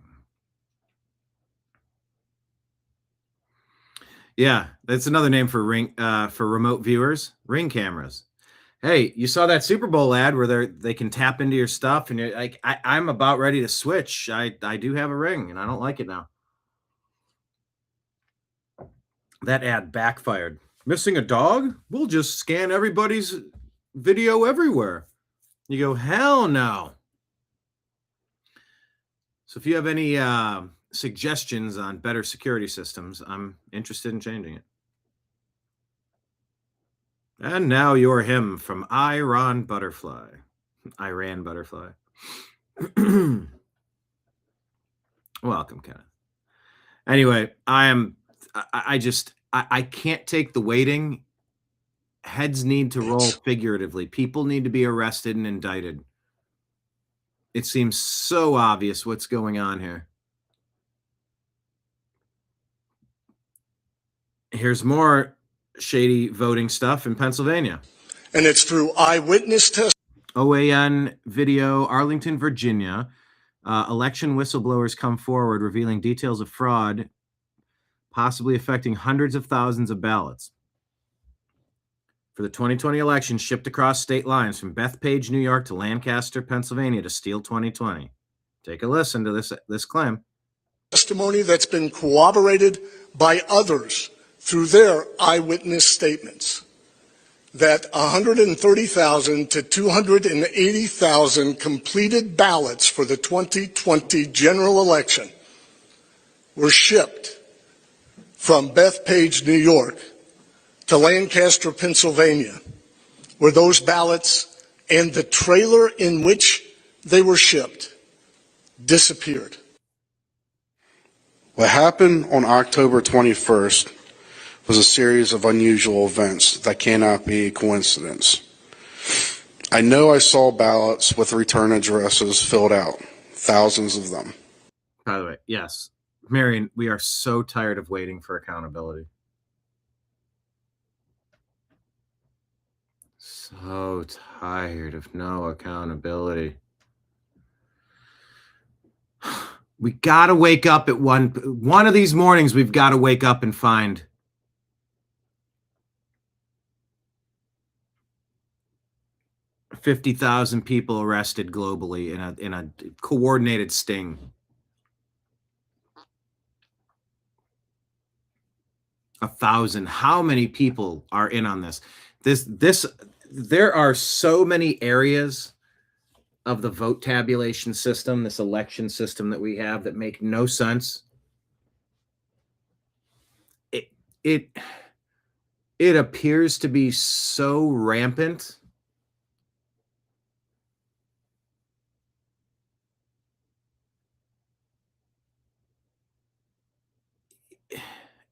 Yeah, that's another name for remote viewers. Ring cameras. Hey, you saw that Super Bowl ad where they can tap into your stuff, and you're like, I'm about ready to switch. I do have a Ring, and I don't like it now. That ad backfired. Missing a dog? We'll just scan everybody's video everywhere. You go, hell no. So if you have any suggestions on better security systems, I'm interested in changing it. And now you're him from Iran Butterfly. Welcome, Kenneth. Anyway, I can't take the waiting. Heads need to roll figuratively. People need to be arrested and indicted. It seems so obvious what's going on here. Here's more shady voting stuff in Pennsylvania. And it's through eyewitness testimony. OAN video, Arlington, Virginia. Election whistleblowers come forward revealing details of fraud, possibly affecting hundreds of thousands of ballots for the 2020 election shipped across state lines from Bethpage, New York to Lancaster, Pennsylvania to steal 2020. Take a listen to this claim. Testimony that's been corroborated by others through their eyewitness statements that 130,000 to 280,000 completed ballots for the 2020 general election were shipped from Bethpage, New York to Lancaster, Pennsylvania, where those ballots and the trailer in which they were shipped disappeared. What happened on October 21st was a series of unusual events that cannot be a coincidence. I know I saw ballots with return addresses filled out, thousands of them. By the way, yes, Marion, we are so tired of waiting for accountability. So tired of no accountability. We got to wake up at one of these mornings. We've got to wake up and find 50,000 people arrested globally in a coordinated sting. 1,000. How many people are in on this? There are so many areas of the vote tabulation system, this election system that we have, that make no sense. It appears to be so rampant.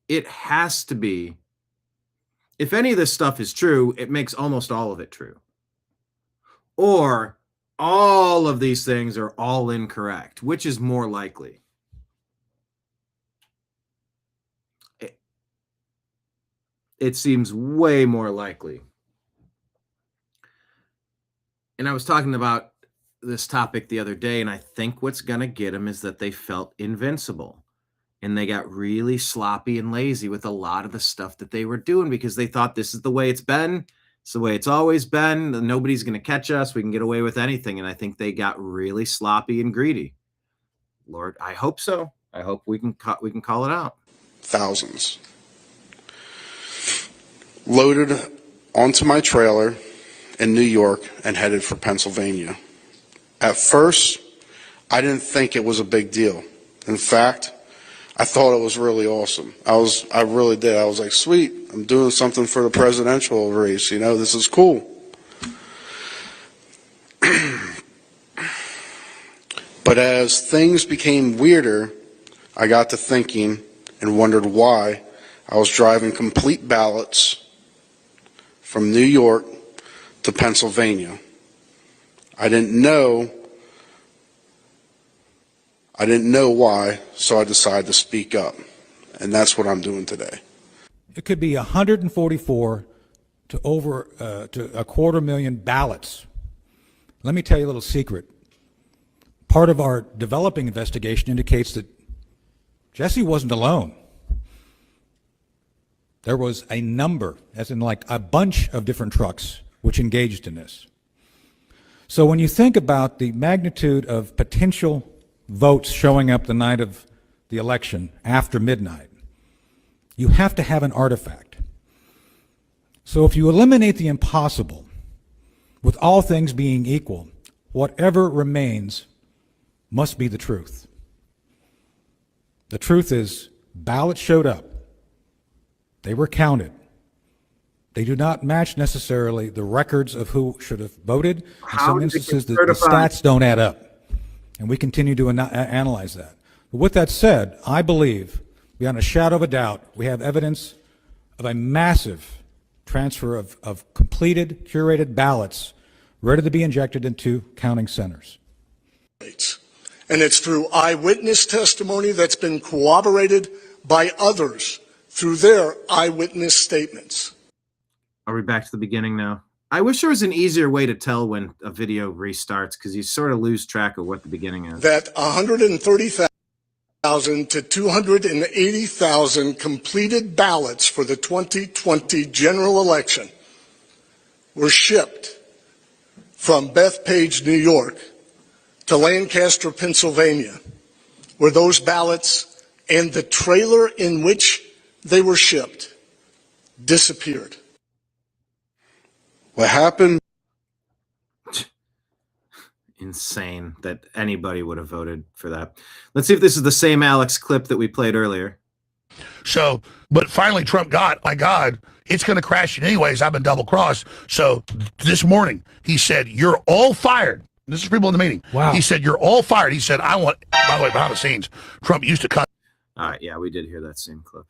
It has to be. If any of this stuff is true, it makes almost all of it true. Or all of these things are all incorrect. Which is more likely? It seems way more likely. And I was talking about this topic the other day, and I think what's going to get them is that they felt invincible. And they got really sloppy and lazy with a lot of the stuff that they were doing because they thought this is the way it's been. It's the way it's always been. Nobody's going to catch us. We can get away with anything. And I think they got really sloppy and greedy. Lord, I hope so. I hope we can call it out. Thousands. Loaded onto my trailer in New York and headed for Pennsylvania. At first, I didn't think it was a big deal. In fact, I thought it was really awesome. I really did. I was like, sweet, I'm doing something for the presidential race. You know, this is cool. But as things became weirder, I got to thinking and wondered why I was driving complete ballots from New York to Pennsylvania. I didn't know why, so I decided to speak up. And that's what I'm doing today. It could be 144 to over to 250,000 ballots. Let me tell you a little secret. Part of our developing investigation indicates that Jesse wasn't alone. There was a number, as in like a bunch of different trucks, which engaged in this. So when you think about the magnitude of potential votes showing up the night of the election after midnight, you have to have an artifact. So if you eliminate the impossible, with all things being equal, whatever remains must be the truth. The truth is, ballots showed up. They were counted. They do not match necessarily the records of who should have voted. In some instances, the stats don't add up. And we continue to analyze that. But with that said, I believe, beyond a shadow of a doubt, we have evidence of a massive transfer of completed, curated ballots ready to be injected into counting centers. And it's through eyewitness testimony that's been corroborated by others through their eyewitness statements. Are we back to the beginning now? I wish there was an easier way to tell when a video restarts, because you sort of lose track of what the beginning is. That 130,000 to 280,000 completed ballots for the 2020 general election were shipped from Bethpage, New York, to Lancaster, Pennsylvania, where those ballots and the trailer in which they were shipped disappeared. What happened? Insane that anybody would have voted for that. Let's see if this is the same Alex clip that we played earlier. So, but finally Trump got, my God, it's going to crash anyways. I've been double crossed. So this morning he said, you're all fired. This is people in the meeting. Wow. He said, you're all fired. He said, I want, by the way, behind the scenes, Trump used to cut. All right. Yeah, we did hear that same clip.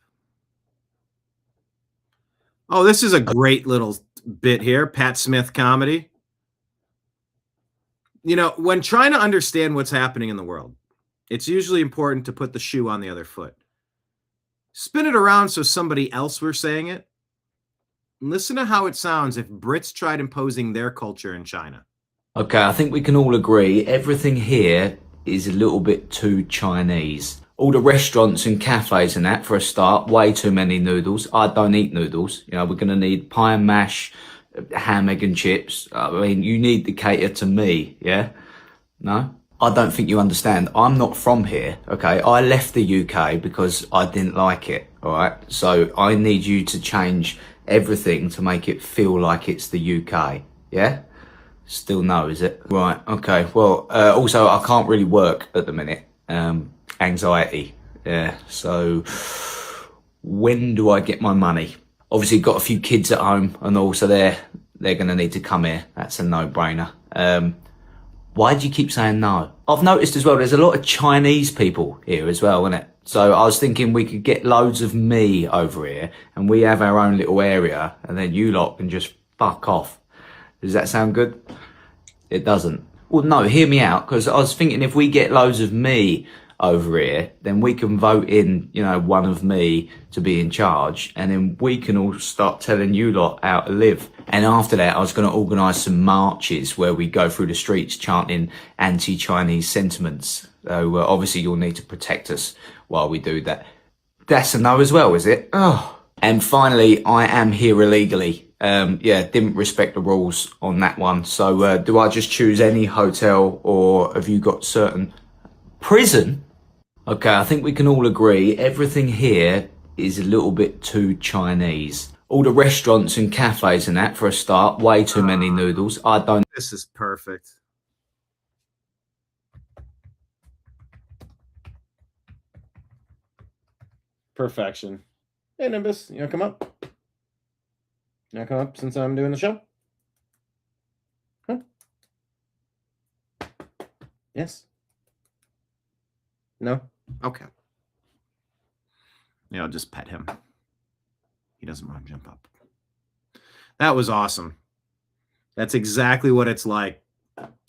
Oh, this is a great little bit here. Pat Smith comedy. You know, when trying to understand what's happening in the world, it's usually important to put the shoe on the other foot. Spin it around so somebody else were saying it. Listen to how it sounds if Brits tried imposing their culture in China. Okay, I think we can all agree everything here is a little bit too Chinese. All the restaurants and cafes and that, for a start, way too many noodles. I don't eat noodles. You know, we're going to need pie and mash, ham, egg and chips. I mean, you need to cater to me, yeah? No? I don't think you understand. I'm not from here, okay? I left the UK because I didn't like it, all right? So I need you to change everything to make it feel like it's the UK, yeah? Still no, is it? Right, okay. Well, also, I can't really work at the minute. Anxiety, yeah. So when do I get my money? Obviously, got a few kids at home and all, so they're going to need to come here. That's a no-brainer. Why do you keep saying no? I've noticed as well, there's a lot of Chinese people here as well, isn't it? So I was thinking we could get loads of me over here and we have our own little area and then you lot can just fuck off. Does that sound good? It doesn't. Well, no, hear me out, because I was thinking if we get loads of me over here, then we can vote in, you know, one of me to be in charge, and then we can all start telling you lot how to live. And after that, I was going to organise some marches where we go through the streets chanting anti-Chinese sentiments. So obviously you'll need to protect us while we do that. That's a no as well, is it? Oh. And finally, I am here illegally. Yeah, didn't respect the rules on that one. So do I just choose any hotel, or have you got certain... Prison? Okay, I think we can all agree everything here is a little bit too Chinese. All the restaurants and cafes and that, for a start, way too many noodles. I don't... This is perfect. Perfection. Hey, Nimbus, you want to come up? You want to come up since I'm doing the show? Huh? Yes? No? Okay. Yeah, I'll just pet him. He doesn't want to jump up. That was awesome. That's exactly what it's like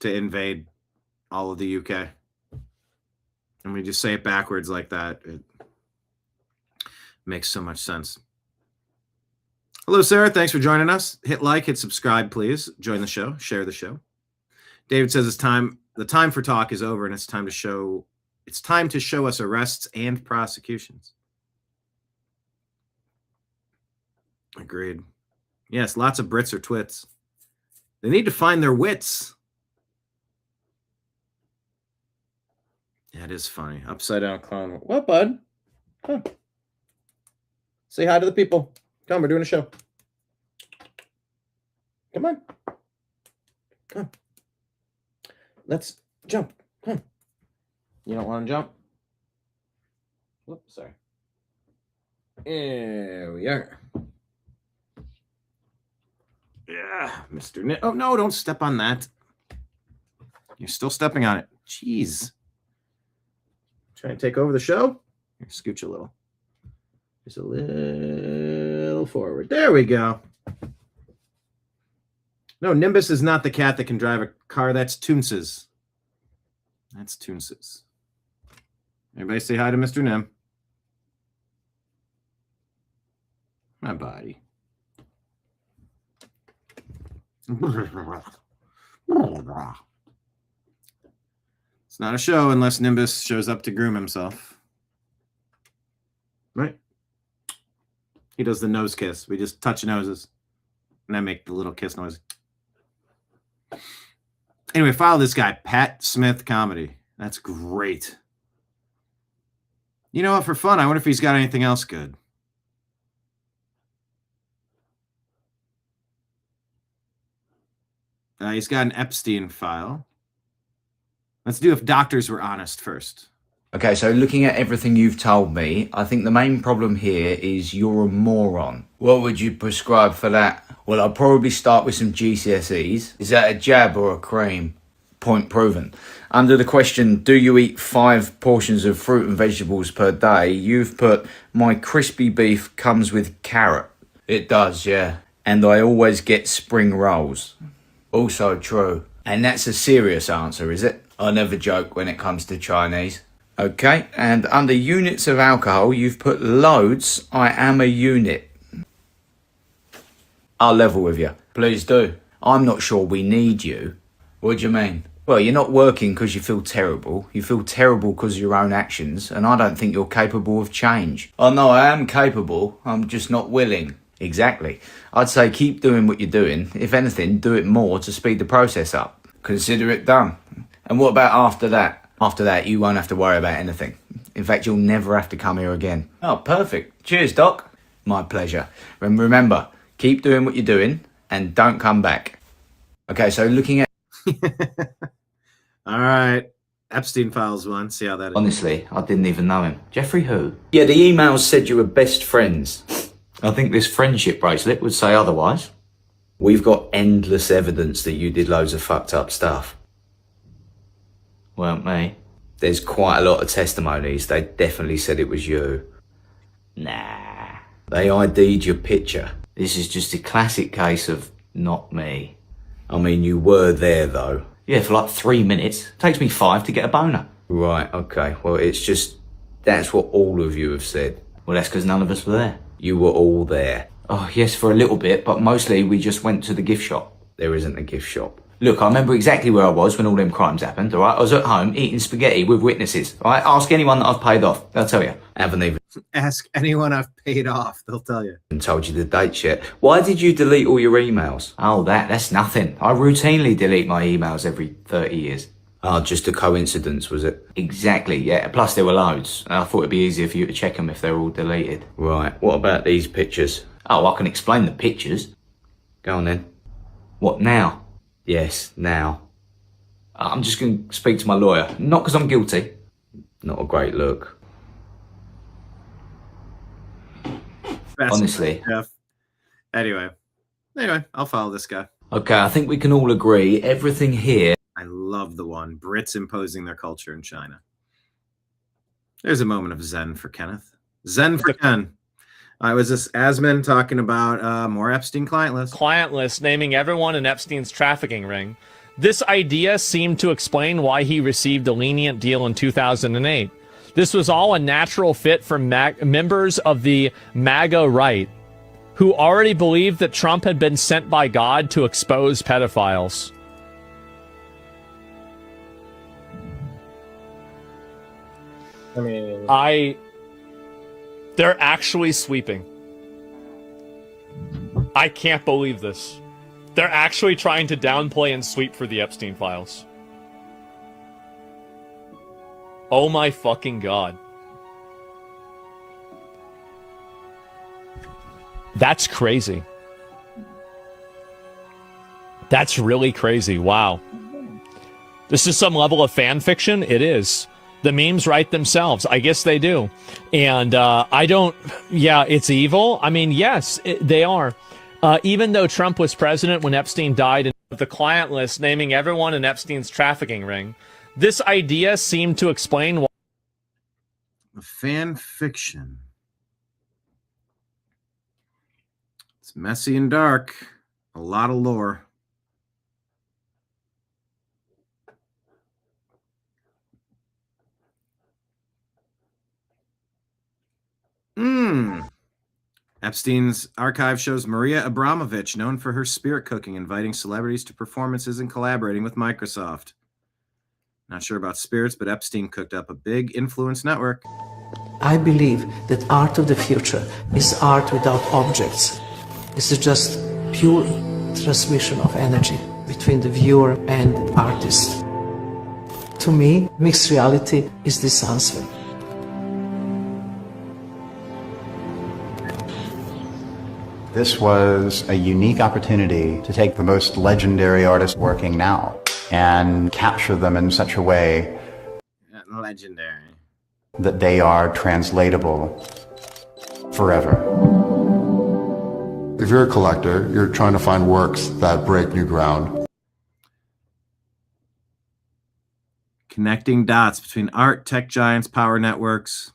to invade all of the UK. And we just say it backwards like that. It makes so much sense. Hello, Sarah. Thanks for joining us. Hit like, hit subscribe, please. Join the show. Share the show. David says it's time. The time for talk is over, and it's time to show. It's time to show us arrests and prosecutions. Agreed. Yes, lots of Brits are twits. They need to find their wits. That is funny. Upside down clown. What, bud? Come. Say hi to the people. Come, we're doing a show. Come on. Come. Let's jump. Come. You don't want to jump? Whoops, sorry. There we are. Yeah, Mr. Oh, no, don't step on that. You're still stepping on it. Jeez. Trying to take over the show? Here, scooch a little. Just a little forward. There we go. No, Nimbus is not the cat that can drive a car. That's Toonses. That's Toonses. Everybody say hi to Mr. Nim. My body. It's not a show unless Nimbus shows up to groom himself. Right? He does the nose kiss. We just touch noses. And I make the little kiss noise. Anyway, follow this guy, Pat Smith Comedy. That's great. You know what? For fun, I wonder if he's got anything else good. He's got an Epstein file. Let's do if doctors were honest first. Okay, so looking at everything you've told me, I think the main problem here is you're a moron. What would you prescribe for that? Well, I'd probably start with some GCSEs. Is that a jab or a cream? Point proven. Under the question, do you eat 5 portions of fruit and vegetables per day? You've put, my crispy beef comes with carrot. It does, yeah. And I always get spring rolls. Also true. And that's a serious answer, is it? I never joke when it comes to Chinese. Okay, and under units of alcohol, you've put loads. I am a unit. I'll level with you. Please do. I'm not sure we need you. What do you mean? Well, you're not working because you feel terrible. You feel terrible because of your own actions, and I don't think you're capable of change. Oh no, I am capable. I'm just not willing. Exactly. I'd say keep doing what you're doing. If anything, do it more to speed the process up. Consider it done. And what about after that? After that, you won't have to worry about anything. In fact, you'll never have to come here again. Oh, perfect. Cheers, Doc. My pleasure. And remember, keep doing what you're doing and don't come back. Okay, so looking at... All right. Epstein Files one. See how that is. Honestly, I didn't even know him. Jeffrey who? Yeah, the emails said you were best friends. I think this friendship bracelet would say otherwise. We've got endless evidence that you did loads of fucked up stuff. Weren't me. There's quite a lot of testimonies. They definitely said it was you. Nah. They ID'd your picture. This is just a classic case of not me. I mean, you were there though. Yeah, for like 3 minutes. Takes me 5 to get a boner. Right, okay. Well, it's just, that's what all of you have said. Well, that's because none of us were there. You were all there. Oh, yes, for a little bit, but mostly we just went to the gift shop. There isn't a gift shop. Look, I remember exactly where I was when all them crimes happened, all right? I was at home eating spaghetti with witnesses, all right? Ask anyone that I've paid off. They'll tell you. I haven't even Ask anyone I've paid off. They'll tell you. told you the dates yet. Why did you delete all your emails? Oh, that's nothing. I routinely delete my emails every 30 years. Oh, just a coincidence, was it? Exactly, yeah. Plus there were loads. I thought it'd be easier for you to check them if they're all deleted. Right, what about these pictures? Oh, I can explain the pictures. Go on then. What, now? Yes, now. I'm just going to speak to my lawyer. Not because I'm guilty. Not a great look. Honestly. Anyway, I'll follow this guy. Okay, I think we can all agree everything here. I love the one. Brits imposing their culture in China. There's a moment of zen for Kenneth. Zen for Ken. Was this Asman talking about more Epstein client list? Client list naming everyone in Epstein's trafficking ring. This idea seemed to explain why he received a lenient deal in 2008. This was all a natural fit for members of the MAGA right, who already believed that Trump had been sent by God to expose pedophiles. I mean, they're actually sweeping. I can't believe this. They're actually trying to downplay and sweep for the Epstein files. Oh my fucking God. That's crazy. That's really crazy. Wow. This is some level of fan fiction? It is. The memes write themselves. I guess they do. And I don't... Yeah, it's evil. I mean, yes, they are. Even though Trump was president when Epstein died, and the client list naming everyone in Epstein's trafficking ring, this idea seemed to explain why... Fan fiction. It's messy and dark. A lot of lore. Epstein's archive shows Maria Abramovich, known for her spirit cooking, inviting celebrities to performances and collaborating with Microsoft. Not sure about spirits, but Epstein cooked up a big influence network. I believe that art of the future is art without objects. It's just pure transmission of energy between the viewer and the artist. To me, mixed reality is this answer. This was a unique opportunity to take the most legendary artists working now and capture them in such a way. Legendary. that they are translatable forever. If you're a collector, you're trying to find works that break new ground. Connecting dots between art, tech giants, power networks.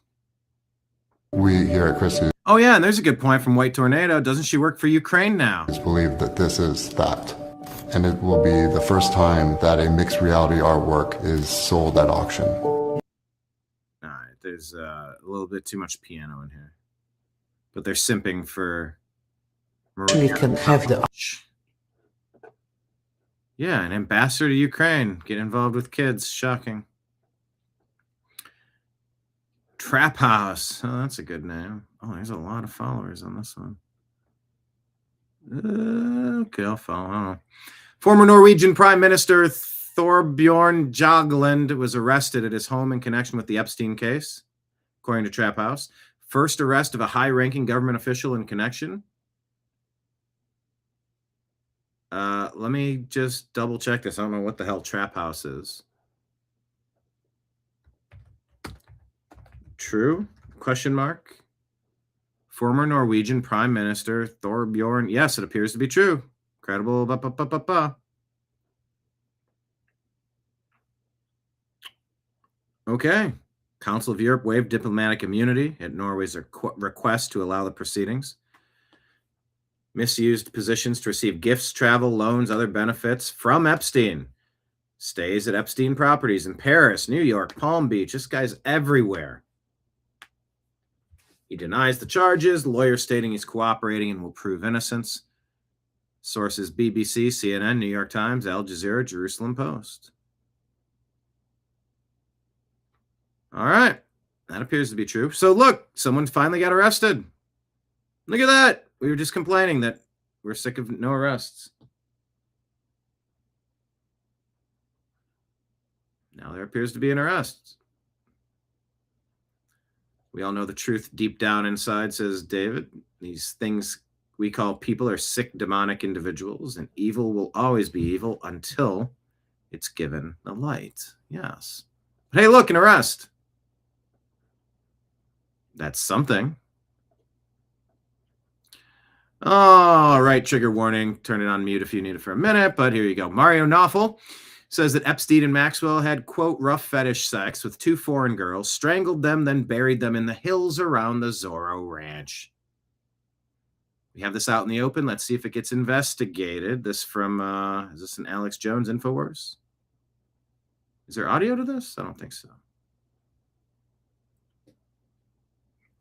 We here at Christie's Oh, yeah, and there's a good point from White Tornado. Doesn't she work for Ukraine now? believe that this is that. And it will be the first time that a mixed reality artwork is sold at auction. All right, there's a little bit too much piano in here. But they're simping for... We can have the Yeah, an ambassador to Ukraine. Get involved with kids. Shocking. Trap House. Oh, that's a good name. Oh, there's a lot of followers on this one. Okay, I'll follow. I don't know. Former Norwegian Prime Minister Thorbjorn Jagland was arrested at his home in connection with the Epstein case, according to Trap House. First arrest of a high-ranking government official in connection. Let me just double check this. I don't know what the hell Trap House is. True? Question mark. Former Norwegian Prime Minister Thorbjorn. Yes, it appears to be true. Credible. Okay. Council of Europe waived diplomatic immunity at Norway's request to allow the proceedings. Misused positions to receive gifts, travel, loans, other benefits from Epstein. Stays at Epstein properties in Paris, New York, Palm Beach. This guy's everywhere. He denies the charges, lawyer stating he's cooperating and will prove innocence. Sources BBC, CNN, New York Times, Al Jazeera, Jerusalem Post. All right. That appears to be true. So look, someone finally got arrested. Look at that. We were just complaining that we're sick of no arrests. Now there appears to be an arrest. We all know the truth deep down inside, says David. These things we call people are sick, demonic individuals, and evil will always be evil until it's given the light. Yes. But hey, look, an arrest. That's something. All right, trigger warning. Turn it on mute if you need it for a minute, but here you go. Mario Knopfel says that Epstein and Maxwell had, quote, rough fetish sex with 2 foreign girls, strangled them, then buried them in the hills around the Zorro Ranch. We have this out in the open. Let's see if it gets investigated. This from, is this an Alex Jones Infowars? Is there audio to this? I don't think so.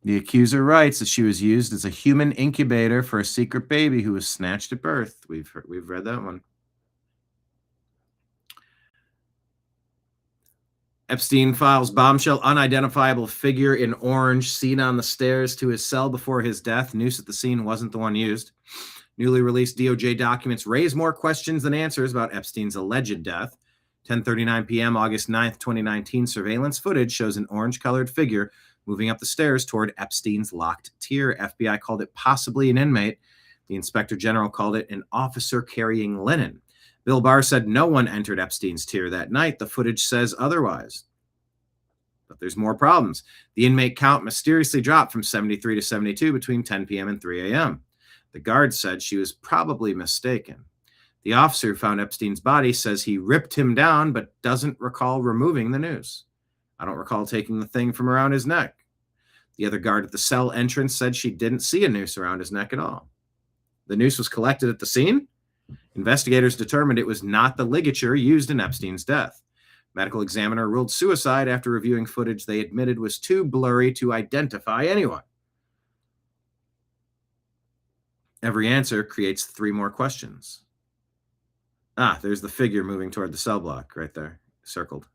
The accuser writes that she was used as a human incubator for a secret baby who was snatched at birth. We've read that one. Epstein files bombshell, unidentifiable figure in orange seen on the stairs to his cell before his death. Noose at the scene wasn't the one used. Newly released DOJ documents raise more questions than answers about Epstein's alleged death. 10:39 p.m. August 9th, 2019, surveillance footage shows an orange-colored figure moving up the stairs toward Epstein's locked tier. FBI called it possibly an inmate. The inspector general called it an officer carrying linen. Bill Barr said no one entered Epstein's tier that night. The footage says otherwise. But there's more problems. The inmate count mysteriously dropped from 73 to 72 between 10 p.m. and 3 a.m. The guard said she was probably mistaken. The officer who found Epstein's body says he ripped him down, but doesn't recall removing the noose. I don't recall taking the thing from around his neck. The other guard at the cell entrance said she didn't see a noose around his neck at all. The noose was collected at the scene. Investigators determined it was not the ligature used in Epstein's death. Medical examiner ruled suicide after reviewing footage they admitted was too blurry to identify anyone. Every answer creates 3 more questions. Ah, there's the figure moving toward the cell block right there, circled.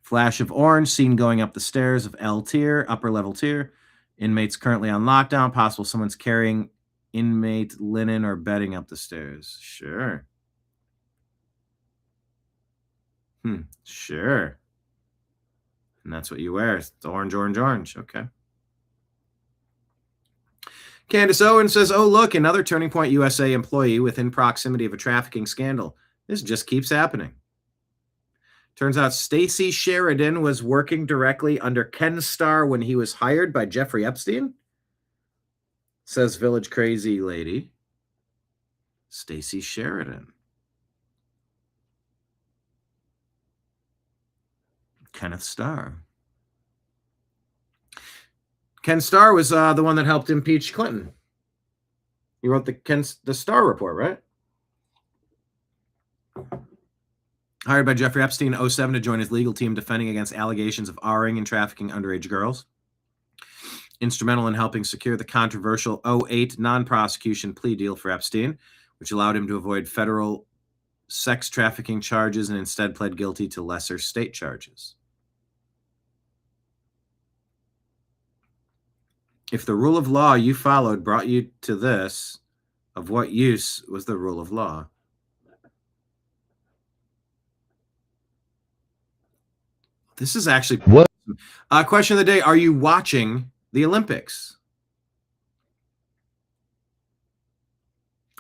Flash of orange seen going up the stairs of L tier, upper level tier. Inmates currently on lockdown. Possible someone's carrying inmate linen or bedding up the stairs. Sure. Sure. And that's what you wear. It's orange, orange, orange. Okay. Candace Owen says, oh, look, another Turning Point USA employee within proximity of a trafficking scandal. This just keeps happening. Turns out Stacey Sheridan was working directly under Ken Starr when he was hired by Jeffrey Epstein. Says Village Crazy Lady. Stacey Sheridan. Kenneth Starr. Ken Starr was the one that helped impeach Clinton. He wrote the Starr report, right? Hired by Jeffrey Epstein in 2007 to join his legal team defending against allegations of R-ing and trafficking underage girls. Instrumental in helping secure the controversial 2008 non-prosecution plea deal for Epstein, which allowed him to avoid federal sex trafficking charges and instead pled guilty to lesser state charges. If the rule of law you followed brought you to this, of what use was the rule of law? This is actually what question of the day. Are you watching the Olympics?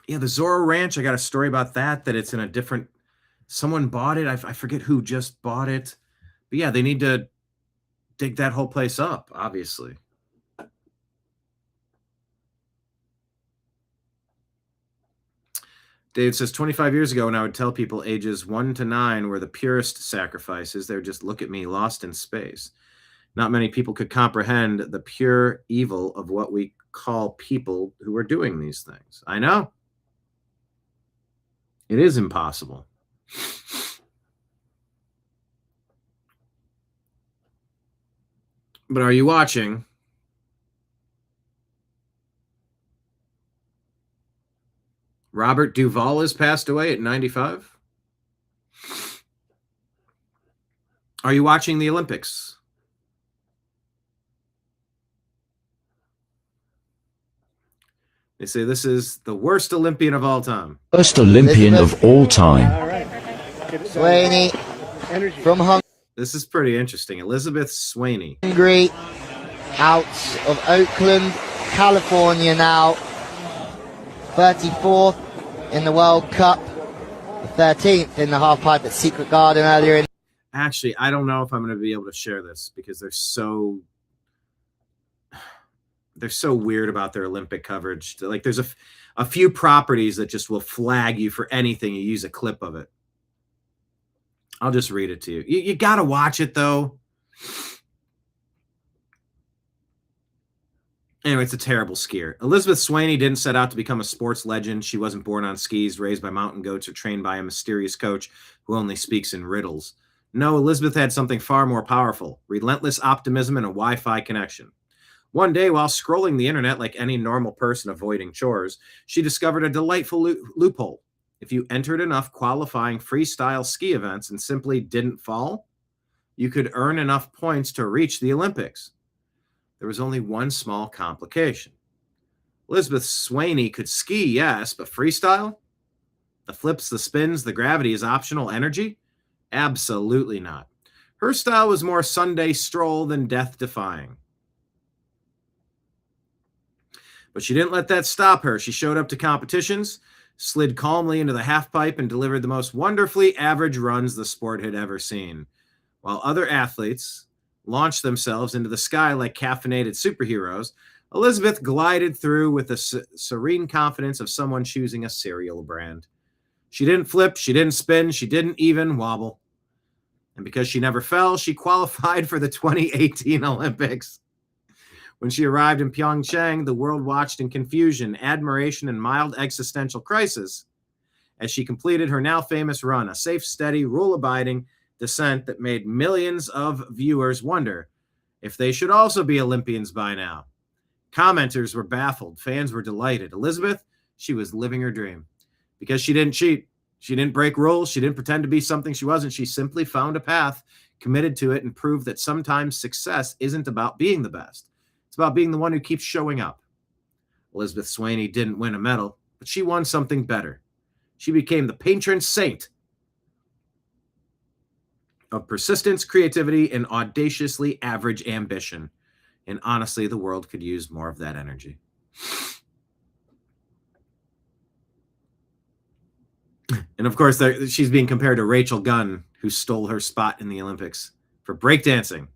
Yeah, the Zorro Ranch. I got a story about that it's in a different, someone bought it. I forget who just bought it. But yeah, they need to dig that whole place up, obviously. Dave says, 25 years ago, when I would tell people ages 1 to 9 were the purest sacrifices, they would just look at me lost in space. Not many people could comprehend the pure evil of what we call people who are doing these things. I know. It is impossible. But are you watching? Robert Duvall has passed away at 95. Are you watching the Olympics? They say this is the worst Olympian of all time. Worst Olympian of all time. Swaney from Hungary. This is pretty interesting. Elizabeth Swaney. Hungary, out of Oakland, California now. 34th in the World Cup. 13th in the halfpipe at Secret Garden earlier in. Actually, I don't know if I'm going to be able to share this because they're so weird about their Olympic coverage. Like there's a few properties that just will flag you for anything. You use a clip of it. I'll just read it to you. You got to watch it though. Anyway, it's a terrible skier. Elizabeth Swaney didn't set out to become a sports legend. She wasn't born on skis, raised by mountain goats, or trained by a mysterious coach who only speaks in riddles. No, Elizabeth had something far more powerful: relentless optimism and a Wi-Fi connection. One day, while scrolling the internet like any normal person avoiding chores, she discovered a delightful loophole. If you entered enough qualifying freestyle ski events and simply didn't fall, you could earn enough points to reach the Olympics. There was only one small complication. Elizabeth Swaney could ski, yes, but freestyle? The flips, the spins, the gravity is optional energy? Absolutely not. Her style was more Sunday stroll than death-defying. But she didn't let that stop her. She showed up to competitions, slid calmly into the halfpipe, and delivered the most wonderfully average runs the sport had ever seen. While other athletes launched themselves into the sky like caffeinated superheroes, Elizabeth glided through with the serene confidence of someone choosing a cereal brand. She didn't flip, she didn't spin, she didn't even wobble. And because she never fell, she qualified for the 2018 Olympics. When she arrived in Pyeongchang, the world watched in confusion, admiration, and mild existential crisis as she completed her now famous run, a safe, steady, rule-abiding descent that made millions of viewers wonder if they should also be Olympians by now. Commenters were baffled. Fans were delighted. Elizabeth, she was living her dream. Because she didn't cheat. She didn't break rules. She didn't pretend to be something she wasn't. She simply found a path, committed to it, and proved that sometimes success isn't about being the best. It's about being the one who keeps showing up. Elizabeth Swaney didn't win a medal, but she won something better. She became the patron saint of persistence, creativity, and audaciously average ambition. And honestly, the world could use more of that energy. And of course, she's being compared to Rachel Gunn, who stole her spot in the Olympics for breakdancing.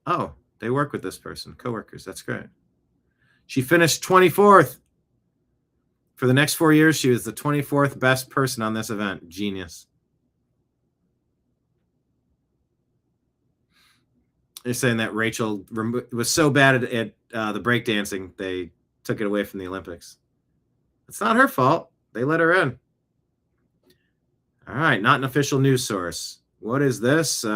Oh, they work with this person, coworkers. That's great. She finished 24th. For the next 4 years, she was the 24th best person on this event. Genius. They're saying that Rachel was so bad at the breakdancing, they took it away from the Olympics. It's not her fault. They let her in. All right, not an official news source. What is this? Boy.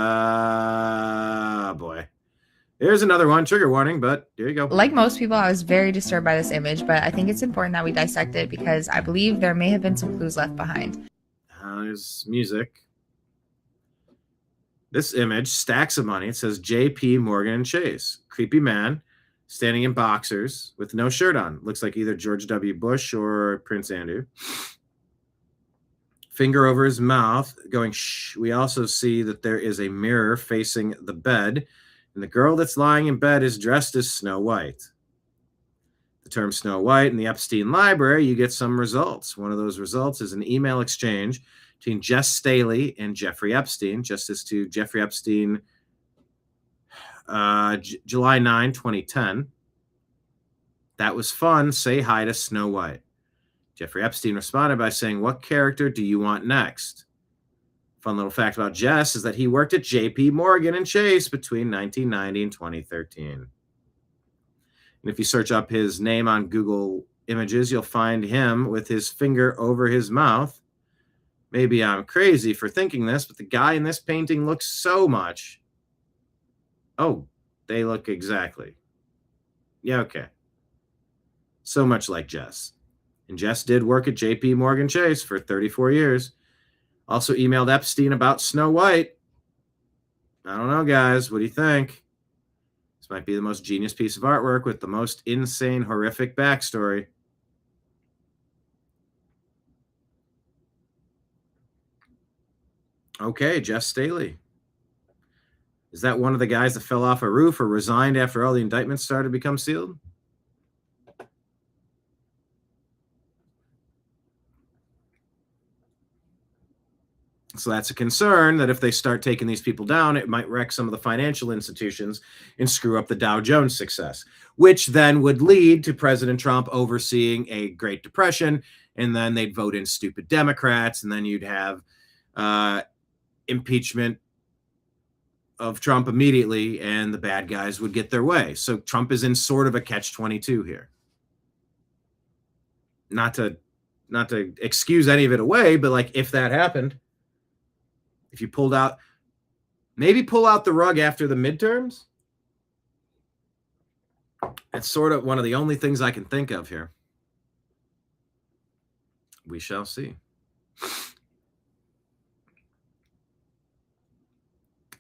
Here's another one. Trigger warning, but here you go. Like most people, I was very disturbed by this image, but I think it's important that we dissect it because I believe there may have been some clues left behind. There's music. This image, stacks of money. It says J.P. Morgan and Chase. Creepy man standing in boxers with no shirt on. Looks like either George W. Bush or Prince Andrew. Finger over his mouth, going shh. We also see that there is a mirror facing the bed, and the girl that's lying in bed is dressed as Snow White. The term Snow White in the Epstein library, you get some results. One of those results is an email exchange between Jess Staley and Jeffrey Epstein, just as to Jeffrey Epstein, July 9, 2010. That was fun. Say hi to Snow White. Jeffrey Epstein responded by saying, what character do you want next? Fun little fact about Jess is that he worked at J.P. Morgan and Chase between 1990 and 2013. And if you search up his name on Google Images, you'll find him with his finger over his mouth. Maybe I'm crazy for thinking this, but the guy in this painting looks so much. Oh, they look exactly. Yeah, okay. So much like Jess. And Jess did work at J.P. Morgan Chase for 34 years. Also emailed Epstein about Snow White. I don't know, guys. What do you think? This might be the most genius piece of artwork with the most insane, horrific backstory. Okay, Jess Staley. Is that one of the guys that fell off a roof or resigned after all the indictments started to become sealed? So that's a concern that if they start taking these people down, it might wreck some of the financial institutions and screw up the Dow Jones success, which then would lead to President Trump overseeing a Great Depression, and then they'd vote in stupid Democrats, and then you'd have impeachment of Trump immediately, and the bad guys would get their way. So Trump is in sort of a catch-22 here. Not to excuse any of it away, but like if that happened, if you pulled out, maybe pull out the rug after the midterms. It's sort of one of the only things I can think of here. We shall see.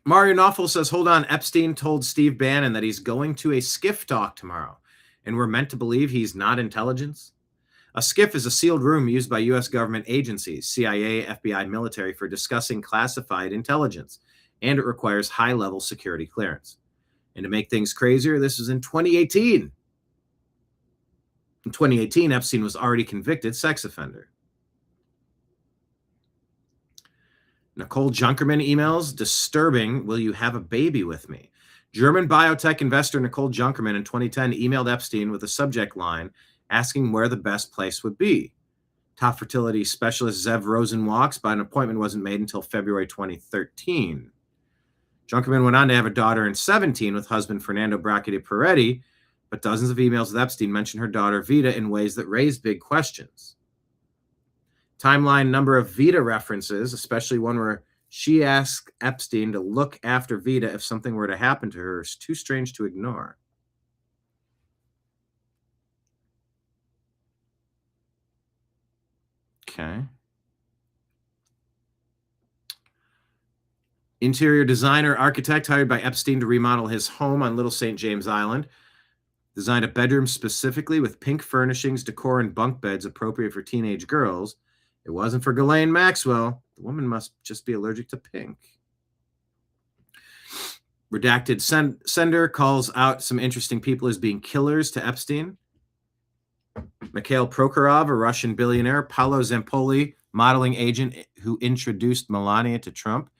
Mario Knopfel says, hold on, Epstein told Steve Bannon that he's going to a SCIF talk tomorrow, and we're meant to believe he's not intelligence? A SCIF is a sealed room used by U.S. government agencies, CIA, FBI, military, for discussing classified intelligence, and it requires high-level security clearance. And to make things crazier, this was in 2018. In 2018, Epstein was already convicted sex offender. Nicole Junkerman emails, disturbing, will you have a baby with me? German biotech investor Nicole Junkerman in 2010 emailed Epstein with a subject line asking where the best place would be. Top fertility specialist Zev Rosen walks, but an appointment wasn't made until February 2013. Junkerman went on to have a daughter in 2017 with husband Fernando Brache Peretti, but dozens of emails with Epstein mention her daughter Vita in ways that raise big questions. Timeline number of Vita references, especially one where she asked Epstein to look after Vita if something were to happen to her, is too strange to ignore. Okay. Interior designer, architect hired by Epstein to remodel his home on Little St. James Island. Designed a bedroom specifically with pink furnishings, decor, and bunk beds appropriate for teenage girls. It wasn't for Ghislaine Maxwell. The woman must just be allergic to pink. Redacted sender calls out some interesting people as being killers to Epstein. Mikhail Prokhorov, a Russian billionaire. Paolo Zampoli, modeling agent who introduced Melania to Trump.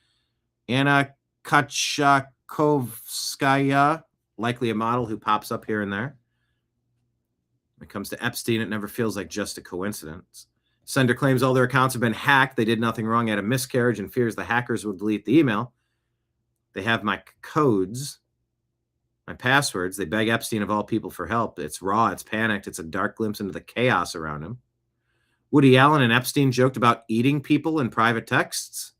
Anna Kachakovskaya, likely a model who pops up here and there. When it comes to Epstein, it never feels like just a coincidence. Sender claims all their accounts have been hacked. They did nothing wrong, had a miscarriage, and fears the hackers will delete the email. They have my codes, my passwords. They beg Epstein of all people for help. It's raw, it's panicked, it's a dark glimpse into the chaos around him. Woody Allen and Epstein joked about eating people in private texts.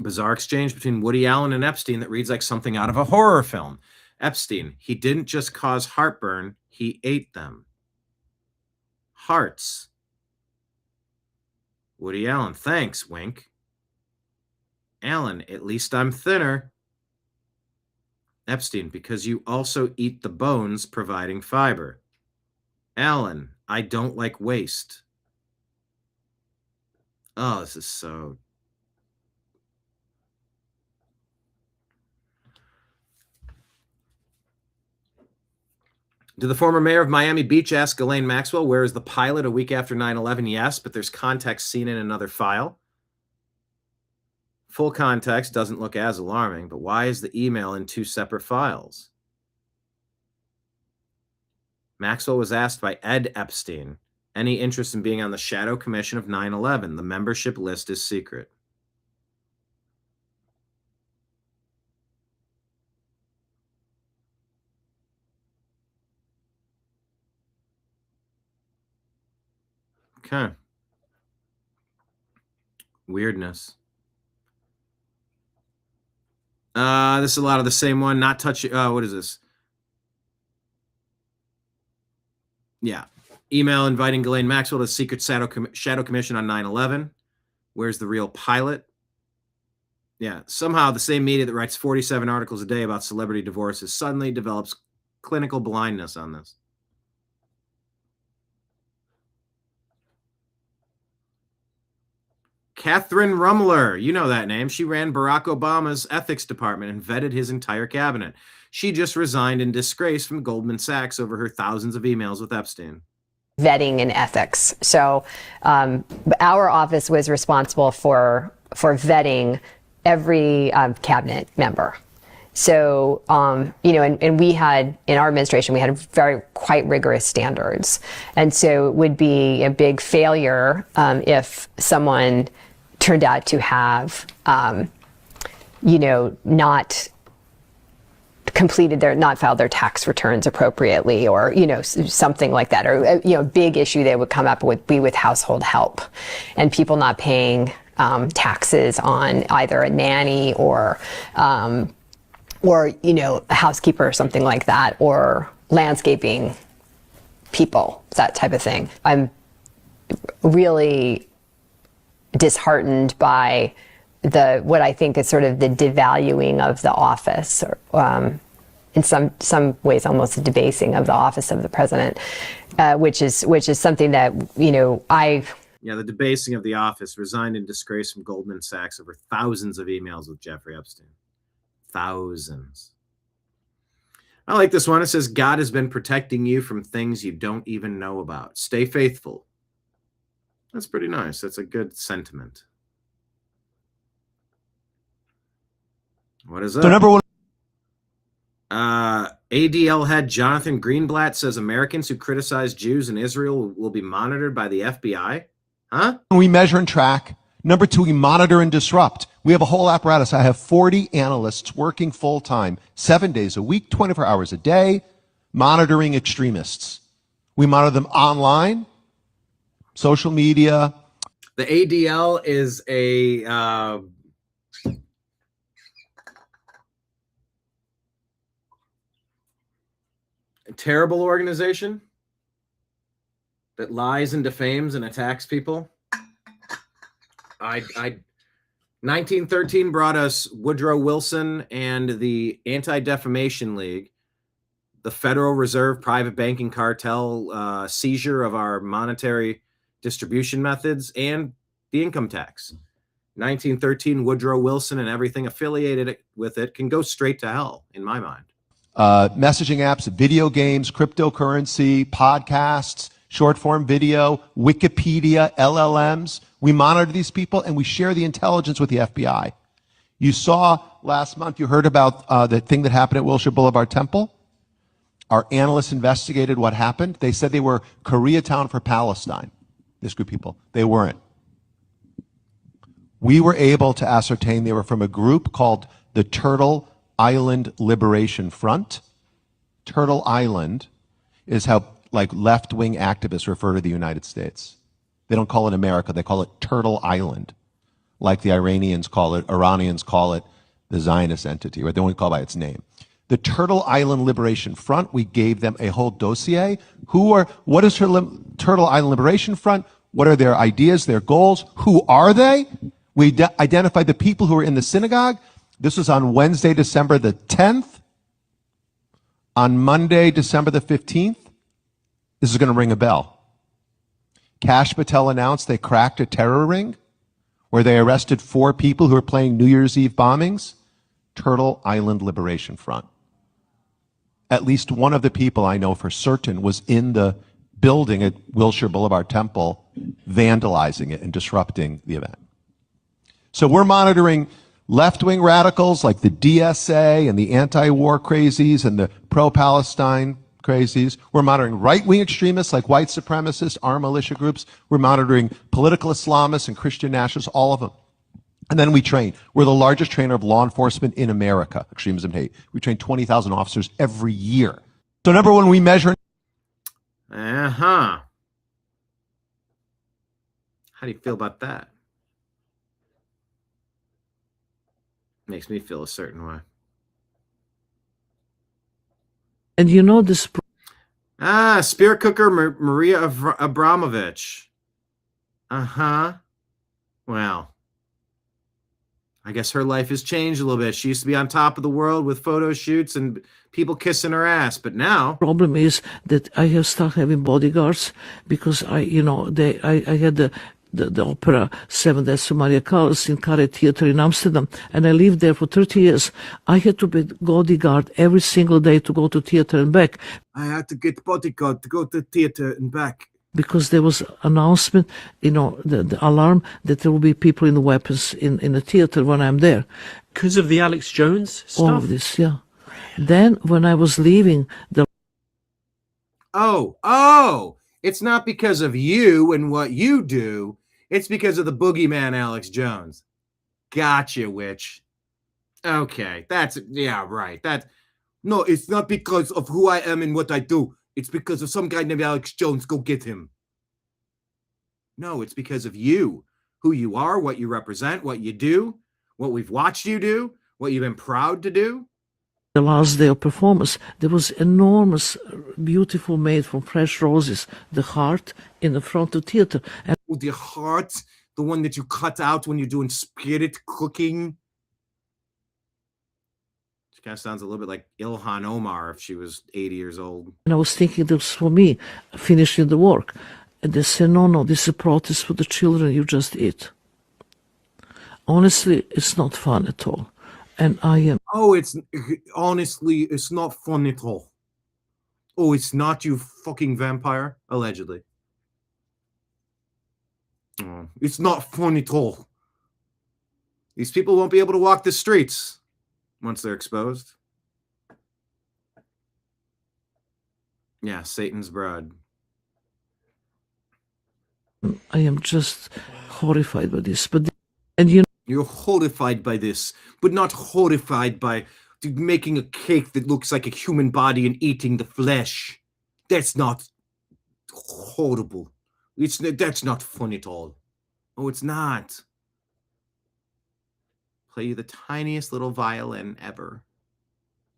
Bizarre exchange between Woody Allen and Epstein that reads like something out of a horror film. Epstein, he didn't just cause heartburn, he ate them. Hearts. Woody Allen, thanks, wink. Allen, at least I'm thinner. Epstein, because you also eat the bones providing fiber. Allen, I don't like waste. Oh, this is so... Did the former mayor of Miami Beach ask Ghislaine Maxwell, where is the pilot a week after 9/11? Yes, but there's context seen in another file. Full context doesn't look as alarming, but why is the email in two separate files? Maxwell was asked by Ed Epstein, any interest in being on the Shadow Commission of 9/11? The membership list is secret. Okay. Weirdness. This is a lot of the same one. Not touching. What is this? Yeah. Email inviting Ghislaine Maxwell to the secret Shadow Commission on 9/11. Where's the real pilot? Yeah. Somehow the same media that writes 47 articles a day about celebrity divorces suddenly develops clinical blindness on this. Catherine Rummler, you know that name. She ran Barack Obama's ethics department and vetted his entire cabinet. She just resigned in disgrace from Goldman Sachs over her thousands of emails with Epstein. Vetting and ethics. So our office was responsible for vetting every cabinet member. So, and we had, in our administration, we had quite rigorous standards. And so it would be a big failure if someone turned out to have, not filed their tax returns appropriately, or, something like that. Or, a big issue that would come up would be with household help and people not paying taxes on either a nanny or a housekeeper or something like that, or landscaping people, that type of thing. I'm really disheartened by what I think is sort of the devaluing of the office, or in some ways almost a debasing of the office of the president, which is something that, Yeah, the debasing of the office. Resigned in disgrace from Goldman Sachs over thousands of emails with Jeffrey Epstein. Thousands. I like this one. It says, God has been protecting you from things you don't even know about. Stay faithful. That's pretty nice. That's a good sentiment. What is that? So number one. ADL head Jonathan Greenblatt says Americans who criticize Jews in Israel will be monitored by the FBI. Huh? We measure and track. Number two, we monitor and disrupt. We have a whole apparatus. I have 40 analysts working full time, 7 days a week, 24 hours a day, monitoring extremists. We monitor them online, social media. The ADL is a terrible organization that lies and defames and attacks people. 1913 brought us Woodrow Wilson and the Anti-Defamation League, the Federal Reserve private banking cartel seizure of our monetary distribution methods, and the income tax. 1913, Woodrow Wilson and everything affiliated with it can go straight to hell, in my mind. messaging apps, video games, cryptocurrency, podcasts, short form video, Wikipedia, LLMs. We monitor these people and we share the intelligence with the FBI. You saw last month, you heard about the thing that happened at Wilshire Boulevard Temple. Our analysts investigated what happened. They said they were Koreatown for Palestine, this group of people. They weren't. We were able to ascertain they were from a group called the Turtle Island Liberation Front. Turtle Island is how like left-wing activists refer to the United States. They don't call it America, they call it Turtle Island, like the Iranians call it the Zionist entity, or they don't call it by its name. The Turtle Island Liberation Front, we gave them a whole dossier. What is Turtle Island Liberation Front? What are their ideas, their goals? Who are they? We identified the people who were in the synagogue. This was on Wednesday, December the 10th. On Monday, December the 15th, this is going to ring a bell. Kash Patel announced they cracked a terror ring where they arrested 4 people who were planning New Year's Eve bombings. Turtle Island Liberation Front. At least one of the people I know for certain was in the building at Wilshire Boulevard Temple, vandalizing it and disrupting the event. So we're monitoring left-wing radicals like the DSA and the anti-war crazies and the pro-Palestine crazies. We're monitoring right-wing extremists like white supremacists, armed militia groups. We're monitoring political Islamists and Christian nationalists, all of them. And then we train. We're the largest trainer of law enforcement in America, extremism and hate. We train 20,000 officers every year. So number one, we measure. How do you feel about that? Makes me feel a certain way. And you know this. Spirit cooker Maria Abramovich. Well, I guess her life has changed a little bit. She used to be on top of the world with photo shoots and people kissing her ass, but now Problem is that I have started having bodyguards because I had the opera 7 Days to Maria Callas in Carré Theater in Amsterdam, and I lived there for 30 years. I had to be bodyguard every single day to go to theater and back. I had to get bodyguard to go to theater and back. Because there was announcement, the alarm that there will be people in the weapons in the theater when I'm there. Because of the Alex Jones stuff? All of this, yeah. Then when I was leaving, it's not because of you and what you do. It's because of the boogeyman, Alex Jones. Gotcha, witch. Okay, right. No, it's not because of who I am and what I do. It's because of some guy named Alex Jones. Go get him. No, it's because of you, who you are, what you represent, what you do, what we've watched you do, what you've been proud to do. The last day of performance, there was enormous, beautiful made from fresh roses, the heart in the front of theater. And the heart, the one that you cut out when you're doing spirit cooking. She kind of sounds a little bit like Ilhan Omar if she was 80 years old. And I was thinking this was for me, finishing the work. And they said, no, this is a protest for the children you just eat. Honestly, it's not fun at all. And I am. It's not fun at all. Oh, it's not, you fucking vampire? Allegedly. Oh, it's not fun at all. These people won't be able to walk the streets once they're exposed. Yeah, Satan's bride. I am just horrified by this. You're horrified by this, but not horrified by making a cake that looks like a human body and eating the flesh. That's not horrible. That's not fun at all. Oh, it's not. Play you the tiniest little violin ever.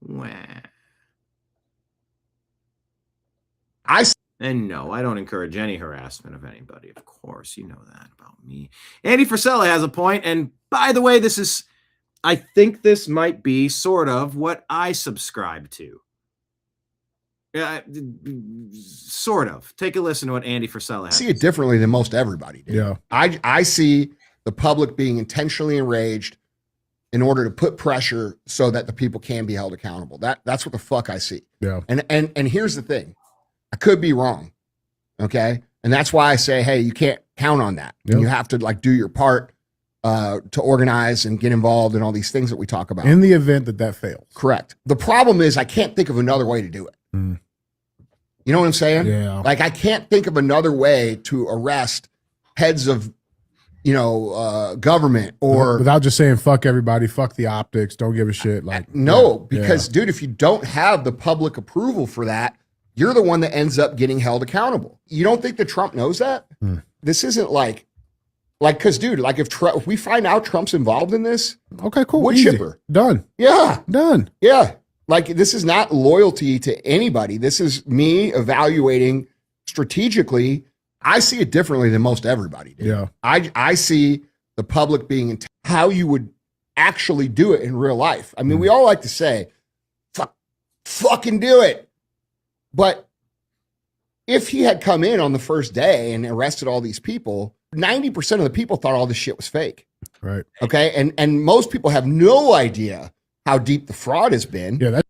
Wah. And no, I don't encourage any harassment of anybody. Of course, you know that about me. Andy Frisella has a point, and by the way, I think this might be sort of what I subscribe to. Sort of. Take a listen to what Andy Frisella has. I see it differently than most everybody do. Yeah. I see the public being intentionally enraged in order to put pressure so that the people can be held accountable. That's what the fuck I see. Yeah. And here's the thing. I could be wrong. Okay? And that's why I say, hey, you can't count on that. Yep. And you have to like do your part to organize and get involved in all these things that we talk about. In the event that fails. Correct. The problem is I can't think of another way to do it. Mm. You know what I'm saying? Yeah. Like I can't think of another way to arrest heads of, government or without just saying fuck everybody, fuck the optics, don't give a shit. Like no, because dude, if you don't have the public approval for that, you're the one that ends up getting held accountable. You don't think that Trump knows that? This isn't like, cause dude, like if we find out Trump's involved in this, okay, cool, wood easy. chipper, done. Yeah, done. Yeah, like this is not loyalty to anybody. This is me evaluating strategically. I see it differently than most everybody. Dude. Yeah, I see the public being how you would actually do it in real life. I mean, we all like to say, fucking do it. But if he had come in on the first day and arrested all these people, 90% of the people thought all this shit was fake. Right. Okay. And most people have no idea how deep the fraud has been. Yeah.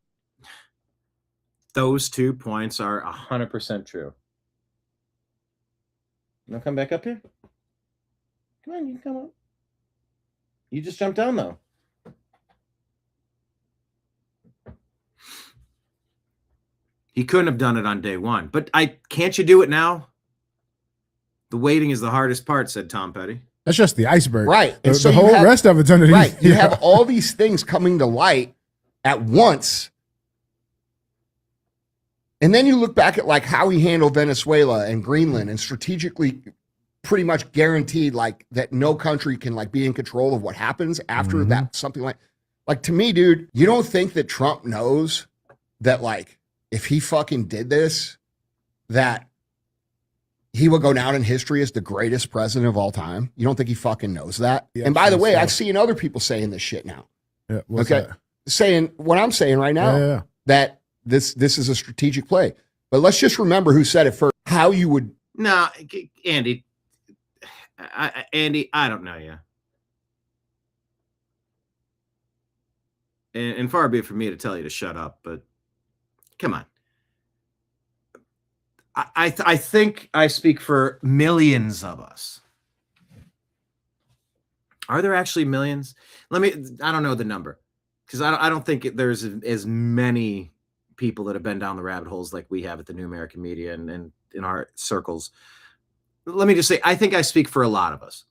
Those 2 points are 100% true. You want to come back up here? Come on, you can come up. You just jumped down though. He couldn't have done it on day one, but can't you do it now? The waiting is the hardest part, said Tom Petty. That's just the iceberg. Right. And so the whole rest of it's underneath. Right. You have all these things coming to light at once. And then you look back at like how he handled Venezuela and Greenland and strategically pretty much guaranteed like that no country can like be in control of what happens after that, something like to me, dude, you don't think that Trump knows that like if he fucking did this, that he would go down in history as the greatest president of all time? You don't think he fucking knows that? Yeah, and by the way, I've seen other people saying this shit now. Yeah, okay. That? Saying what I'm saying right now, that this is a strategic play. But let's just remember who said it first. How you would... No, Andy, I don't know you. And far be it from me to tell you to shut up, but come on. I think I speak for millions of us. Are there actually millions? I don't know the number, because I don't think there's as many people that have been down the rabbit holes like we have at the New American Media and in our circles. Let me just say, I think I speak for a lot of us.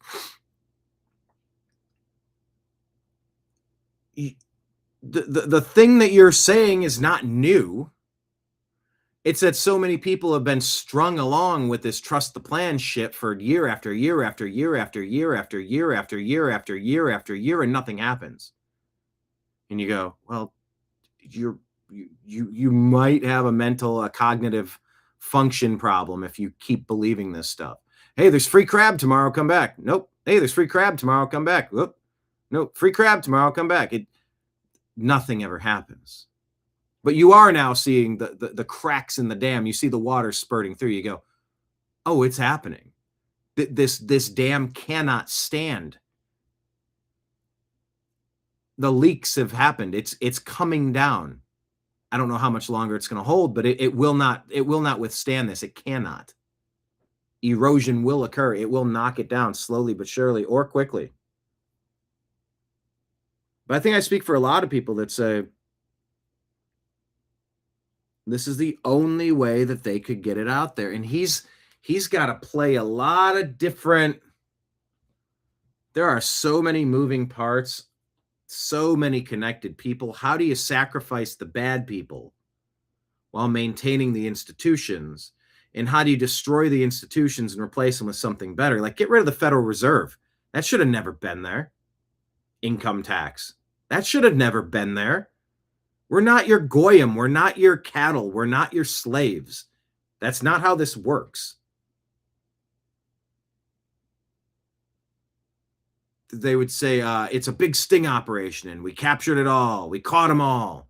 The thing that you're saying is not new. It's that so many people have been strung along with this trust the plan shit for year after year after year after year after year after year after year after year, and nothing happens. And you go, well, you might have a cognitive function problem if you keep believing this stuff. Hey, there's free crab tomorrow, come back. Nope. Hey, there's free crab tomorrow, come back. Whoop. Nope. Free crab tomorrow, come back. Nothing ever happens. But you are now seeing the cracks in the dam. You see the water spurting through. You go, oh, it's happening. This dam cannot stand. The leaks have happened. It's coming down. I don't know how much longer it's going to hold, but it will not withstand this. It cannot. Erosion will occur. It will knock it down slowly but surely, or quickly. But I think I speak for a lot of people that say this is the only way that they could get it out there. And he's got to play a lot of different. There are so many moving parts, so many connected people. How do you sacrifice the bad people while maintaining the institutions? And how do you destroy the institutions and replace them with something better? Like, get rid of the Federal Reserve. That should have never been there. Income tax. That should have never been there. We're not your goyim. We're not your cattle. We're not your slaves. That's not how this works. They would say, it's a big sting operation and we captured it all. We caught them all.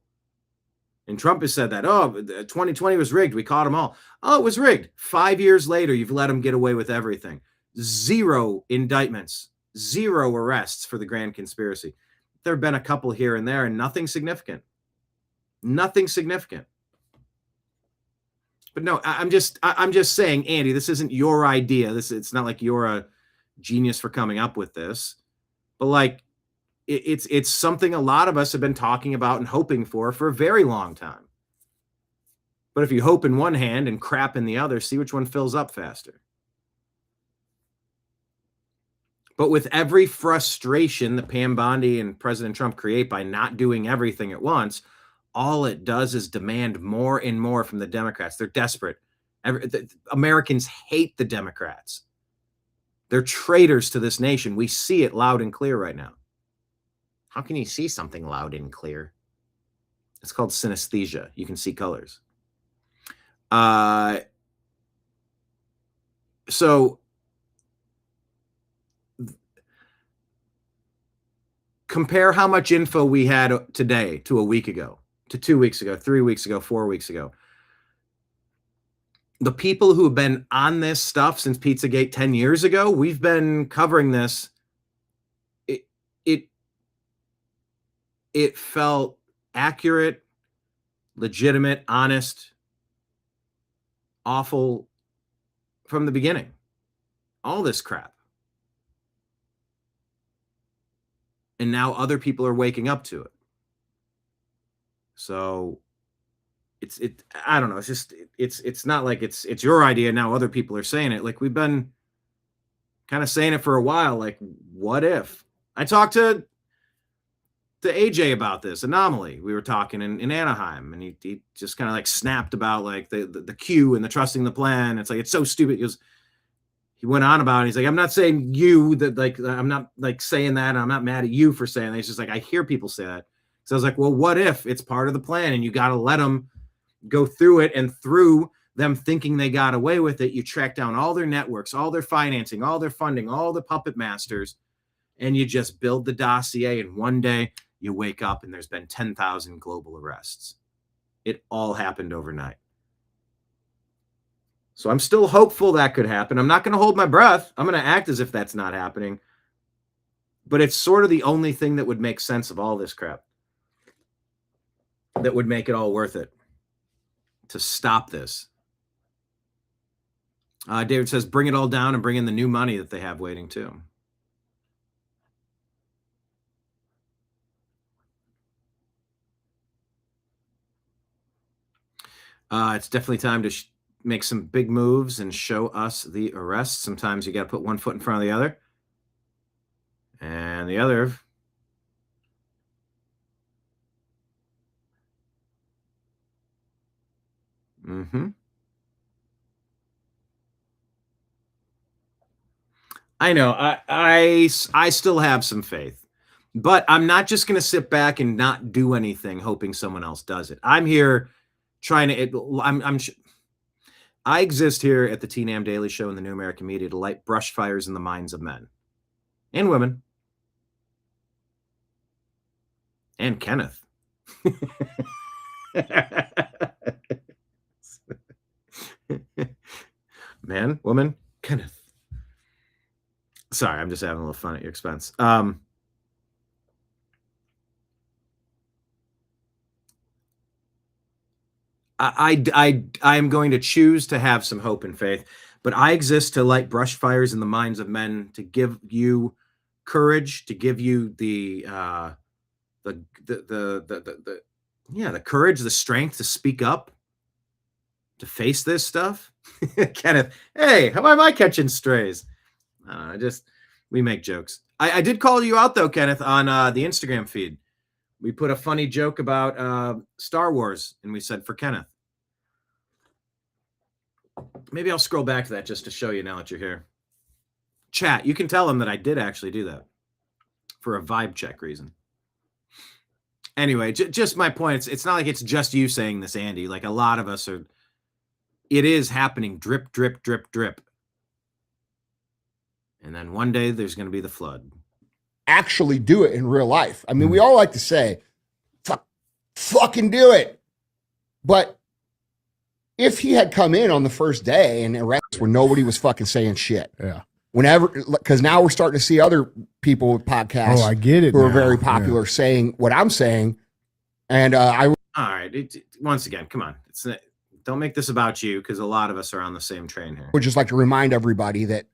And Trump has said that, 2020 was rigged. We caught them all. Oh, it was rigged. 5 years later, you've let them get away with everything. 0 indictments, 0 arrests for the grand conspiracy. There have been a couple here and there, and nothing significant. Nothing significant. But no, I'm just saying, Andy, this isn't your idea. It's not like you're a genius for coming up with this, but like it's something a lot of us have been talking about and hoping for a very long time. But if you hope in one hand and crap in the other, see which one fills up faster. But with every frustration that Pam Bondi and President Trump create by not doing everything at once, all it does is demand more and more from the Democrats. They're desperate. Americans hate the Democrats. They're traitors to this nation. We see it loud and clear right now. How can you see something loud and clear? It's called synesthesia. You can see colors. So compare how much info we had today to a week ago, to 2 weeks ago, 3 weeks ago, 4 weeks ago. The people who have been on this stuff since Pizzagate 10 years ago, we've been covering this. It felt accurate, legitimate, honest, awful from the beginning. All this crap. And now other people are waking up to it. So I don't know. It's just, it's not like it's your idea. Now other people are saying it. Like we've been kind of saying it for a while. Like, what if? I talked to AJ about this anomaly. We were talking in Anaheim, and he just kind of like snapped about like the Q and the trusting the plan. It's like, it's so stupid. He went on about it. He's like, I'm not saying you that, like, I'm not like saying that. I'm not mad at you for saying that. It's just like, I hear people say that. So I was like, well, what if it's part of the plan and you got to let them go through it, and through them thinking they got away with it, you track down all their networks, all their financing, all their funding, all the puppet masters, and you just build the dossier, and one day you wake up and there's been 10,000 global arrests. It all happened overnight. So I'm still hopeful that could happen. I'm not going to hold my breath. I'm going to act as if that's not happening. But it's sort of the only thing that would make sense of all this crap, that would make it all worth it to stop this. David says, bring it all down and bring in the new money that they have waiting too. It's definitely time to make some big moves and show us the arrests. Sometimes you got to put one foot in front of the other. And the other. I know. I still have some faith, but I'm not just going to sit back and not do anything hoping someone else does it. I'm here trying to. I exist here at the TNAM Daily Show and the New American Media to light brush fires in the minds of men and women and Kenneth. Man, woman, Kenneth. Sorry, I'm just having a little fun at your expense. I'm going to choose to have some hope and faith, but I exist to light brush fires in the minds of men, to give you courage, to give you the courage, the strength to speak up, to face this stuff. Kenneth, hey, how am I catching strays? We make jokes. I did call you out though, Kenneth, on the Instagram feed. We put a funny joke about Star Wars, and we said for Kenneth. Maybe I'll scroll back to that just to show you now that you're here. Chat, you can tell him that I did actually do that for a vibe check reason. Anyway, just my point. It's not like it's just you saying this, Andy. Like a lot of us are. It is happening drip, drip, drip, drip. And then one day there's going to be the flood. Actually do it in real life. I mean, we all like to say, fucking do it. But if he had come in on the first day and arrested where nobody was fucking saying shit. Yeah. whenever, because now we're starting to see other people with podcasts. Oh, I get it. Who are now. very popular saying what I'm saying. And all right. Once again, come on. Don't make this about you, because a lot of us are on the same train here. would just like to remind everybody that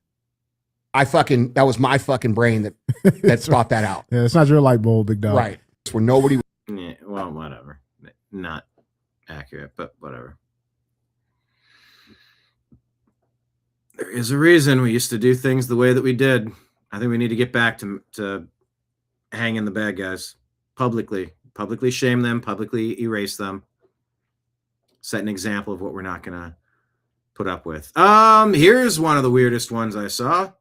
that was my fucking brain that thought that out. Yeah, it's not your light bulb, big dog. Right. It's where nobody. Yeah, well, whatever. Not accurate, but whatever. There is a reason we used to do things the way that we did. I think we need to get back to hanging the bad guys publicly shame them, publicly erase them, set an example of what we're not going to put up with. Here's one of the weirdest ones I saw.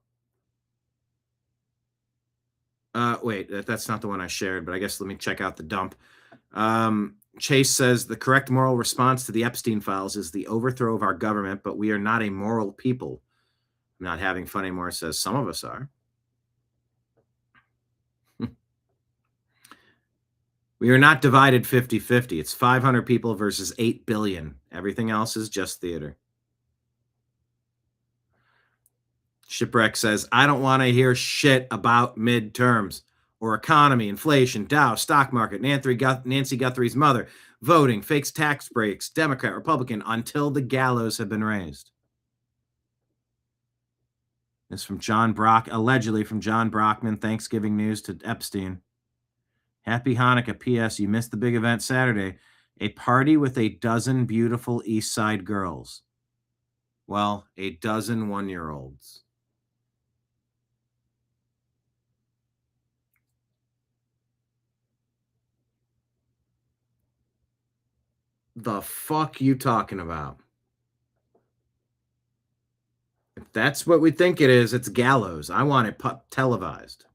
Wait, that's not the one I shared, but I guess let me check out the dump. Chase says the correct moral response to the Epstein files is the overthrow of our government, but we are not a moral people. I'm not having fun anymore, says some of us are. We are not divided 50-50. It's 500 people versus 8 billion. Everything else is just theater. Shipwreck says, I don't want to hear shit about midterms or economy, inflation, Dow, stock market, Nancy Guthrie's mother, voting, fakes tax breaks, Democrat, Republican, until the gallows have been raised. This from John Brock, allegedly from John Brockman, Thanksgiving news to Epstein. Happy Hanukkah. P.S. You missed the big event Saturday. A party with a dozen beautiful East Side girls. Well, a dozen 1-year-olds. The fuck you talking about? If that's what we think it is, it's gallows. I want it televised.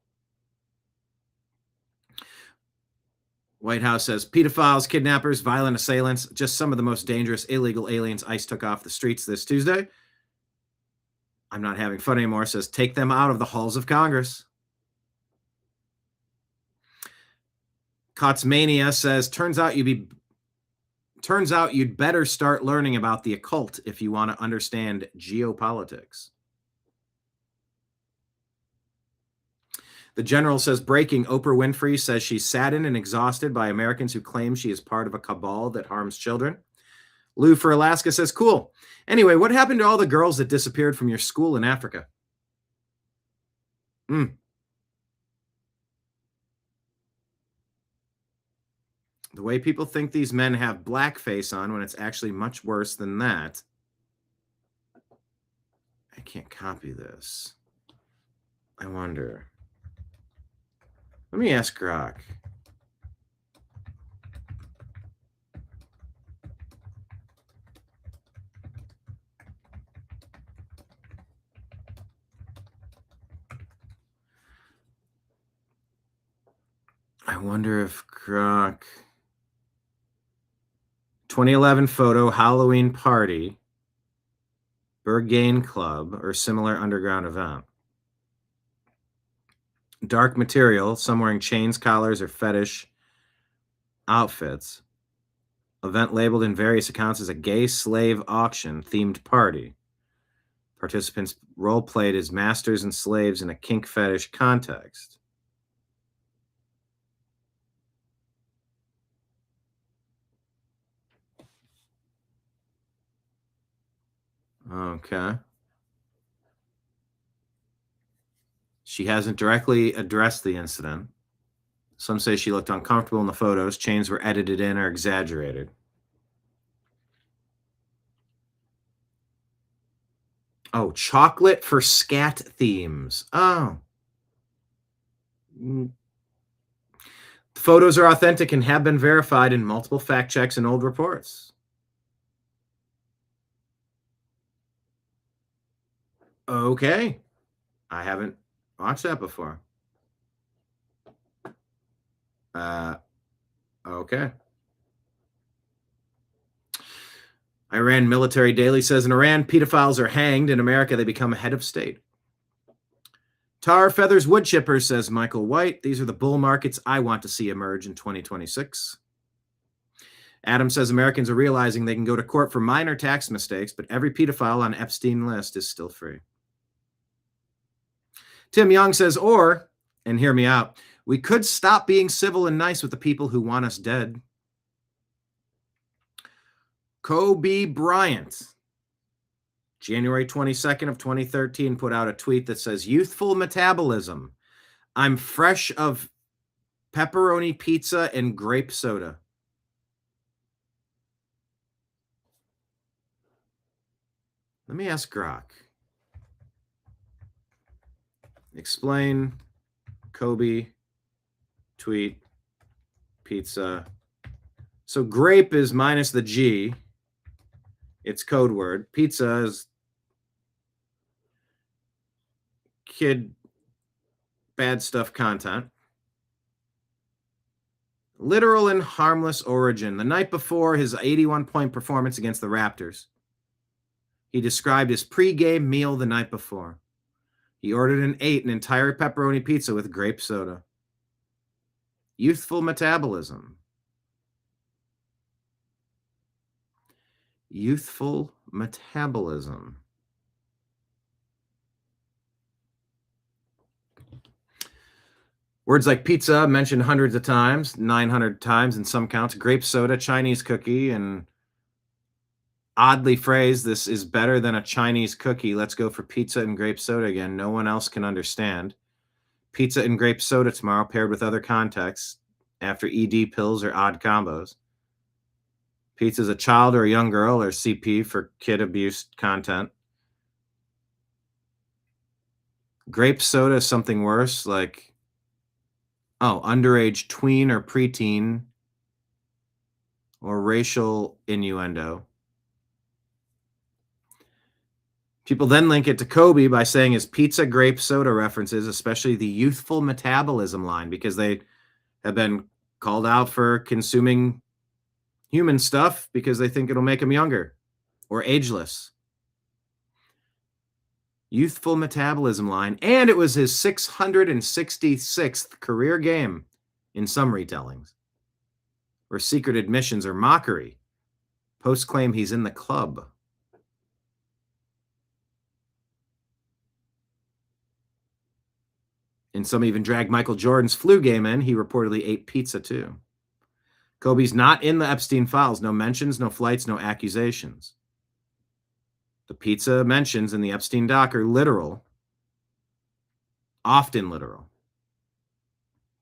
White House says pedophiles, kidnappers, violent assailants, just some of the most dangerous illegal aliens ICE took off the streets this Tuesday. I'm not having fun anymore, says take them out of the halls of Congress. Kotzmania says turns out you'd better start learning about the occult if you want to understand geopolitics. The General says breaking, Oprah Winfrey says she's saddened and exhausted by Americans who claim she is part of a cabal that harms children. Lou for Alaska says cool. Anyway, what happened to all the girls that disappeared from your school in Africa? The way people think these men have blackface on when it's actually much worse than that. I can't copy this. I wonder. Let me ask Grok. I wonder if Grok... 2011 photo, Halloween party, Berghain Club, or similar underground event. Dark material, some wearing chains, collars, or fetish outfits. Event labeled in various accounts as a gay slave auction themed party. Participants role played as masters and slaves in a kink fetish context. Okay. She hasn't directly addressed the incident. Some say she looked uncomfortable in the photos. Chains were edited in or exaggerated. Oh, chocolate for scat themes. Oh. The photos are authentic and have been verified in multiple fact checks and old reports. Okay. I haven't watched that before. Okay. Iran Military Daily says in Iran, pedophiles are hanged. In America, they become a head of state. Tar feathers wood chippers, says Michael White. These are the bull markets I want to see emerge in 2026. Adam says Americans are realizing they can go to court for minor tax mistakes, but every pedophile on Epstein list is still free. Tim Young says, or, and hear me out, we could stop being civil and nice with the people who want us dead. Kobe Bryant, January 22nd of 2013, put out a tweet that says, youthful metabolism. I'm fresh of pepperoni pizza and grape soda. Let me ask Grok. Explain Kobe tweet pizza. So grape is minus the G. It's code word. Pizza is kid bad stuff content. Literal and harmless origin. The night before his 81-point performance against the Raptors, he described his pregame meal the night before. He ordered and ate an entire pepperoni pizza with grape soda. Youthful metabolism. Youthful metabolism. Words like pizza mentioned hundreds of times, 900 times in some counts. Grape soda, Chinese cookie, and oddly phrased, this is better than a Chinese cookie. Let's go for pizza and grape soda again. No one else can understand. Pizza and grape soda tomorrow paired with other contexts after ED pills or odd combos. Pizza is a child or a young girl, or CP for kid abuse content. Grape soda is something worse, like, underage tween or preteen, or racial innuendo. People then link it to Kobe by saying his pizza grape soda references, especially the youthful metabolism line, because they have been called out for consuming human stuff because they think it'll make them younger or ageless. Youthful metabolism line. And it was his 666th career game in some retellings, where secret admissions are mockery. Posts claim he's in the club. And some even drag Michael Jordan's flu game in. He reportedly ate pizza too. Kobe's not in the Epstein files. No mentions, no flights, no accusations. The pizza mentions in the Epstein doc are literal, often literal.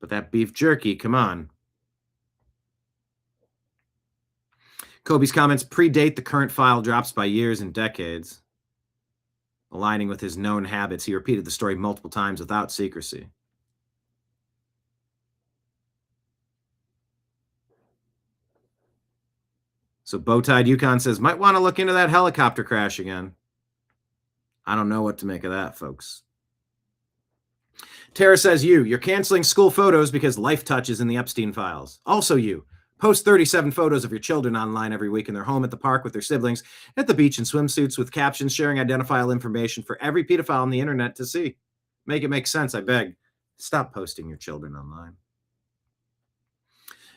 But that beef jerky, come on. Kobe's comments predate the current file drops by years and decades. Aligning with his known habits, he repeated the story multiple times without secrecy. So Bowtied Yukon says, might want to look into that helicopter crash again. I don't know what to make of that, folks. Tara says, you're canceling school photos because Life Touch is in the Epstein files. Also you, post 37 photos of your children online every week in their home, at the park with their siblings, at the beach in swimsuits with captions sharing identifiable information for every pedophile on the internet to see. Make it make sense, I beg. Stop posting your children online.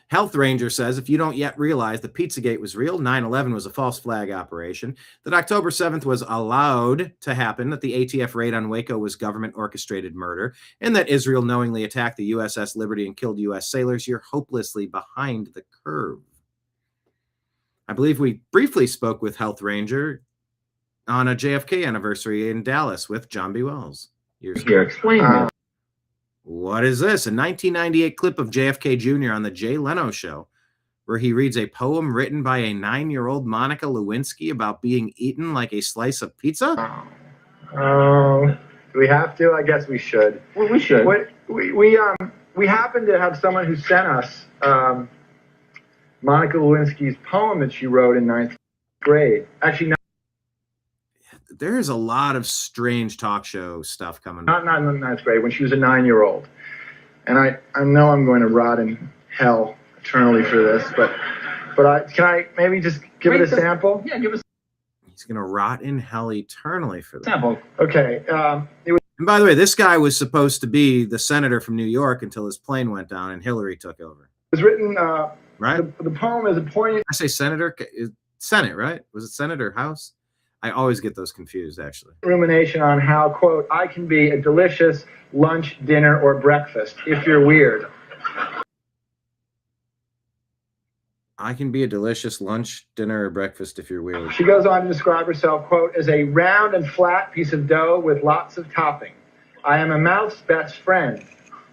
Health Ranger says, if you don't yet realize that Pizzagate was real, 9/11 was a false flag operation, that October 7th was allowed to happen, that the ATF raid on Waco was government-orchestrated murder, and that Israel knowingly attacked the USS Liberty and killed U.S. sailors, you're hopelessly behind the curve. I believe we briefly spoke with Health Ranger on a JFK anniversary in Dallas with John B. Wells. Explain that. What is this? A 1998 clip of JFK Jr. on the Jay Leno show, where he reads a poem written by a 9-year-old Monica Lewinsky about being eaten like a slice of pizza? Do we have to? I guess we should. Well, we should. We happen to have someone who sent us Monica Lewinsky's poem that she wrote in 9th grade. Actually, no. There is a lot of strange talk show stuff coming. Not in 9th grade, when she was a 9-year-old. And I know I'm going to rot in hell eternally for this, but can I maybe just give it a sample? Yeah, give us. He's going to rot in hell eternally for that. Sample. Okay. And by the way, this guy was supposed to be the senator from New York until his plane went down and Hillary took over. It was written, right? The poem is a poignant. I say senator, Senate, right? Was it Senate or House? I always get those confused, actually. Rumination on how, quote, I can be a delicious lunch, dinner, or breakfast if you're weird. I can be a delicious lunch, dinner, or breakfast if you're weird. She goes on to describe herself, quote, as a round and flat piece of dough with lots of topping. I am a mouth's best friend.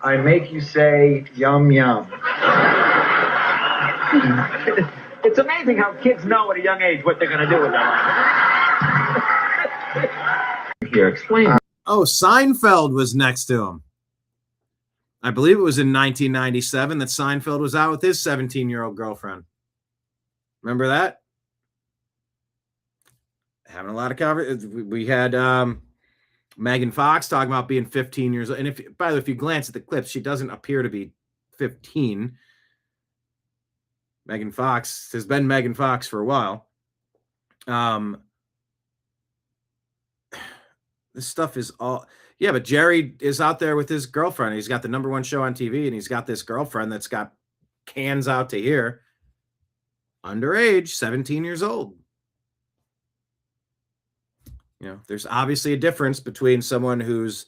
I make you say, yum, yum. It's amazing how kids know at a young age what they're going to do with their life. Here, explain. Oh, Seinfeld was next to him. I believe it was in 1997 that Seinfeld was out with his 17-year-old girlfriend. Remember that? Having a lot of conversation. We had Megan Fox talking about being 15 years old. And by the way, if you glance at the clips, she doesn't appear to be 15. Megan Fox has been Megan Fox for a while. This stuff is all... Yeah, but Jerry is out there with his girlfriend. He's got the #1 show on TV, and he's got this girlfriend that's got cans out to here. Underage, 17 years old. You know, there's obviously a difference between someone who's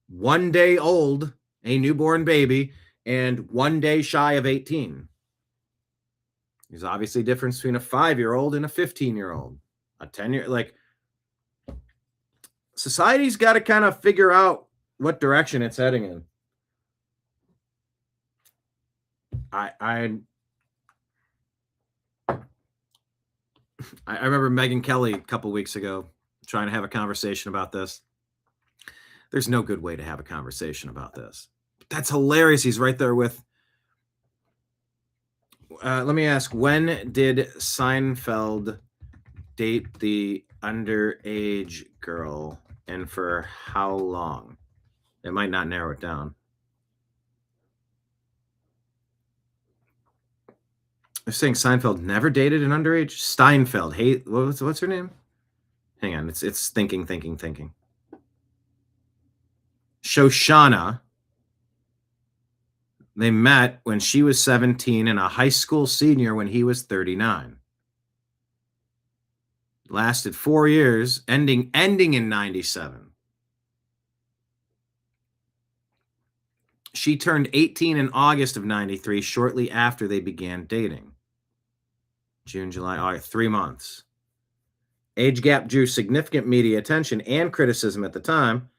1 day old, a newborn baby, and 1 day shy of 18. There's obviously a difference between a 5-year-old and a 15-year-old. A 10-year, like... Society's got to kind of figure out what direction it's heading in. I remember Megyn Kelly a couple weeks ago trying to have a conversation about this. There's no good way to have a conversation about this. But that's hilarious. He's right there with... let me ask, when did Seinfeld date the underage girl, and for how long? It might not narrow it down. They're saying Seinfeld never dated an underage. Steinfeld. Hey, what's her name? Hang on, it's thinking. Shoshana. They met when she was 17 and a high school senior when he was 39. Lasted 4 years, ending in 97. She turned 18 in August of 93, shortly after they began dating. June, July, August, 3 months. Age gap drew significant media attention and criticism at the time.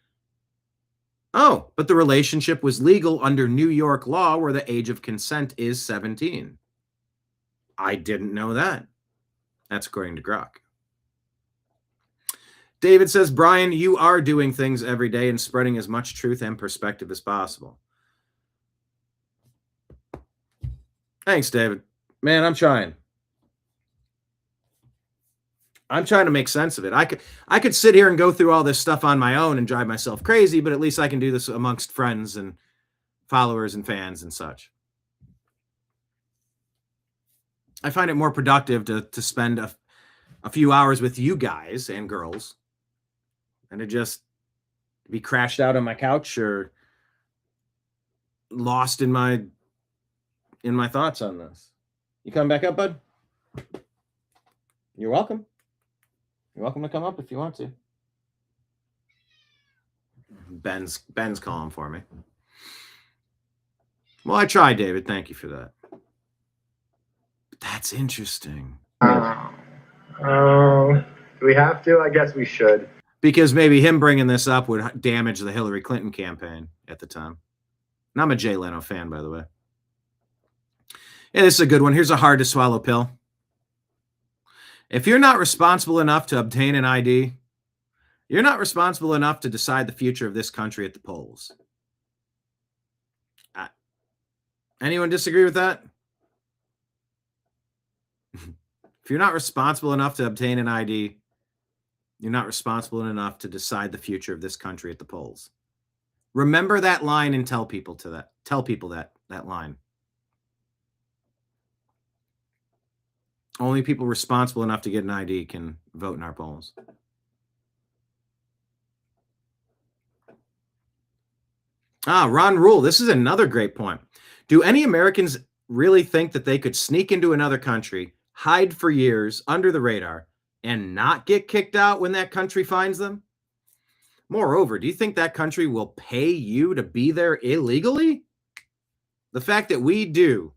Oh, but the relationship was legal under New York law, where the age of consent is 17. I didn't know that. That's according to Grok. David says, Brian, you are doing things every day and spreading as much truth and perspective as possible. Thanks, David. Man, I'm trying. I'm trying to make sense of it. I could sit here and go through all this stuff on my own and drive myself crazy, but at least I can do this amongst friends and followers and fans and such. I find it more productive to spend a few hours with you guys and girls and to just be crashed out on my couch or lost in my thoughts on this. You coming back up, bud? You're welcome. You're welcome to come up if you want to. Ben's calling for me. Well, I tried, David. Thank you for that. That's interesting. Do we have to? I guess we should. Because maybe him bringing this up would damage the Hillary Clinton campaign at the time. And I'm a Jay Leno fan, by the way. Yeah, this is a good one. Here's a hard to swallow pill. If you're not responsible enough to obtain an ID, you're not responsible enough to decide the future of this country at the polls. Anyone disagree with that? If you're not responsible enough to obtain an ID, you're not responsible enough to decide the future of this country at the polls. Remember that line and tell people that line. Only people responsible enough to get an ID can vote in our polls. Ron Rule, this is another great point. Do any Americans really think that they could sneak into another country, hide for years under the radar, and not get kicked out when that country finds them? Moreover, do you think that country will pay you to be there illegally? The fact that we do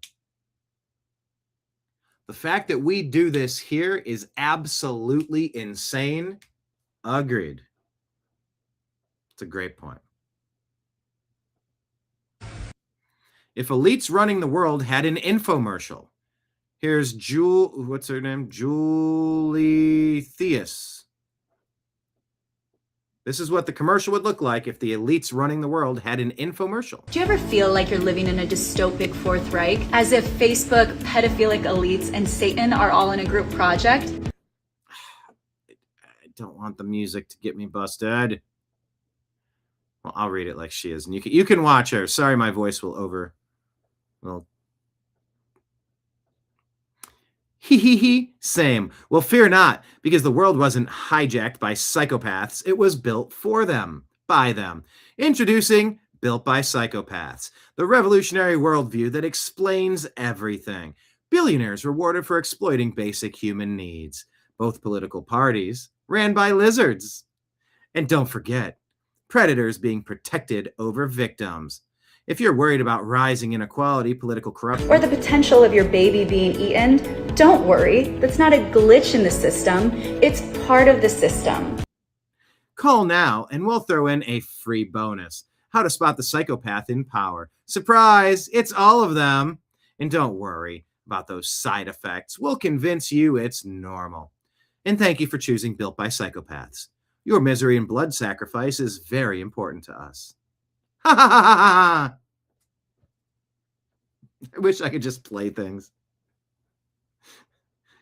this here is absolutely insane. Agreed. It's a great point. If elites running the world had an infomercial, here's what's her name? Julie Theus. This is what the commercial would look like if the elites running the world had an infomercial. Do you ever feel like you're living in a dystopic Fourth Reich? As if Facebook, pedophilic elites, and Satan are all in a group project? I don't want the music to get me busted. Well, I'll read it like she is. And you can watch her. Sorry, my voice will over. Well, same. Well, fear not, because the world wasn't hijacked by psychopaths. It was built for them, by them. Introducing Built by Psychopaths, the revolutionary worldview that explains everything. Billionaires rewarded for exploiting basic human needs. Both political parties ran by lizards. And don't forget, predators being protected over victims. If you're worried about rising inequality, political corruption, Or the potential of your baby being eaten, don't worry. That's not a glitch in the system. It's part of the system. call now and we'll throw in a free bonus. How to spot the psychopath in power. Surprise, it's all of them. And don't worry about those side effects. We'll convince you it's normal. And thank you for choosing Built by Psychopaths. Your misery and blood sacrifice is very important to us. Ha ha ha ha ha! I wish I could just play things.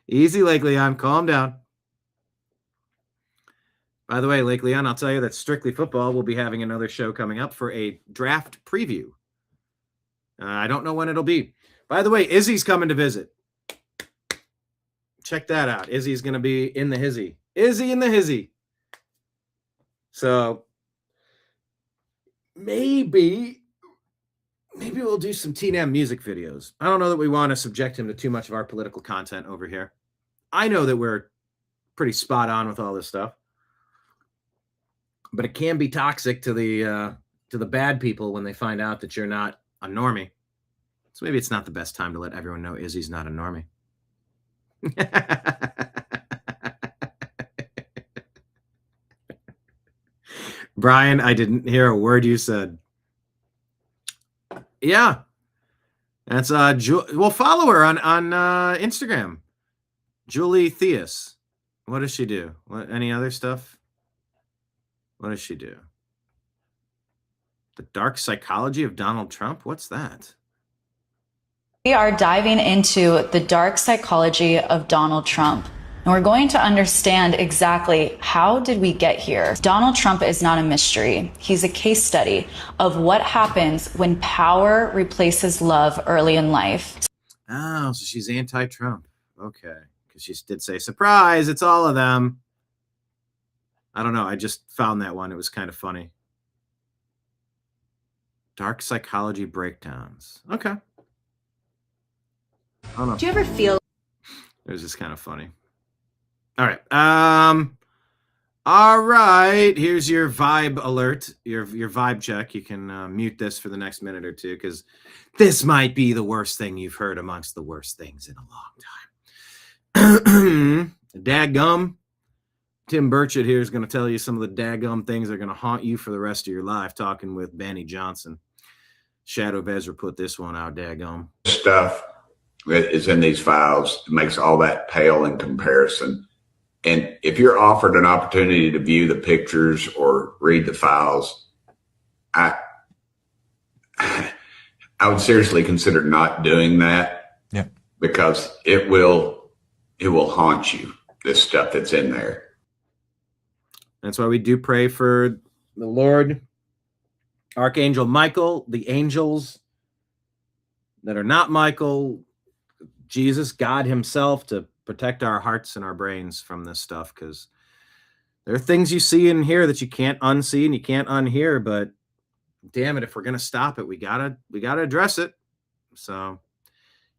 Easy, Lake Leon. Calm down. By the way, Lake Leon, I'll tell you that Strictly Football will be having another show coming up for a draft preview. I don't know when it'll be. By the way, Izzy's coming to visit. Check that out. Izzy's going to be in the hizzy. Izzy in the hizzy. So maybe we'll do some TNAM music videos. I don't know that we want to subject him to too much of our political content over here. I know that we're pretty spot on with all this stuff, but it can be toxic to the bad people when they find out that you're not a normie. So maybe it's not the best time to let everyone know Izzy's not a normie. Brian, I didn't hear a word you said. Yeah. That's we'll follow her on Instagram. Julie Theus. What does she do? Any other stuff? What does she do? The Dark Psychology of Donald Trump? What's that? We are diving into the dark psychology of Donald Trump. And we're going to understand exactly how did we get here. Donald Trump is not a mystery. He's a case study of what happens when power replaces love early in life. Oh, so she's anti-Trump. Okay. Because she did say, surprise, it's all of them. I don't know. I just found that one. It was kind of funny. Dark psychology breakdowns. Okay. I don't know. Do you ever feel it was just kind of funny. All right. All right. Here's your vibe alert, your vibe check. You can mute this for the next minute or two because this might be the worst thing you've heard amongst the worst things in a long time. Daggum. Tim Burchett here is going to tell you some of the daggum things that are going to haunt you for the rest of your life, talking with Benny Johnson. Shadow Vezra put this one out, daggum. Stuff that is in these files makes all that pale in comparison. And if you're offered an opportunity to view the pictures or read the files, I would seriously consider not doing that. Yeah. Because it will haunt you, this stuff that's in there. That's why we do pray for the Lord, Archangel Michael, the angels that are not Michael, Jesus, God himself, to protect our hearts and our brains from this stuff, because there are things you see in here that you can't unsee and you can't unhear, but damn it, if we're going to stop it, we gotta address it. So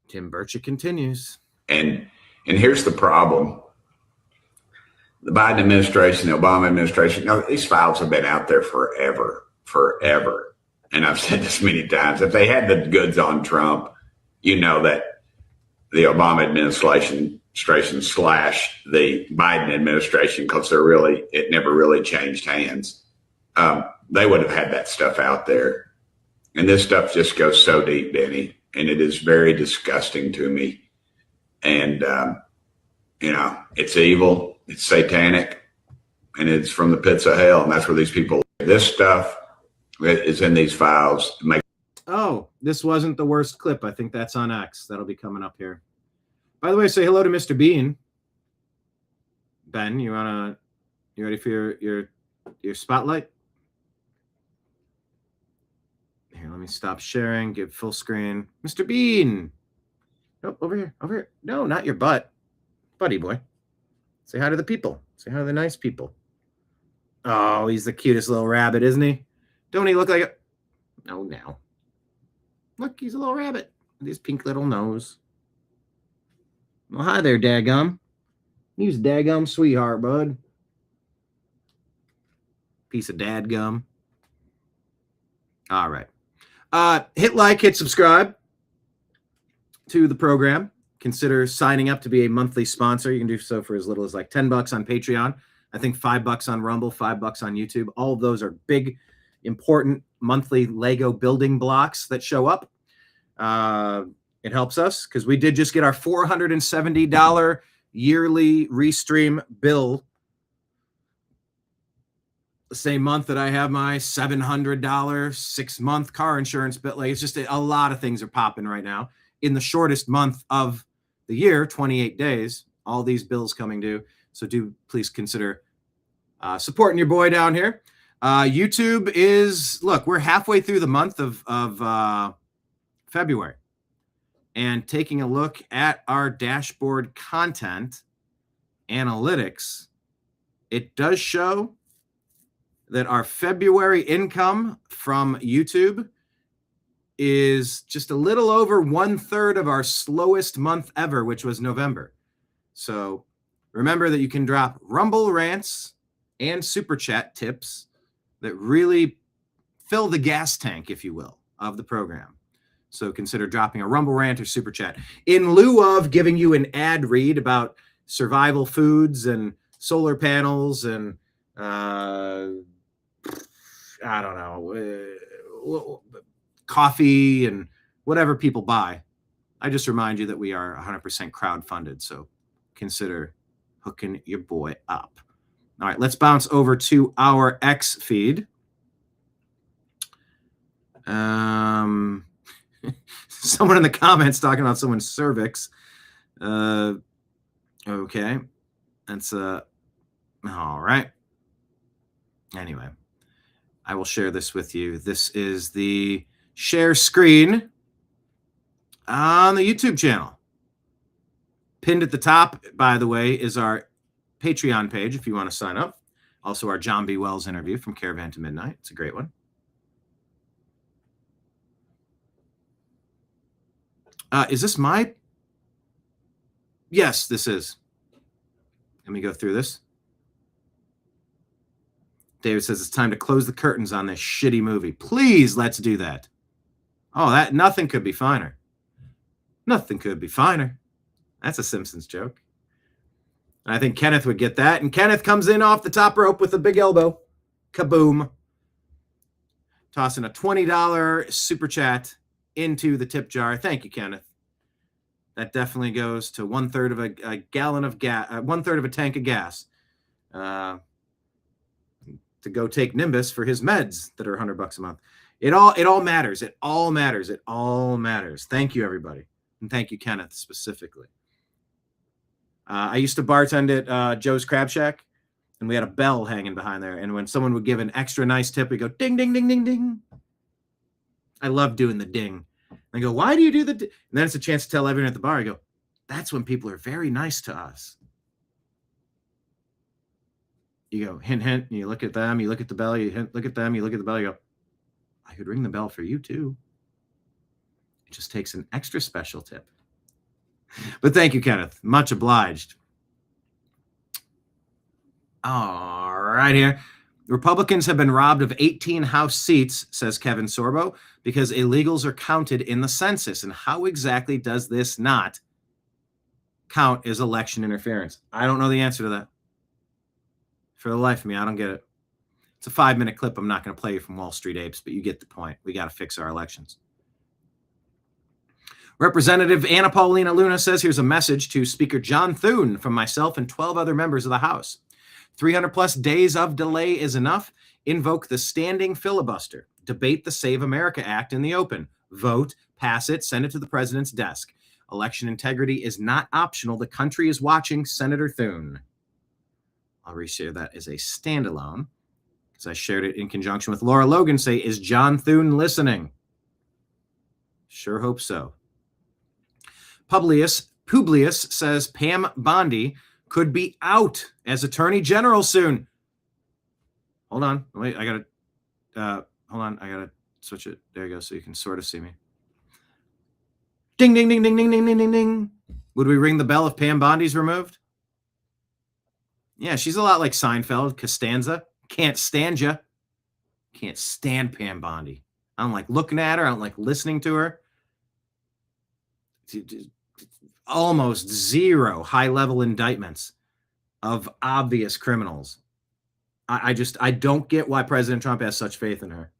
Tim Burchett continues. And here's the problem. the Biden administration, the Obama administration, these files have been out there forever. And I've said this many times. If they had the goods on Trump, that the Obama administration / the Biden administration, because it never really changed hands. They would have had that stuff out there. And this stuff just goes so deep, Benny, and it is very disgusting to me. And, it's evil, it's satanic, and it's from the pits of hell. And that's where these people, this stuff is in these files. Oh, this wasn't the worst clip. I think that's on X. That'll be coming up here. By the way, say hello to Mr. Bean. Ben, you ready for your spotlight? Here, let me stop sharing, give full screen. Mr. Bean. Nope, over here. No, not your butt. Buddy boy. Say hi to the people. Say hi to the nice people. Oh, he's the cutest little rabbit, isn't he? Don't he look like a... No, now. Look, he's a little rabbit with his pink little nose. Well, hi there, daggum. He's daggum sweetheart, bud. Piece of dadgum. All right. Hit like, hit subscribe to the program. Consider signing up to be a monthly sponsor. You can do so for as little as like $10 on Patreon. I think $5 on Rumble, $5 on YouTube. All of those are big, important monthly Lego building blocks that show up. It helps us because we did just get our $470 yearly Restream bill the same month that I have my $700 6-month car insurance bill. Like, it's just a lot of things are popping right now in the shortest month of the year, 28 days, all these bills coming due. So do please consider supporting your boy down here. YouTube is, look, we're halfway through the month of February, and taking a look at our dashboard content analytics, it does show that our February income from YouTube is just a little over 1/3 of our slowest month ever, which was November. So remember that you can drop Rumble rants and Super Chat tips that really fill the gas tank, if you will, of the program. So consider dropping a Rumble rant or Super Chat in lieu of giving you an ad read about survival foods and solar panels and I don't know, coffee and whatever people buy. I just remind you that we are 100% crowdfunded, so consider hooking your boy up. All right, let's bounce over to our X feed. Someone in the comments talking about someone's cervix. Okay, that's all right. Anyway, I will share this with you. This is the share screen on the YouTube channel. Pinned at the top, by the way, is our Patreon page if you want to sign up. Also, our John B. Wells interview from Caravan to Midnight. It's a great one. Is this my... Yes, this is. Let me go through this. David says it's time to close the curtains on this shitty movie. Please, let's do that. Oh, that nothing could be finer. Nothing could be finer. That's a Simpsons joke. I think Kenneth would get that. And Kenneth comes in off the top rope with a big elbow. Kaboom. Tossing a $20 super chat into the tip jar. Thank you, Kenneth. That definitely goes to 1/3 of a gallon of gas, 1/3 of a tank of gas. To go take Nimbus for his meds that are $100 a month. It all matters. It all matters. It all matters. Thank you, everybody. And thank you, Kenneth, specifically. I used to bartend at Joe's Crab Shack, and we had a bell hanging behind there. And when someone would give an extra nice tip, we go ding, ding, ding, ding, ding. I love doing the ding. I go, why do you do the ding? And then it's a chance to tell everyone at the bar. I go, that's when people are very nice to us. You go, hint, hint, and you look at them, you look at the bell, you hint, look at them, you look at the bell, you go, I could ring the bell for you too. It just takes an extra special tip. But thank you, Kenneth. Much obliged. All right, here. Republicans have been robbed of 18 House seats, says Kevin Sorbo, because illegals are counted in the census. And how exactly does this not count as election interference? I don't know the answer to that. For the life of me, I don't get it. It's a 5-minute clip. I'm not going to play you from Wall Street Apes, but you get the point. We got to fix our elections. Representative Anna Paulina Luna says, here's a message to Speaker John Thune from myself and 12 other members of the House. 300 plus days of delay is enough. Invoke the standing filibuster. Debate the Save America Act in the open. Vote, pass it, send it to the president's desk. Election integrity is not optional. The country is watching. Senator Thune. I'll reshare that as a standalone because I shared it in conjunction with Laura Logan. Say, is John Thune listening? Sure hope so. Publius says Pam Bondi could be out as Attorney General soon. Hold on. Wait, I got to, hold on. I got to switch it. There you go. So you can sort of see me. Ding, ding, ding, ding, ding, ding, ding, ding, ding. Would we ring the bell if Pam Bondi's removed? Yeah, she's a lot like Seinfeld, Costanza. Can't stand ya. Can't stand Pam Bondi. I don't like looking at her. I don't like listening to her. Almost zero high-level indictments of obvious criminals. I don't get why President Trump has such faith in her.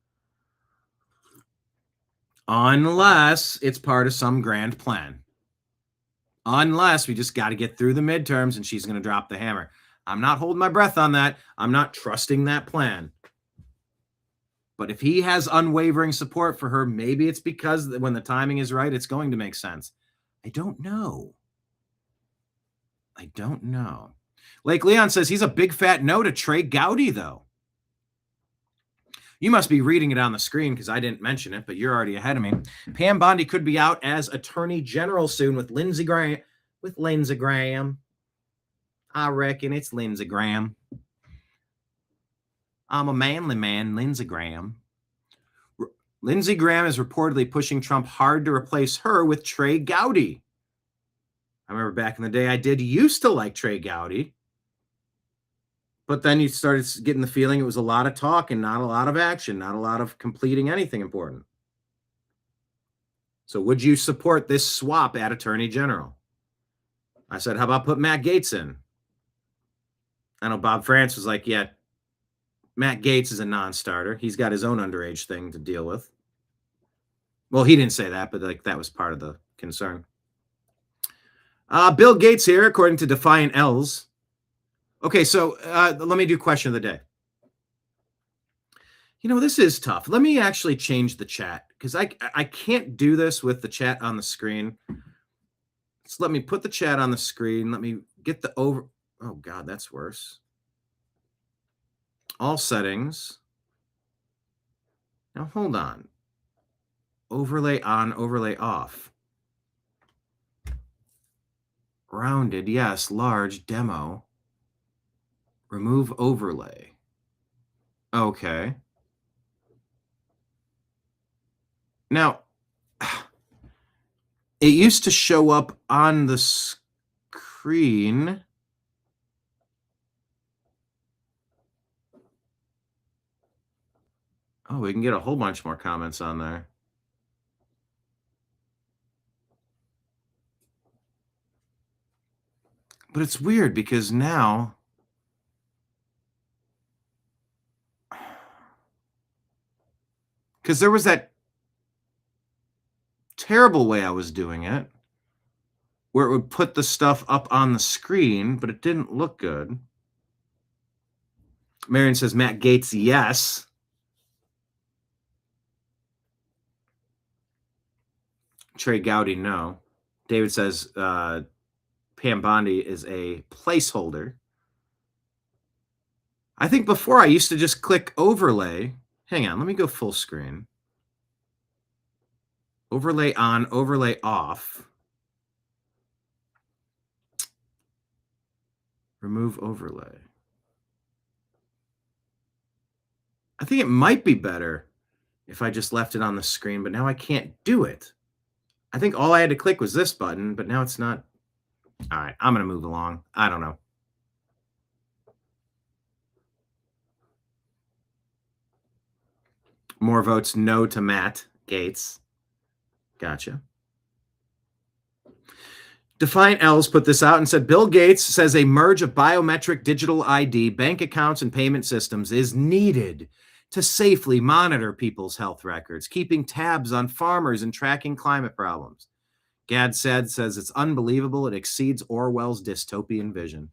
Unless it's part of some grand plan. Unless we just got to get through the midterms and she's going to drop the hammer. I'm not holding my breath on that. I'm not trusting that plan. But if he has unwavering support for her, maybe it's because when the timing is right, it's going to make sense. I don't know. Lake Leon says he's a big fat no to Trey Gowdy, though. You must be reading it on the screen because I didn't mention it, but you're already ahead of me. Pam Bondi could be out as Attorney General soon with Lindsey Graham. I reckon it's Lindsey Graham. I'm a manly man, Lindsey Graham. Lindsey Graham is reportedly pushing Trump hard to replace her with Trey Gowdy. I remember back in the day, I used to like Trey Gowdy. But then you started getting the feeling it was a lot of talk and not a lot of action, not a lot of completing anything important. So would you support this swap at Attorney General? I said, how about put Matt Gaetz in? I know Bob France was like, yeah, Matt Gaetz is a non-starter. He's got his own underage thing to deal with. Well, he didn't say that, but like that was part of the concern. Bill Gates here, according to Defiant L's. Okay, so let me do question of the day. You know, this is tough. Let me actually change the chat because I can't do this with the chat on the screen. So let me put the chat on the screen. Let me get the over. Oh, God, that's worse. All settings. Now, hold on. Overlay on, overlay off. Rounded, yes. Large, demo. Remove overlay. Okay. Now, it used to show up on the screen. Oh, we can get a whole bunch more comments on there. But it's weird because now because there was that terrible way I was doing it where it would put the stuff up on the screen, but it didn't look good. Marion says Matt Gaetz, yes. Trey Gowdy, no. David says Pam Bondi is a placeholder. I think before I used to just click overlay. Hang on, let me go full screen. Overlay on, overlay off. Remove overlay. I think it might be better if I just left it on the screen, but now I can't do it. I think all I had to click was this button, but now it's not. All right, I'm going to move along. I don't know. More votes no to Matt Gaetz. Gotcha. Defiant L's put this out and said, Bill Gates says a merge of biometric digital ID, bank accounts, and payment systems is needed to safely monitor people's health records, keeping tabs on farmers and tracking climate problems. Gad said says it's unbelievable. It exceeds Orwell's dystopian vision.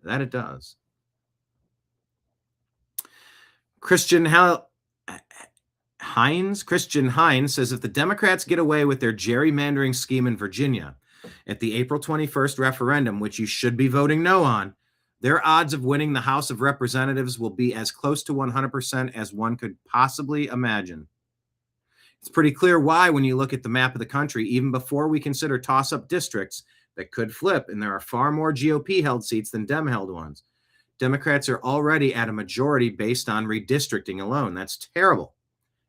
That it does. Christian Hines says if the Democrats get away with their gerrymandering scheme in Virginia at the April 21st referendum, which you should be voting no on, their odds of winning the House of Representatives will be as close to 100% as one could possibly imagine. It's pretty clear why when you look at the map of the country, even before we consider toss-up districts that could flip, and there are far more GOP-held seats than Dem-held ones. Democrats are already at a majority based on redistricting alone. That's terrible.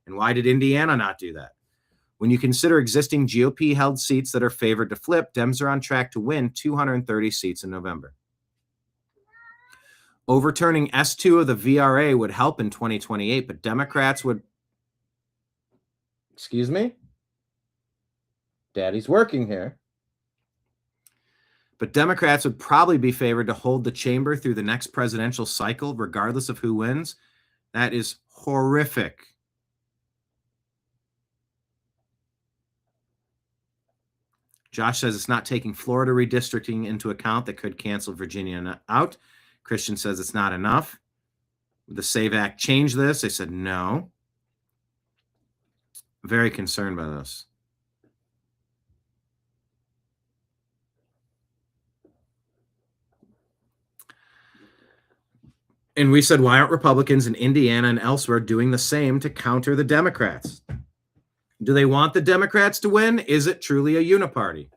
And why did Indiana not do that? When you consider existing GOP-held seats that are favored to flip, Dems are on track to win 230 seats in November. Overturning S2 of the VRA would help in 2028, but Democrats would... Excuse me? Daddy's working here. But Democrats would probably be favored to hold the chamber through the next presidential cycle, regardless of who wins. That is horrific. Josh says it's not taking Florida redistricting into account that could cancel Virginia out. Christian says it's not enough. Would the SAVE Act change this? They said no. Very concerned by this. And we said, why aren't Republicans in Indiana and elsewhere doing the same to counter the Democrats? Do they want the Democrats to win? Is it truly a uniparty?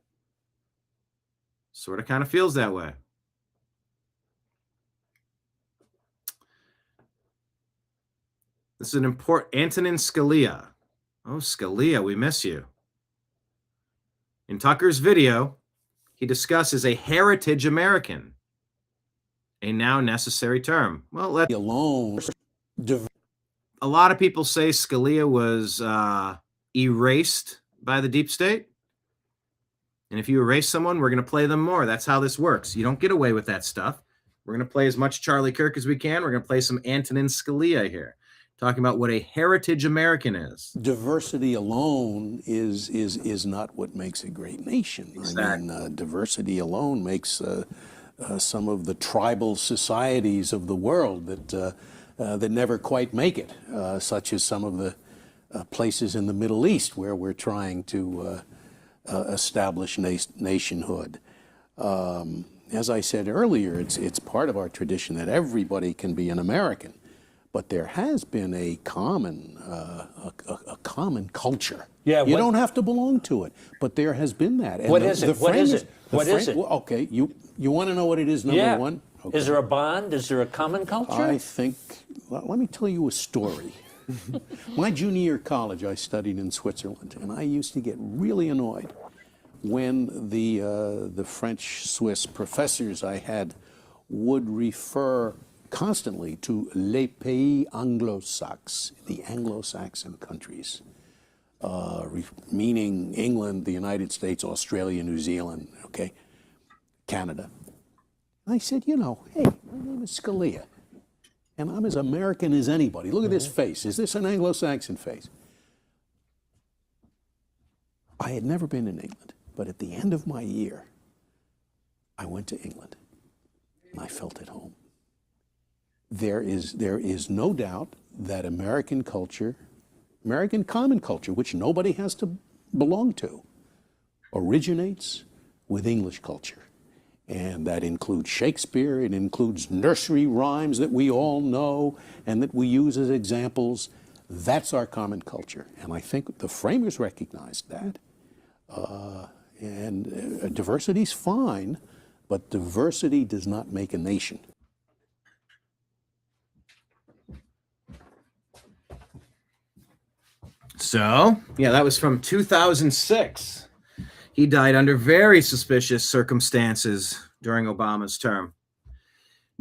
Sort of kind of feels that way. This is an important... Antonin Scalia. Oh, Scalia, we miss you. In Tucker's video, he discusses a heritage American, a now necessary term. Well, let alone. A lot of people say Scalia was erased by the deep state. And if you erase someone, we're going to play them more. That's how this works. You don't get away with that stuff. We're going to play as much Charlie Kirk as we can. We're going to play some Antonin Scalia here, talking about what a heritage American is. Diversity alone is not what makes a great nation. Exactly. I mean, diversity alone makes some of the tribal societies of the world that never quite make it, such as some of the places in the Middle East where we're trying to establish nationhood. As I said earlier, it's part of our tradition that everybody can be an American, but there has been a common culture. Yeah, you don't have to belong to it, but there has been that. And what is it? What is it? What is it? Okay, you want to know what it is, number one? Okay. Is there a bond? Is there a common culture? I think, let me tell you a story. My junior year of college, I studied in Switzerland, and I used to get really annoyed when the French-Swiss professors I had would refer constantly to les pays anglo-saxons, the Anglo-Saxon countries, meaning England, the United States, Australia, New Zealand, okay, Canada. I said, hey, my name is Scalia, and I'm as American as anybody. Look at this face. Is this an Anglo-Saxon face? I had never been in England, but at the end of my year, I went to England, and I felt at home. There is no doubt that American culture, American common culture, which nobody has to belong to, originates with English culture. And that includes Shakespeare, it includes nursery rhymes that we all know and that we use as examples. That's our common culture. And I think the framers recognized that. Diversity's fine, but diversity does not make a nation. So, yeah, that was from 2006. He died under very suspicious circumstances during Obama's term.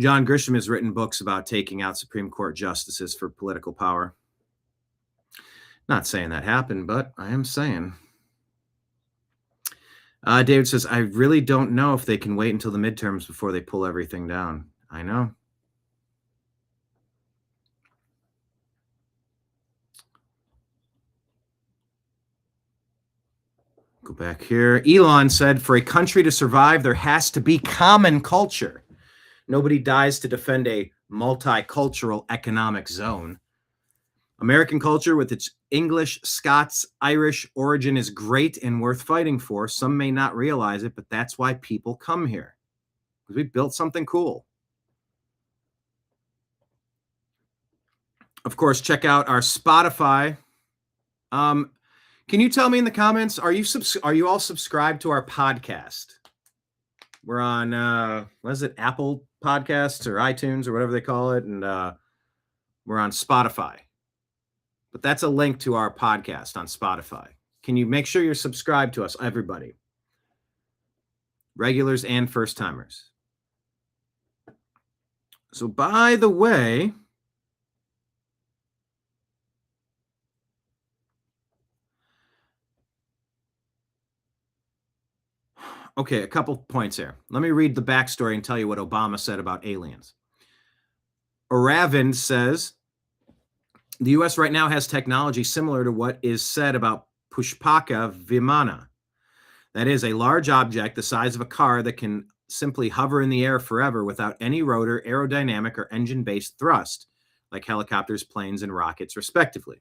John Grisham has written books about taking out Supreme Court justices for political power. Not saying that happened, but I am saying. David says, I really don't know if they can wait until the midterms before they pull everything down. I know. Go back here. Elon said, for a country to survive, there has to be common culture. Nobody dies to defend a multicultural economic zone. American culture, with its English, Scots, Irish origin, is great and worth fighting for. Some may not realize it, but that's why people come here. Because we built something cool. Of course, check out our Spotify. Can you tell me in the comments, are you all subscribed to our podcast? We're on, what is it, Apple Podcasts or iTunes or whatever they call it, and we're on Spotify. But that's a link to our podcast on Spotify. Can you make sure you're subscribed to us, everybody? Regulars and first-timers. So, by the way, okay, a couple points here. Let me read the backstory and tell you what Obama said about aliens. Aravind says, the U.S. right now has technology similar to what is said about Pushpaka Vimana. That is a large object the size of a car that can simply hover in the air forever without any rotor, aerodynamic, or engine-based thrust, like helicopters, planes, and rockets, respectively.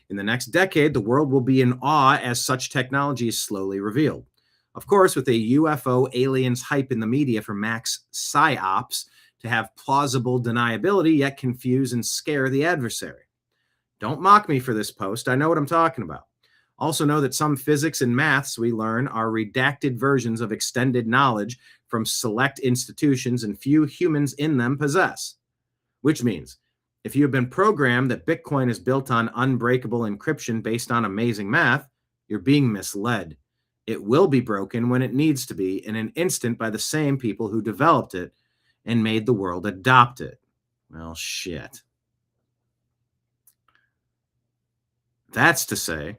In the next decade, the world will be in awe as such technology is slowly revealed. Of course, with a UFO aliens hype in the media for max psyops to have plausible deniability, yet confuse and scare the adversary. Don't mock me for this post. I know what I'm talking about. Also know that some physics and maths we learn are redacted versions of extended knowledge from select institutions and few humans in them possess. Which means, if you have been programmed that Bitcoin is built on unbreakable encryption based on amazing math, you're being misled. It will be broken when it needs to be in an instant by the same people who developed it and made the world adopt it. Well, shit. That's to say,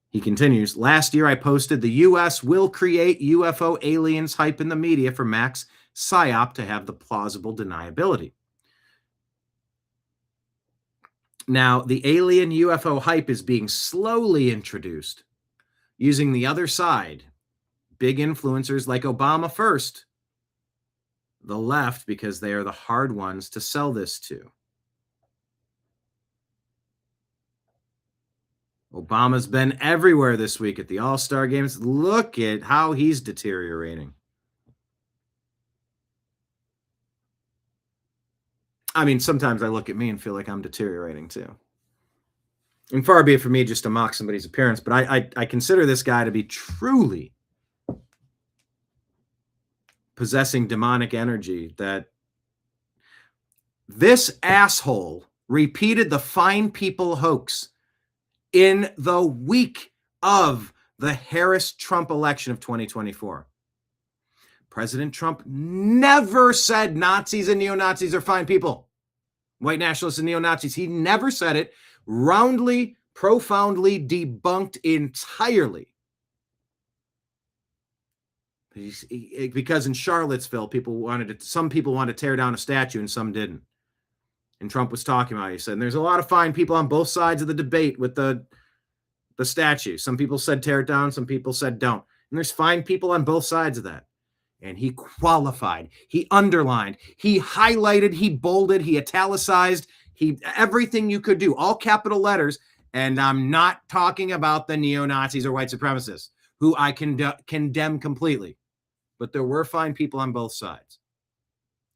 he continues, last year I posted the U.S. will create UFO aliens hype in the media for max psyop to have the plausible deniability. Now, the alien UFO hype is being slowly introduced using the other side, big influencers like Obama first, the left, because they are the hard ones to sell this to. Obama's been everywhere this week at the All-Star Games. Look at how he's deteriorating. I mean, sometimes I look at me and feel like I'm deteriorating too. And far be it for me just to mock somebody's appearance, but I consider this guy to be truly possessing demonic energy. That this asshole repeated the fine people hoax in the week of the Harris-Trump election of 2024. President Trump never said Nazis and neo-Nazis are fine people. White nationalists and neo-Nazis. He never said it. Roundly, profoundly debunked entirely. Because in Charlottesville, some people wanted to tear down a statue and some didn't. And Trump was talking about it. He said, there's a lot of fine people on both sides of the debate with the statue. Some people said tear it down. Some people said don't. And there's fine people on both sides of that. And he qualified. He underlined. He highlighted. He bolded. He italicized. Everything you could do. All capital letters. And I'm not talking about the neo-Nazis or white supremacists, who I condemn completely. But there were fine people on both sides.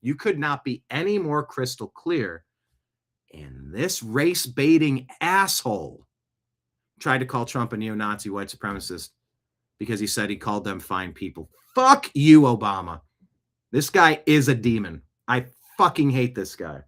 You could not be any more crystal clear. And this race-baiting asshole tried to call Trump a neo-Nazi white supremacist because he said he called them fine people. Fuck you, Obama. This guy is a demon. I fucking hate this guy.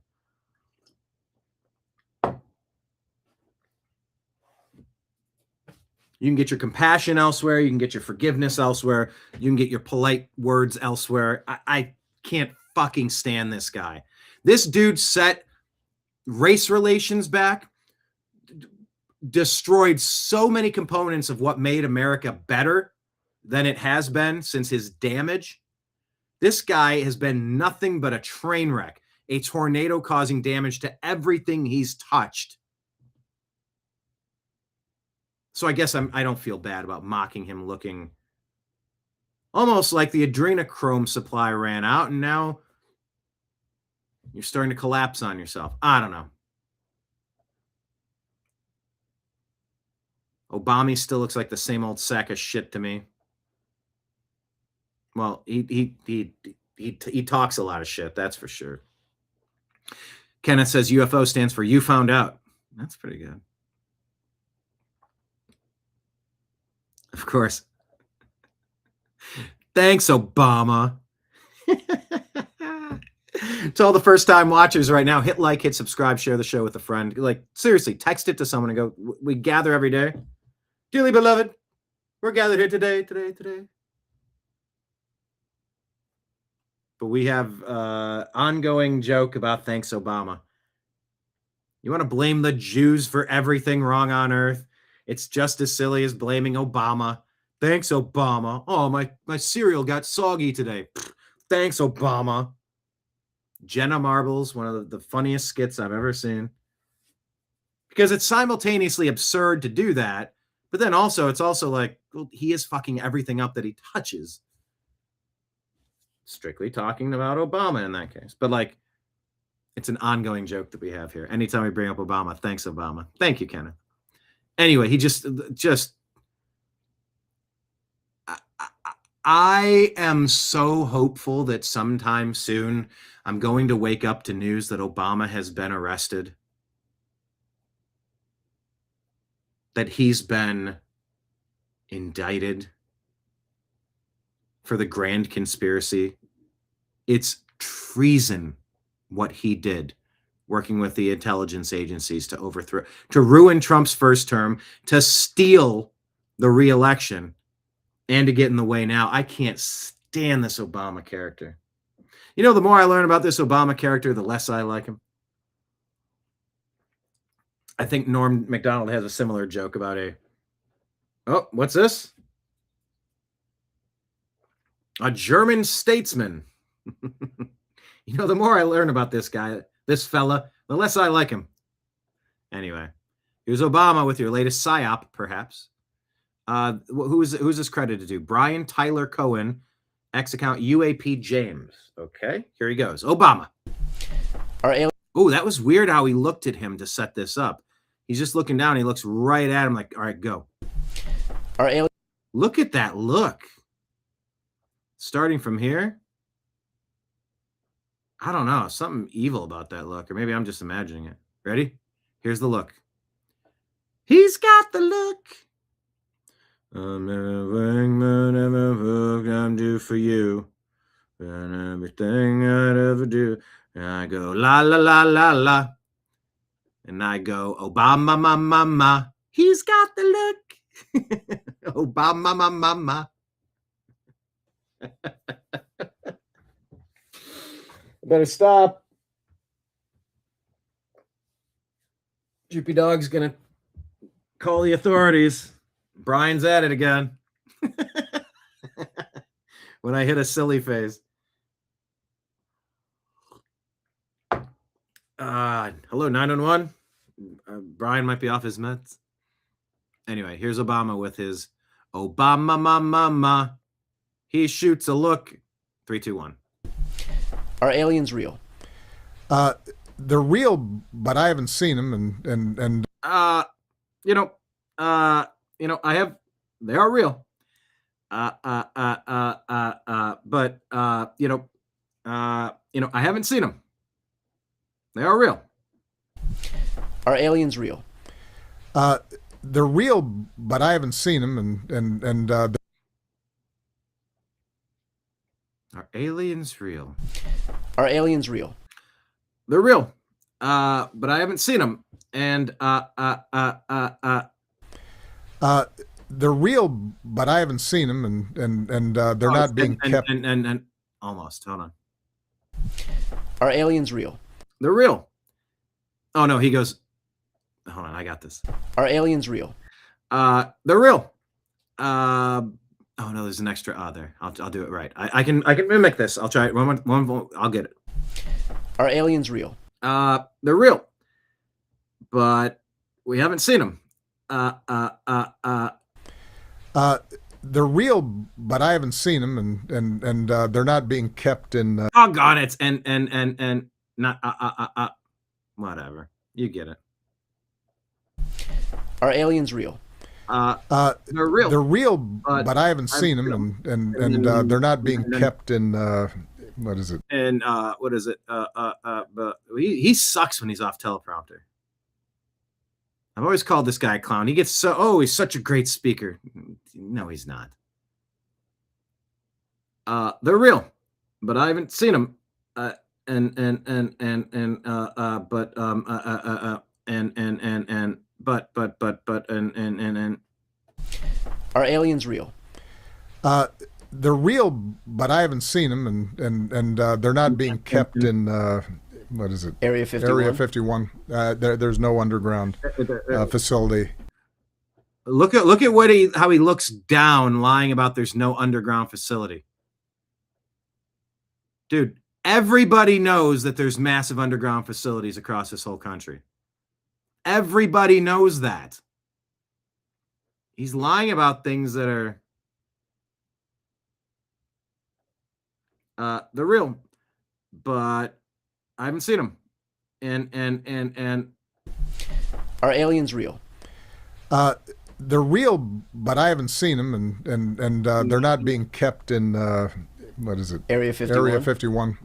You can get your compassion elsewhere. You can get your forgiveness elsewhere. You can get your polite words elsewhere. I can't fucking stand this guy. This dude set race relations back. destroyed so many components of what made America better than it has been since his damage. This guy has been nothing but a train wreck, a tornado causing damage to everything he's touched. So I guess I don't feel bad about mocking him looking almost like the adrenochrome supply ran out and now you're starting to collapse on yourself. I don't know. Obama still looks like the same old sack of shit to me. Well, he talks a lot of shit, that's for sure. Kenneth says UFO stands for you found out. That's pretty good. Of course. Thanks, Obama. To all the first-time watchers right now, hit like, hit subscribe, share the show with a friend. Like, seriously, text it to someone and go, we gather every day. Dearly beloved, we're gathered here today. But we have ongoing joke about thanks, Obama. You want to blame the Jews for everything wrong on earth? It's just as silly as blaming Obama. Thanks, Obama. Oh, my cereal got soggy today. Thanks, Obama. Jenna Marbles, one of the funniest skits I've ever seen. Because it's simultaneously absurd to do that, but then also it's also like, well, he is fucking everything up that he touches. Strictly talking about Obama in that case. But like, it's an ongoing joke that we have here. Anytime we bring up Obama, thanks, Obama. Thank you, Kenneth. Anyway, he just I am so hopeful that sometime soon I'm going to wake up to news that Obama has been arrested. That he's been indicted for the grand conspiracy. It's treason what he did, working with the intelligence agencies to overthrow, to ruin Trump's first term, to steal the re-election, and to get in the way now. I can't stand this Obama character. You know, the more I learn about this Obama character, the less I like him. I think Norm Macdonald has a similar joke about oh, what's this? A German statesman. You know, the more I learn about this guy, this fella, the less I like him. Anyway, here's Obama with your latest psyop, perhaps. Who's this credited to? Brian Tyler Cohen, X account UAP James. Okay, here he goes. Obama. Oh, that was weird how he looked at him to set this up. He's just looking down. He looks right at him like, all right, go. Look at that look. Starting from here. I don't know. Something evil about that look. Or maybe I'm just imagining it. Ready? Here's the look. He's got the look. I'm due for you. And everything I'd ever do. And I go, la, la, la, la, la. And I go, Obama, ma, ma, ma. He's got the look. Obama, ma, ma, ma. Better stop. Droopy Dog's gonna call the authorities. Brian's at it again. When I hit a silly face. Hello, 911. Brian might be off his meds. Anyway, here's Obama with his Obama, ma, ma, ma. He shoots a look. 3, 2, 1. Are aliens real? They're real, but I haven't seen them. And I have. They are real. But I haven't seen them. They are real. Are aliens real? They're real, but I haven't seen them. Are aliens real? Are aliens real? They're real, but I haven't seen them. And they're real, but I haven't seen them, and they're not being kept. And almost. Hold on. Are aliens real? They're real. Oh no, he goes. hold on, I got this. Are aliens real? They're real. Oh no, there's an extra there. I'll do it right. I can mimic this. I'll try it. One, I'll get it. Are aliens real? They're real, but we haven't seen them. They're real, but I haven't seen them, and they're not being kept in. Doggone it, and not whatever. You get it. Are aliens real? They're real. They're real, but I haven't seen them, and they're not being kept in. What is it? And what is it? But he sucks when he's off teleprompter. I've always called this guy a clown. He gets he's such a great speaker. No, he's not. They're real, but I haven't seen them. Are aliens real? They're real, but I haven't seen them, and they're not being kept in. What is it? Area 51. Area 51. There's no underground facility. Look at how he looks down, lying about there's no underground facility. Dude, everybody knows that there's massive underground facilities across this whole country. Everybody knows that. He's lying about things that are they're real, but I haven't seen them. And are aliens real? They're real, but I haven't seen them, and they're not being kept in. What is it? Area 51. Area 51.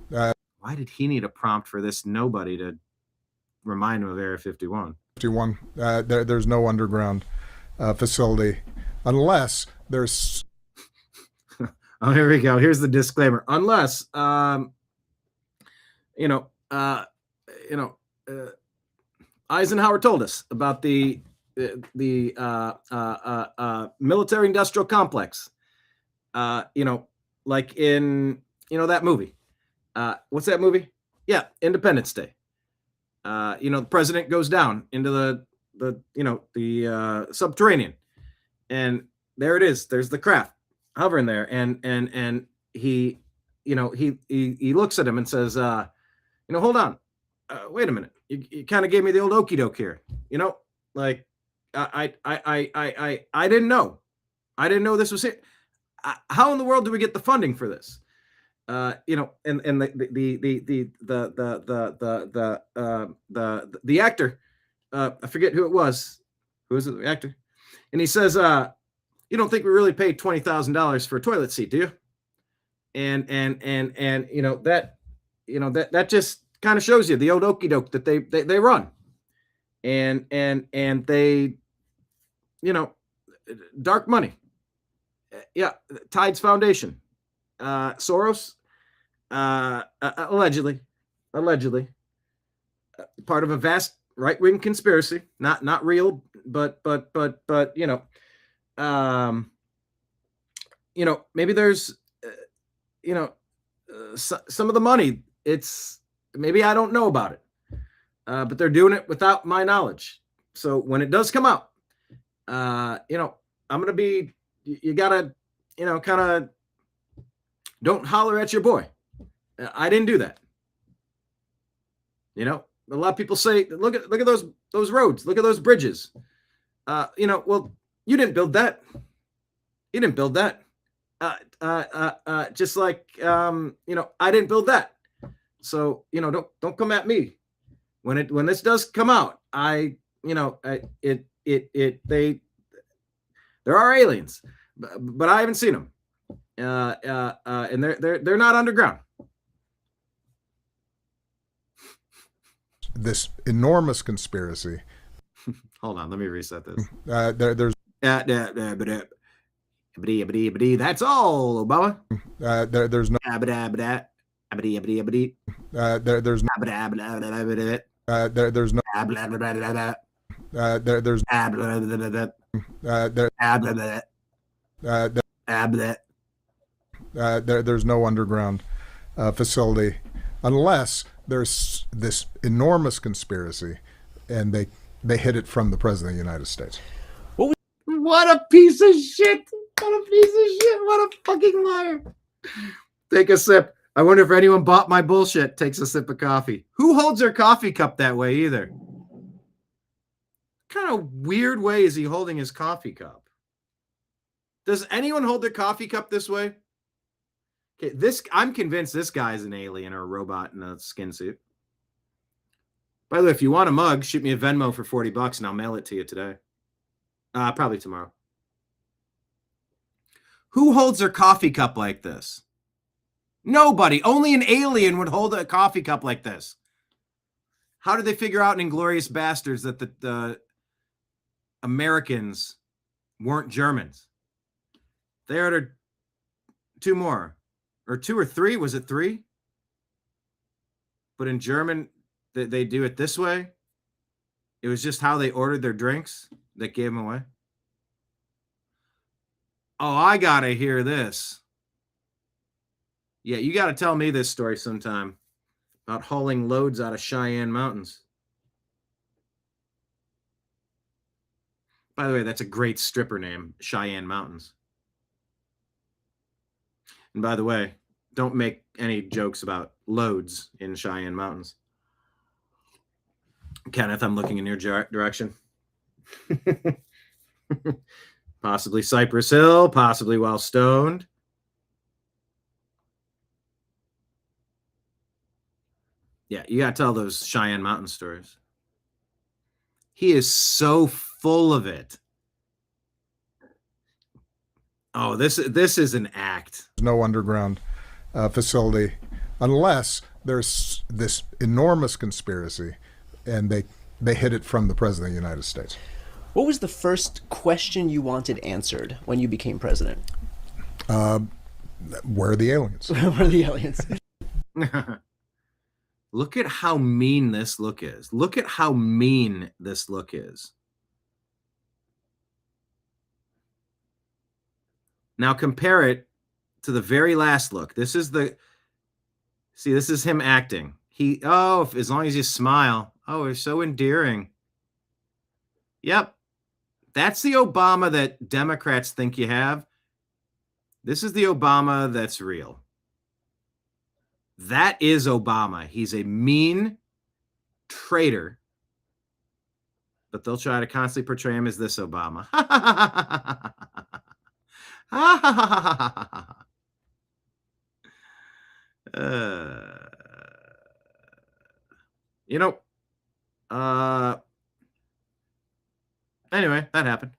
Why did he need a prompt for this? Nobody to remind him of Area 51. 51. There's no underground facility, unless there's. Oh, here we go. Here's the disclaimer. Unless, Eisenhower told us about the military-industrial complex. Like in that movie. What's that movie? Yeah, Independence Day. The president goes down into the subterranean, and there it is. There's the craft hovering there, and he looks at him and says, hold on, wait a minute, you kind of gave me the old okey doke here, like I didn't know this was it. How in the world do we get the funding for this? And the actor, I forget who it was. Who is it? The actor, and he says, "You don't think we really paid $20,000 for a toilet seat, do you?" And that just kind of shows you the old okey doke that they run, and they, dark money. Yeah, Tides Foundation, Soros, allegedly, part of a vast right-wing conspiracy, not real, but maybe there's, some of the money. It's maybe I don't know about it, but they're doing it without my knowledge. So when it does come out, I'm gonna be. You gotta, kind of don't holler at your boy. I didn't do that. A lot of people say, look at those roads, look at those bridges. Well, you didn't build that. You didn't build that. Just like, I didn't build that. So, don't come at me when this does come out. There are aliens, but I haven't seen them, and they're not underground. This enormous conspiracy. Hold on, let me reset this. There's. That's all, Obama. There's no. There's no. There's no. There's no underground facility, unless there's this enormous conspiracy, and they they hid it from the President of the United States. What a piece of shit. What a piece of shit. What a fucking liar. Take a sip. I wonder if anyone bought my bullshit. Takes a sip of coffee. Who holds their coffee cup that way either? What kind of weird way is he holding his coffee cup? Does anyone hold their coffee cup this way? Okay, I'm convinced this guy is an alien or a robot in a skin suit. By the way, if you want a mug, shoot me a Venmo for $40 and I'll mail it to you today. Probably tomorrow. Who holds their coffee cup like this? Nobody. Only an alien would hold a coffee cup like this. How did they figure out in Inglourious Bastards that the Americans weren't Germans? They ordered two more. Or two or three. Was it three? But in German, they do it this way. It was just how they ordered their drinks that gave them away. Oh, I gotta hear this. Yeah, you gotta tell me this story sometime about hauling loads out of Cheyenne Mountains. By the way, that's a great stripper name, Cheyenne Mountains. And by the way, don't make any jokes about loads in Cheyenne Mountains. Kenneth, I'm looking in your direction. Possibly Cypress Hill, possibly while stoned. Yeah, you got to tell those Cheyenne Mountain stories. He is so full of it. Oh, this is an act. No underground facility unless there's this enormous conspiracy and they hid it from the President of the United States. What was the first question you wanted answered when you became president? Where are the aliens? Where are the aliens? Look at how mean this look is. Look at how mean this look is. Now compare it to the very last look. This is him acting. As long as you smile. Oh, it's so endearing. Yep. That's the Obama that Democrats think you have. This is the Obama that's real. That is Obama. He's a mean traitor. But they'll try to constantly portray him as this Obama. Anyway, that happened.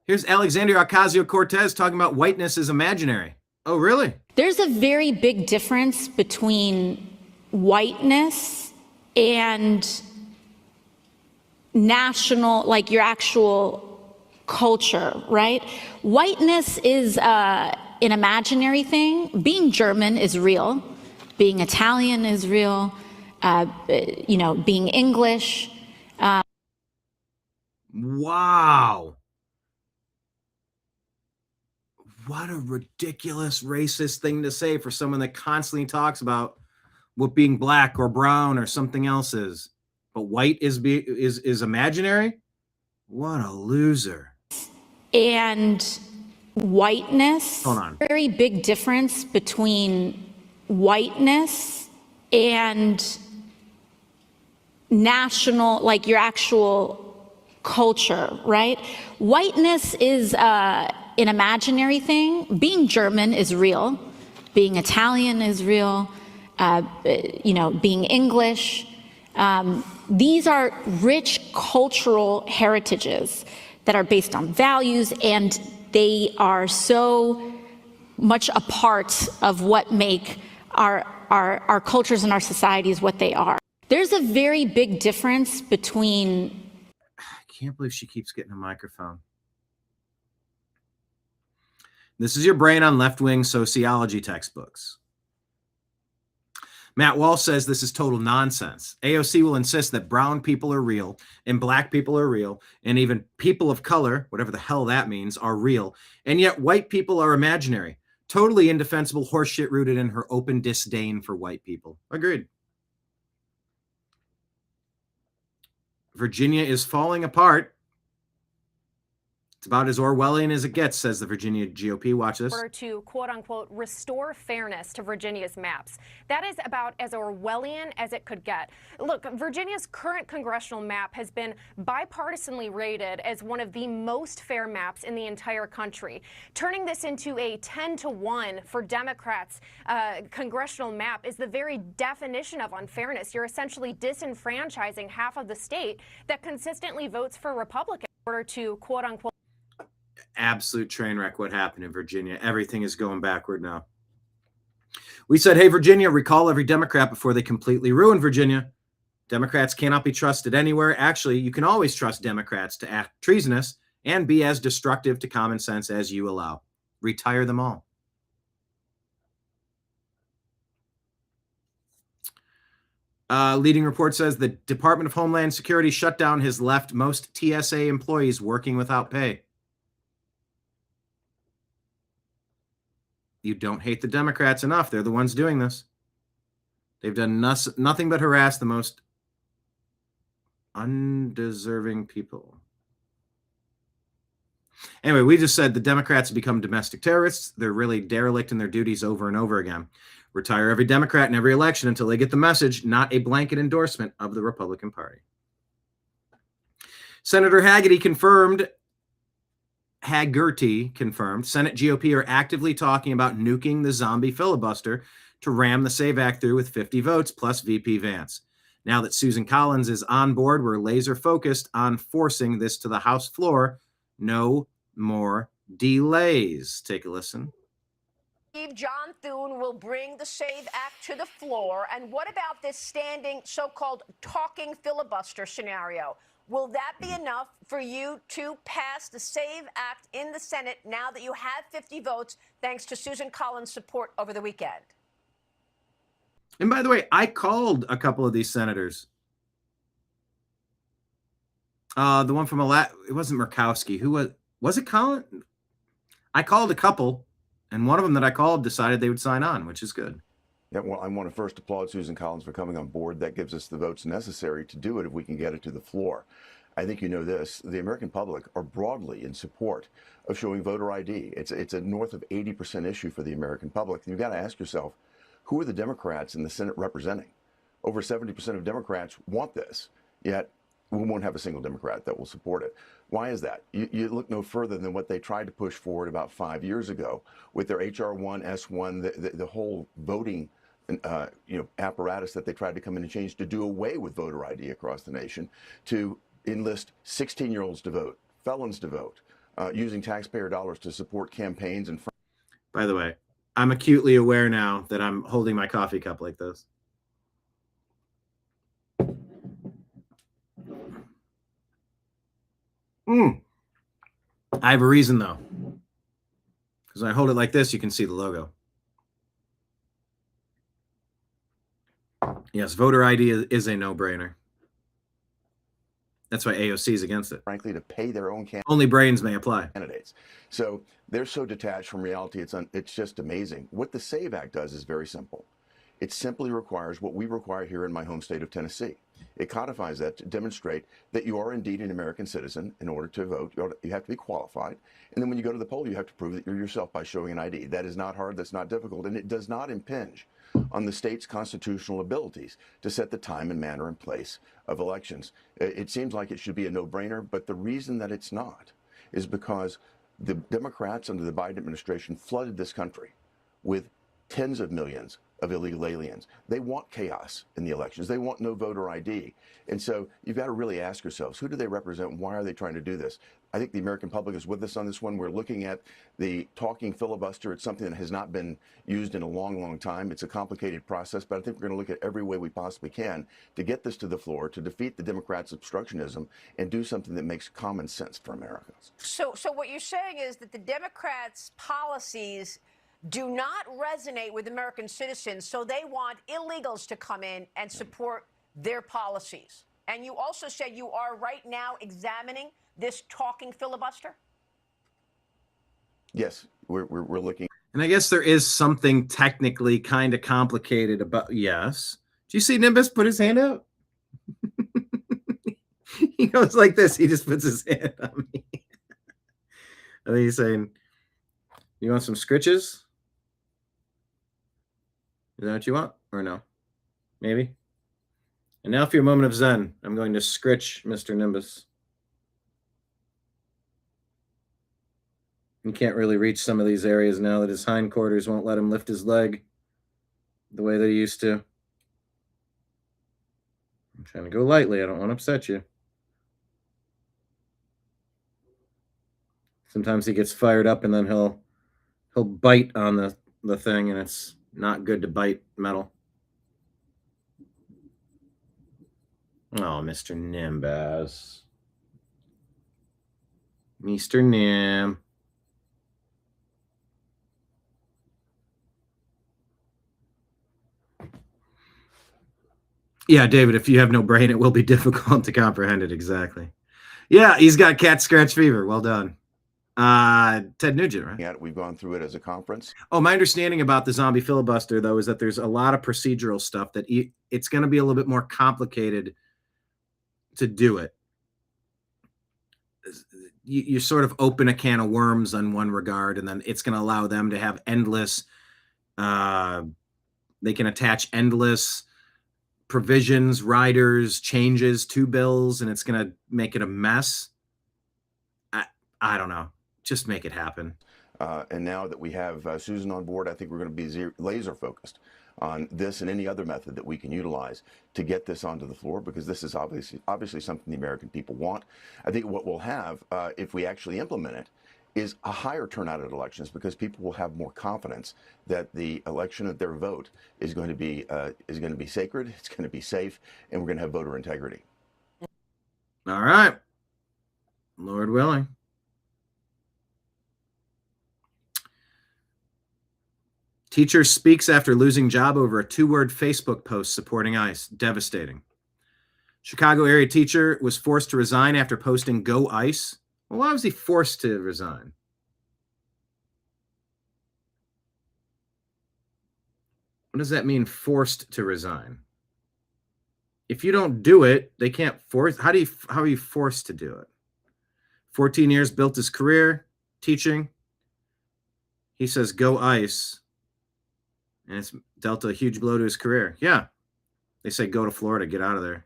Here's Alexandria Ocasio-Cortez talking about whiteness is imaginary. Oh, really? There's a very big difference between whiteness and national, like your actual culture, right? Whiteness is an imaginary thing. Being German is real. Being Italian is real. Being English. Wow. What a ridiculous racist thing to say for someone that constantly talks about what being black or brown or something else is. But white is imaginary? What a loser. And whiteness. Hold on. Very big difference between whiteness and national, like your actual culture, right? Whiteness is an imaginary thing. Being German is real. Being Italian is real. Being English. These are rich cultural heritages that are based on values, and they are so much a part of what make our cultures and our societies what they are. There's a very big difference between... I can't believe she keeps getting a microphone. This is your brain on left-wing sociology textbooks. Matt Walsh says this is total nonsense. AOC will insist that brown people are real and black people are real and even people of color, whatever the hell that means, are real. And yet white people are imaginary. Totally indefensible horseshit rooted in her open disdain for white people. Agreed. Virginia is falling apart. It's about as Orwellian as it gets, says the Virginia GOP. Watch this. In order to, quote unquote, restore fairness to Virginia's maps. That is about as Orwellian as it could get. Look, Virginia's current congressional map has been bipartisanly rated as one of the most fair maps in the entire country. Turning this into a 10-to-1 for Democrats congressional map is the very definition of unfairness. You're essentially disenfranchising half of the state that consistently votes for Republicans in order to, quote unquote, absolute train wreck what happened in Virginia. Everything is going backward now. We said, hey, Virginia, recall every Democrat before they completely ruin Virginia. Democrats cannot be trusted anywhere. Actually, you can always trust Democrats to act treasonous and be as destructive to common sense as you allow. Retire them all. Leading report says the Department of Homeland Security shutdown has left most TSA employees working without pay. You don't hate the Democrats enough. They're the ones doing this. They've done nothing but harass the most undeserving people. Anyway, we just said the Democrats have become domestic terrorists. They're really derelict in their duties over and over again. Retire every Democrat in every election until they get the message, not a blanket endorsement of the Republican Party. Senator Haggerty confirmed Senate GOP are actively talking about nuking the zombie filibuster to ram the SAVE Act through with 50 votes plus VP Vance. Now that Susan Collins is on board, we're laser focused on forcing this to the House floor. No more delays. Take a listen. John Thune will bring the SAVE Act to the floor. And what about this standing so-called talking filibuster scenario? Will that be enough for you to pass the SAVE Act in the Senate now that you have 50 votes, thanks to Susan Collins' support over the weekend? And by the way, I called a couple of these senators. The one from it wasn't Murkowski. Who was it Colin? I called a couple, and one of them that I called decided they would sign on, which is good. Yeah, well, I want to first applaud Susan Collins for coming on board. That gives us the votes necessary to do it if we can get it to the floor. I think you know this. The American public are broadly in support of showing voter ID. It's a north of 80% issue for the American public. You've got to ask yourself, who are the Democrats in the Senate representing? Over 70% of Democrats want this, yet we won't have a single Democrat that will support it. Why is that? You look no further than what they tried to push forward about 5 years ago with their HR1, S1, the whole voting apparatus that they tried to come in and change to do away with voter ID across the nation, to enlist 16-year-olds to vote, felons to vote, using taxpayer dollars to support campaigns. And by the way, I'm acutely aware now that I'm holding my coffee cup like this. I have a reason though, because when I hold it like this, you can see the logo. Yes, voter ID is a no-brainer. That's why AOC is against it. Frankly, to pay their own only brains may apply. Candidates. So they're so detached from reality, it's just amazing. What the SAVE Act does is very simple. It simply requires what we require here in my home state of Tennessee. It codifies that to demonstrate that you are indeed an American citizen. In order to vote, you have to be qualified. And then when you go to the poll, you have to prove that you're yourself by showing an ID. That is not hard, that's not difficult, and it does not impinge on the state's constitutional abilities to set the time and manner and place of elections. It seems like it should be a no-brainer, but the reason that it's not is because the Democrats under the Biden administration flooded this country with tens of millions of illegal aliens. They want chaos in the elections. They want no voter ID. And so you've got to really ask yourselves, who do they represent? Why are they trying to do this? I think the American public is with us on this one. We're looking at the talking filibuster. It's something that has not been used in a long, long time. It's a complicated process, but I think we're going to look at every way we possibly can to get this to the floor, to defeat the Democrats' obstructionism, and do something that makes common sense for Americans. So what you're saying is that the Democrats' policies do not resonate with American citizens, so they want illegals to come in and support their policies. And you also said you are right now examining this talking filibuster? Yes, we're looking. And I guess there is something technically kind of complicated about, yes. Do you see Nimbus put his hand out? He goes like this. He just puts his hand on me. And then he's saying, you want some scritches? Is that what you want? Or no? Maybe? And now for your moment of Zen, I'm going to scritch Mr. Nimbus. He can't really reach some of these areas now that his hindquarters won't let him lift his leg the way that he used to. I'm trying to go lightly. I don't want to upset you. Sometimes he gets fired up and then he'll bite on the thing, and it's not good to bite metal. Oh, Mr. Nimbus. Mr. Nim. Yeah, David, if you have no brain, it will be difficult to comprehend it. Exactly. Yeah, he's got cat scratch fever. Well done. Ted Nugent, right? Yeah, we've gone through it as a conference. Oh, my understanding about the zombie filibuster, though, is that there's a lot of procedural stuff that it's going to be a little bit more complicated to do it. You sort of open a can of worms in one regard, and then it's going to allow them to have endless, they can attach endless provisions, riders, changes to bills, and it's going to make it a mess. I don't know. Just make it happen. And now that we have Susan on board, I think we're going to be laser focused on this and any other method that we can utilize to get this onto the floor, because this is obviously something the American people want. I think what we'll have, if we actually implement it, is a higher turnout at elections, because people will have more confidence that the election of their vote is going to be sacred, it's going to be safe, and we're going to have voter integrity. All right, Lord willing. Teacher speaks after losing job over a 2-word Facebook post supporting ICE. Devastating. Chicago area teacher was forced to resign after posting "Go ICE." Well, why was he forced to resign? What does that mean, forced to resign? If you don't do it, they can't force. How are you forced to do it? 14 years, built his career teaching. He says "Go ICE." And it's dealt a huge blow to his career. Yeah. They say go to Florida, get out of there.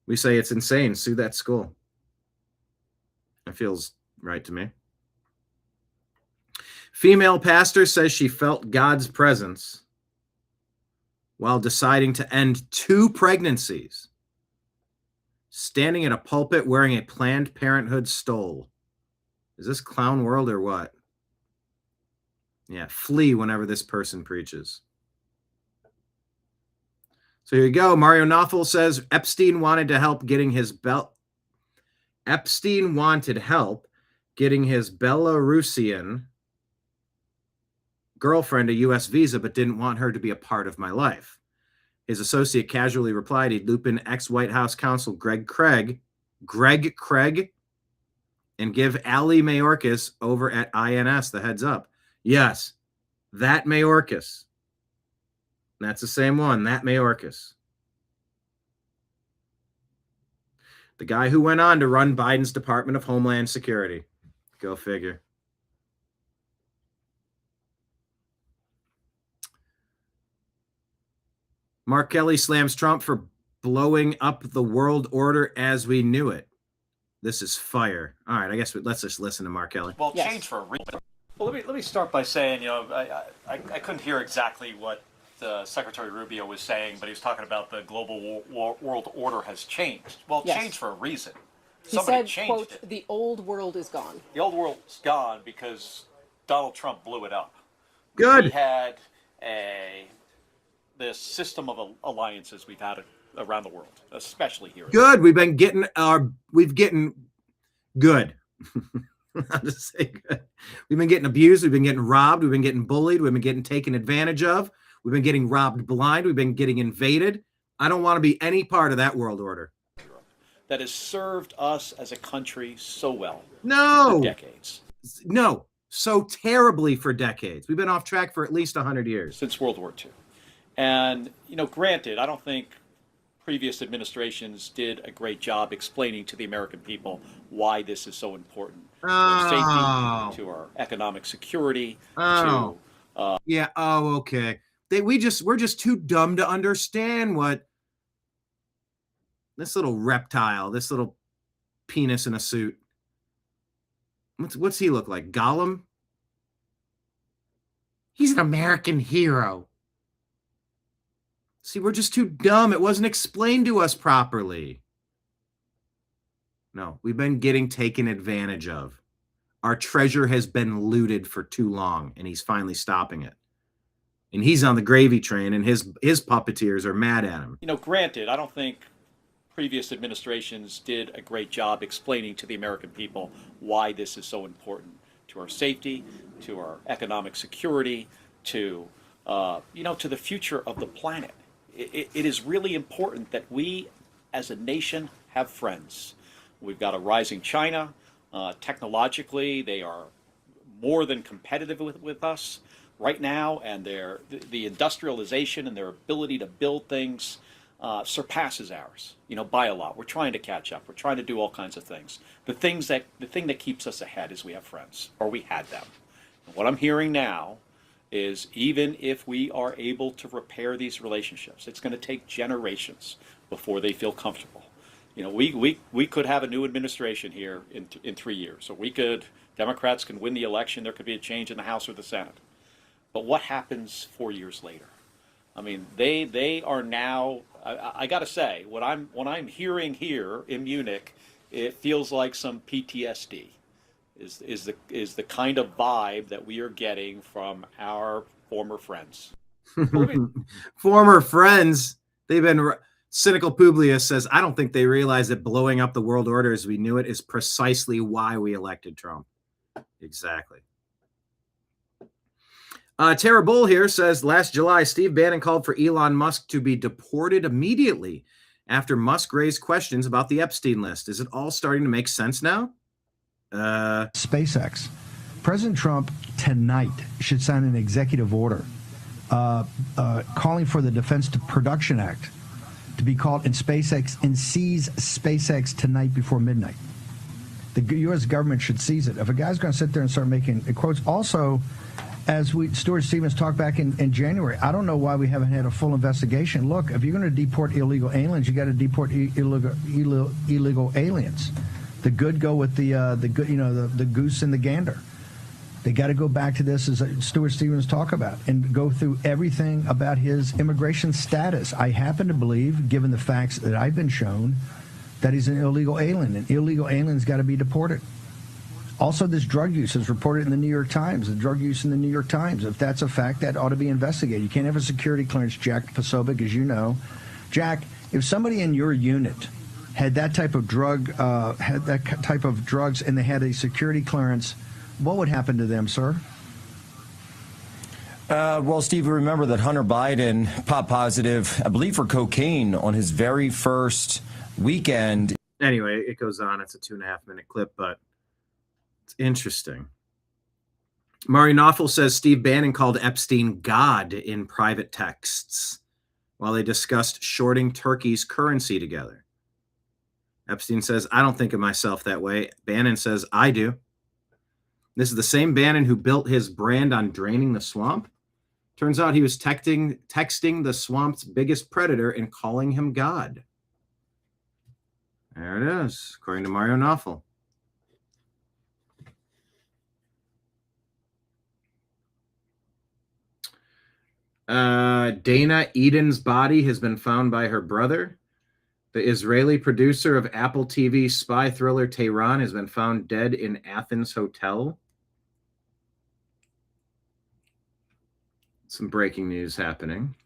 We say it's insane, sue that school. That feels right to me. Female pastor says she felt God's presence while deciding to end 2 pregnancies, standing at a pulpit wearing a Planned Parenthood stole. Is this clown world or what? Yeah, flee whenever this person preaches. So here you go. Mario Knopfel says Epstein wanted help getting his Belarusian girlfriend a U.S. visa, but didn't want her to be a part of my life. His associate casually replied he'd loop in ex-White House counsel Greg Craig, and give Ali Mayorkas over at INS the heads up. Yes, that Mayorkas. That's the same one, that Mayorkas. The guy who went on to run Biden's Department of Homeland Security. Go figure. Mark Kelly slams Trump for blowing up the world order as we knew it. This is fire. All right, I guess let's just listen to Mark Kelly. Well, change for a reason. Well, let me start by saying, I couldn't hear exactly what Secretary Rubio was saying, but he was talking about the global world order has changed. Well, changed for a reason. Somebody changed quote, it. The old world is gone. The old world's gone because Donald Trump blew it up. Good. We had this system of alliances we've had around the world, especially here. Good. We've getting good. I'll just say good. We've been getting abused. We've been getting robbed. We've been getting bullied. We've been getting taken advantage of. We've been getting robbed blind. We've been getting invaded. I don't want to be any part of that world order. That has served us as a country so well. No. For decades. No. So terribly for decades. We've been off track for at least 100 years. Since World War II. And, granted, I don't think previous administrations did a great job explaining to the American people why this is so important to our safety, to our economic security, to yeah. Oh, okay. We're just too dumb to understand what this little reptile, this little penis in a suit. What's he look like? Gollum? He's an American hero. See, we're just too dumb. It wasn't explained to us properly. No, we've been getting taken advantage of. Our treasure has been looted for too long, and he's finally stopping it. And he's on the gravy train, and his puppeteers are mad at him. You know, granted, I don't think previous administrations did a great job explaining to the American people why this is so important to our safety, to our economic security, to to the future of the planet. It is really important that we, as a nation, have friends. We've got a rising China. Technologically, they are more than competitive with us right now, and the industrialization and their ability to build things surpasses ours, by a lot. We're trying to catch up. We're trying to do all kinds of things. The thing that keeps us ahead is we have friends, or we had them. And what I'm hearing now is even if we are able to repair these relationships, it's going to take generations before they feel comfortable. We could have a new administration here in 3 years, or Democrats can win the election. There could be a change in the House or the Senate. But what happens 4 years later? I mean, they are now. I got to say, what I'm hearing here in Munich, it feels like some PTSD. Is the kind of vibe that we are getting from our former friends. Former friends. They've been. Cynical Publius says, I don't think they realize that blowing up the world order as we knew it is precisely why we elected Trump. Exactly. Tara Bull here says, last July, Steve Bannon called for Elon Musk to be deported immediately after Musk raised questions about the Epstein list. Is it all starting to make sense now? SpaceX. President Trump tonight should sign an executive order calling for the Defense Production Act to be called in SpaceX and seize SpaceX tonight before midnight. The U.S. government should seize it. If a guy's going to sit there and start making quotes, also, as Stuart Stevens talked back in January, I don't know why we haven't had a full investigation. Look, if you're going to deport illegal aliens, you got to deport illegal aliens. The good go with the good, the goose and the gander. They got to go back to this, as Stuart Stevens talked about, and go through everything about his immigration status. I happen to believe, given the facts that I've been shown, that he's an illegal alien, and illegal aliens got to be deported. Also, this drug use is reported in the New York Times. The drug use in the New York Times, if that's a fact, that ought to be investigated. You can't have a security clearance, Jack Posobiec, as you know. Jack, if somebody in your unit had that type of drugs, and they had a security clearance, what would happen to them, sir? Well, Steve, remember that Hunter Biden popped positive, I believe, for cocaine on his very first weekend. Anyway, it goes on. It's a 2.5-minute clip, but it's interesting. Mari Knopfel says Steve Bannon called Epstein God in private texts while they discussed shorting Turkey's currency together. Epstein says, I don't think of myself that way. Bannon says, I do. This is the same Bannon who built his brand on draining the swamp. Turns out he was texting the swamp's biggest predator and calling him God. There it is, according to Mario Knopfel. Dana Eden's body has been found by her brother. The Israeli producer of Apple TV spy thriller Tehran has been found dead in Athens hotel. Some breaking news happening.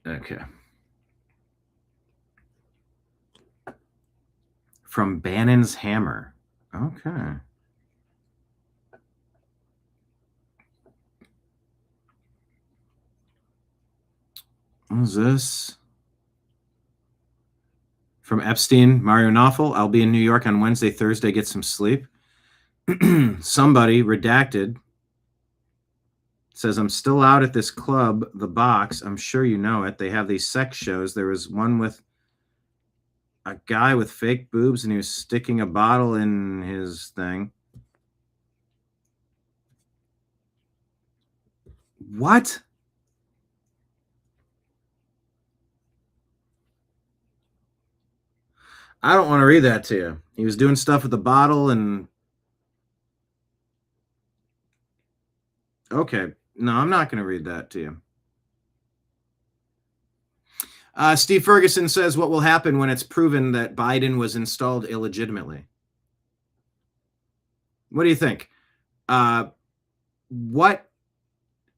Okay. From Bannon's hammer. Okay. What is this? From Epstein, Mario Knopfel, I'll be in New York on Wednesday, Thursday, get some sleep. Somebody, redacted, says, I'm still out at this club, The Box. I'm sure you know it. They have these sex shows. There was one with a guy with fake boobs, and he was sticking a bottle in his thing. What? I don't want to read that to you. He was doing stuff with the bottle and... Okay. No, I'm not going to read that to you. Steve Ferguson says, what will happen when it's proven that Biden was installed illegitimately? What do you think? What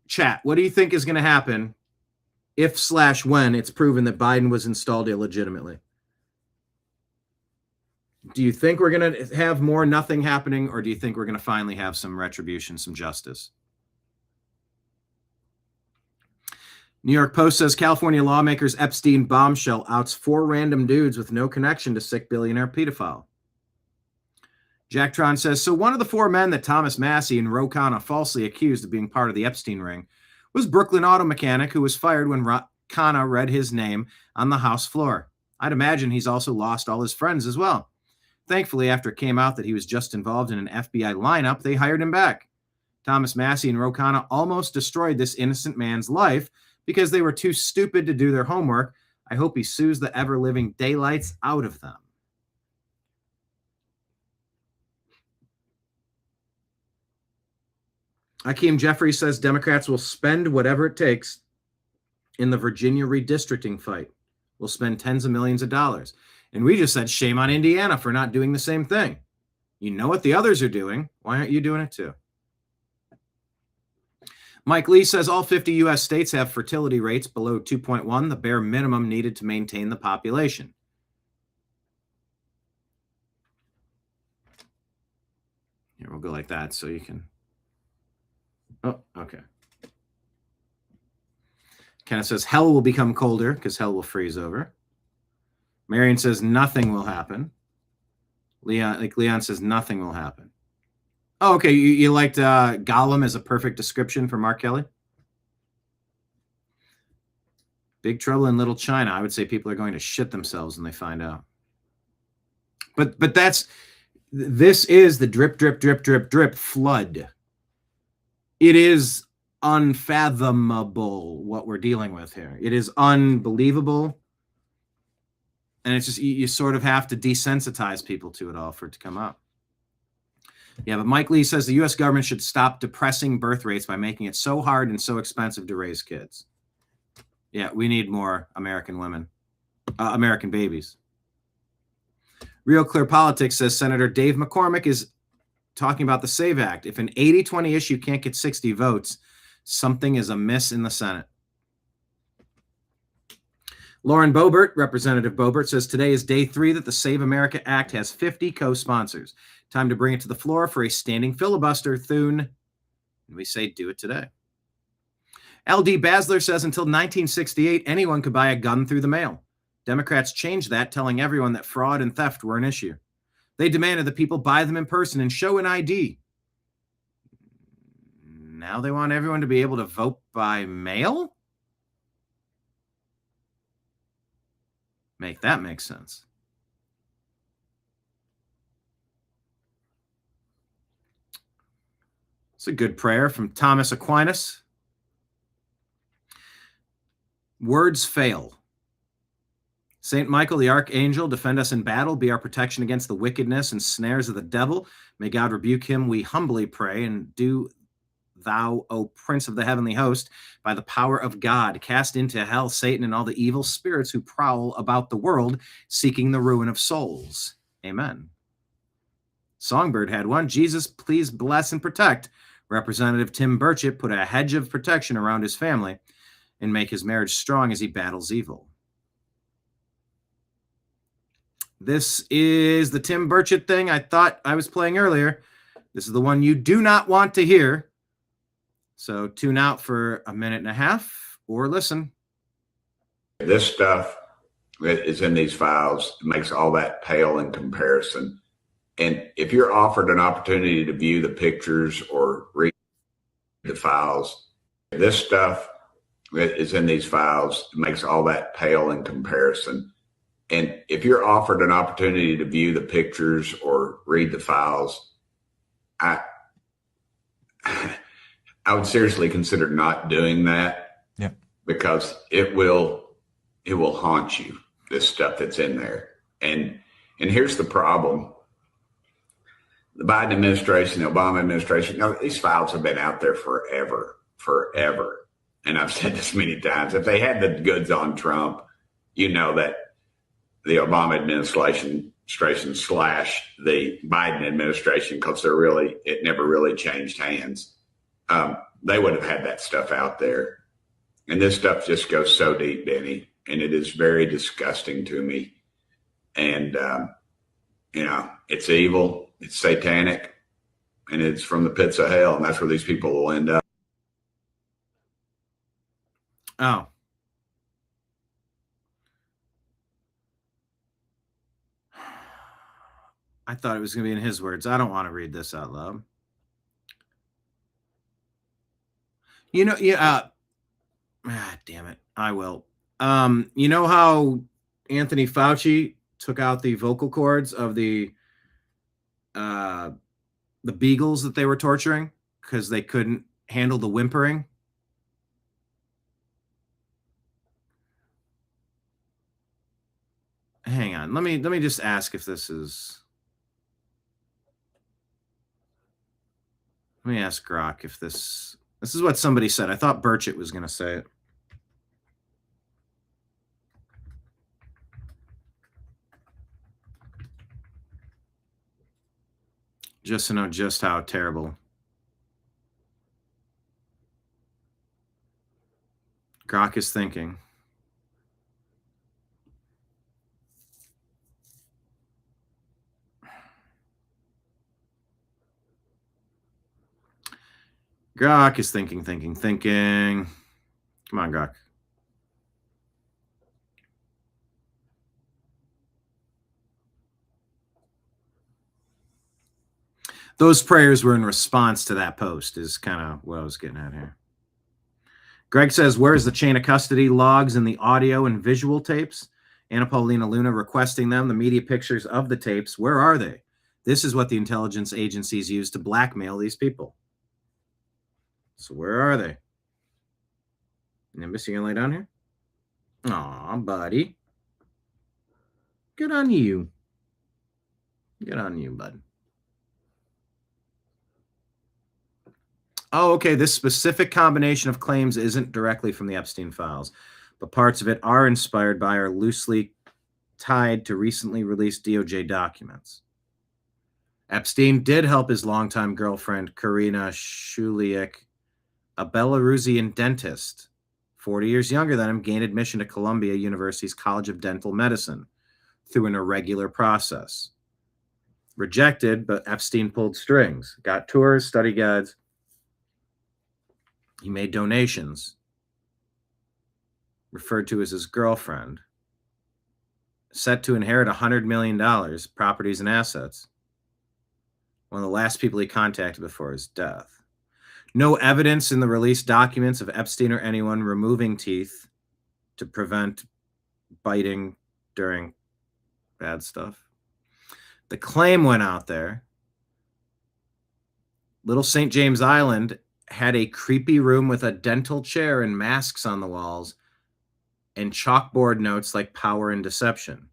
do you think is going to happen if/when it's proven that Biden was installed illegitimately? Do you think we're going to have more nothing happening, or do you think we're going to finally have some retribution, some justice? New York Post says California lawmakers Epstein bombshell outs 4 random dudes with no connection to sick billionaire pedophile. Jack Tron says, so one of the 4 men that Thomas Massey and Ro Khanna falsely accused of being part of the Epstein ring was Brooklyn auto mechanic who was fired when Khanna read his name on the House floor. I'd imagine he's also lost all his friends as well. Thankfully, after it came out that he was just involved in an FBI lineup, they hired him back. Thomas Massey and Ro Khanna almost destroyed this innocent man's life because they were too stupid to do their homework. I hope he sues the ever-living daylights out of them. Akeem Jeffrey says Democrats will spend whatever it takes in the Virginia redistricting fight. We'll spend tens of millions of dollars. And we just said shame on Indiana for not doing the same thing. You know what the others are doing. Why aren't you doing it too? Mike Lee says all 50 U.S. states have fertility rates below 2.1, the bare minimum needed to maintain the population. Here, we'll go like that so you can... Oh, okay. Kenneth says hell will become colder because hell will freeze over. Marion says nothing will happen. Leon says nothing will happen. Oh, okay. You liked Gollum as a perfect description for Mark Kelly? Big Trouble in Little China. I would say people are going to shit themselves when they find out. But this is the drip, drip, drip, drip, drip flood. It is unfathomable what we're dealing with here. It is unbelievable. And it's just, you sort of have to desensitize people to it all for it to come up. Yeah, but Mike Lee says the U.S. government should stop depressing birth rates by making it so hard and so expensive to raise kids. Yeah, we need more American women, American babies. Real Clear Politics says Senator Dave McCormick is talking about the SAVE Act. If an 80-20 issue can't get 60 votes, something is amiss in the Senate. Lauren Boebert, Representative Boebert, says today is day 3 that the Save America Act has 50 co-sponsors. Time to bring it to the floor for a standing filibuster, Thune. And we say do it today. L.D. Basler says until 1968, anyone could buy a gun through the mail. Democrats changed that, telling everyone that fraud and theft were an issue. They demanded that people buy them in person and show an ID. Now they want everyone to be able to vote by mail? Make that make sense. It's a good prayer from Thomas Aquinas. Words fail. Saint Michael, the archangel, defend us in battle, be our protection against the wickedness and snares of the devil. May God rebuke him, we humbly pray, and do thou, O Prince of the heavenly host, by the power of God, cast into hell Satan and all the evil spirits who prowl about the world, seeking the ruin of souls. Amen. Songbird had one. Jesus, please bless and protect. Representative Tim Burchett put a hedge of protection around his family and make his marriage strong as he battles evil. This is the Tim Burchett thing I thought I was playing earlier. This is the one you do not want to hear. So tune out for a minute and a half or listen. This stuff that is in these files makes all that pale in comparison. And if you're offered an opportunity to view the pictures or read the files, this stuff that is in these files makes all that pale in comparison. And if you're offered an opportunity to view the pictures or read the files, I would seriously consider not doing that. Yep. Because it will haunt you, this stuff that's in there. And here's the problem. The Biden administration, the Obama administration, these files have been out there forever. And I've said this many times. If they had the goods on Trump, you know that the Obama administration / the Biden administration, because it never really changed hands. They would have had that stuff out there. And this stuff just goes so deep, Benny, and it is very disgusting to me. And, it's evil, it's satanic, and it's from the pits of hell, and that's where these people will end up. Oh. I thought it was going to be in his words. I don't want to read this out loud. Damn it. I will. You know how Anthony Fauci took out the vocal cords of the beagles that they were torturing because they couldn't handle the whimpering? Hang on. Let me just ask if this is. Let me ask Grok if this is what somebody said. I thought Burchett was going to say it. Just to know just how terrible Grok is thinking. Grok is thinking. Come on, Grok. Those prayers were in response to that post is kind of what I was getting at here. Greg says, where's the chain of custody logs and the audio and visual tapes? Anna Paulina Luna requesting them, the media pictures of the tapes. Where are they? This is what the intelligence agencies use to blackmail these people. So where are they? Nimbus, you gonna lay down here? Aw, buddy. Good on you. Good on you, bud. Oh, okay. This specific combination of claims isn't directly from the Epstein files, but parts of it are inspired by or loosely tied to recently released DOJ documents. Epstein did help his longtime girlfriend, Karina Shuliak, a Belarusian dentist, 40 years younger than him, gain admission to Columbia University's College of Dental Medicine through an irregular process. Rejected, but Epstein pulled strings, got tours, study guides. He made donations, referred to as his girlfriend, set to inherit $100 million, properties and assets. One of the last people he contacted before his death. No evidence in the released documents of Epstein or anyone removing teeth to prevent biting during bad stuff. The claim went out there. Little St. James Island had a creepy room with a dental chair and masks on the walls and chalkboard notes like power and deception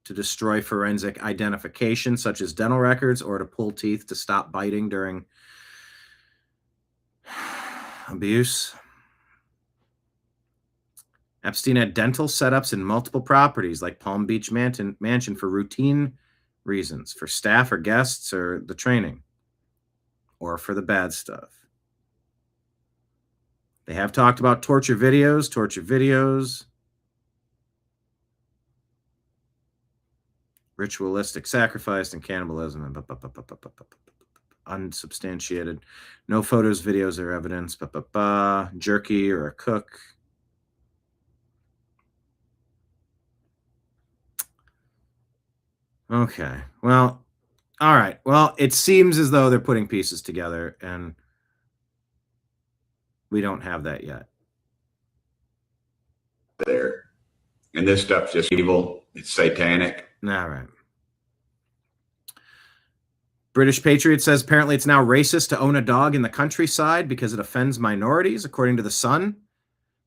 to destroy forensic identification, such as dental records, or to pull teeth to stop biting during abuse. Epstein had dental setups in multiple properties like Palm Beach Mansion for routine reasons, for staff or guests or the training, or for the bad stuff. They have talked about torture videos, ritualistic sacrifice and cannibalism, and unsubstantiated. No photos, videos, or evidence, jerky or a cook. Okay. Well, all right. Well, it seems as though they're putting pieces together, and we don't have that yet. There. And this stuff's just evil. It's satanic. All right. British Patriot says apparently it's now racist to own a dog in the countryside because it offends minorities, according to The Sun.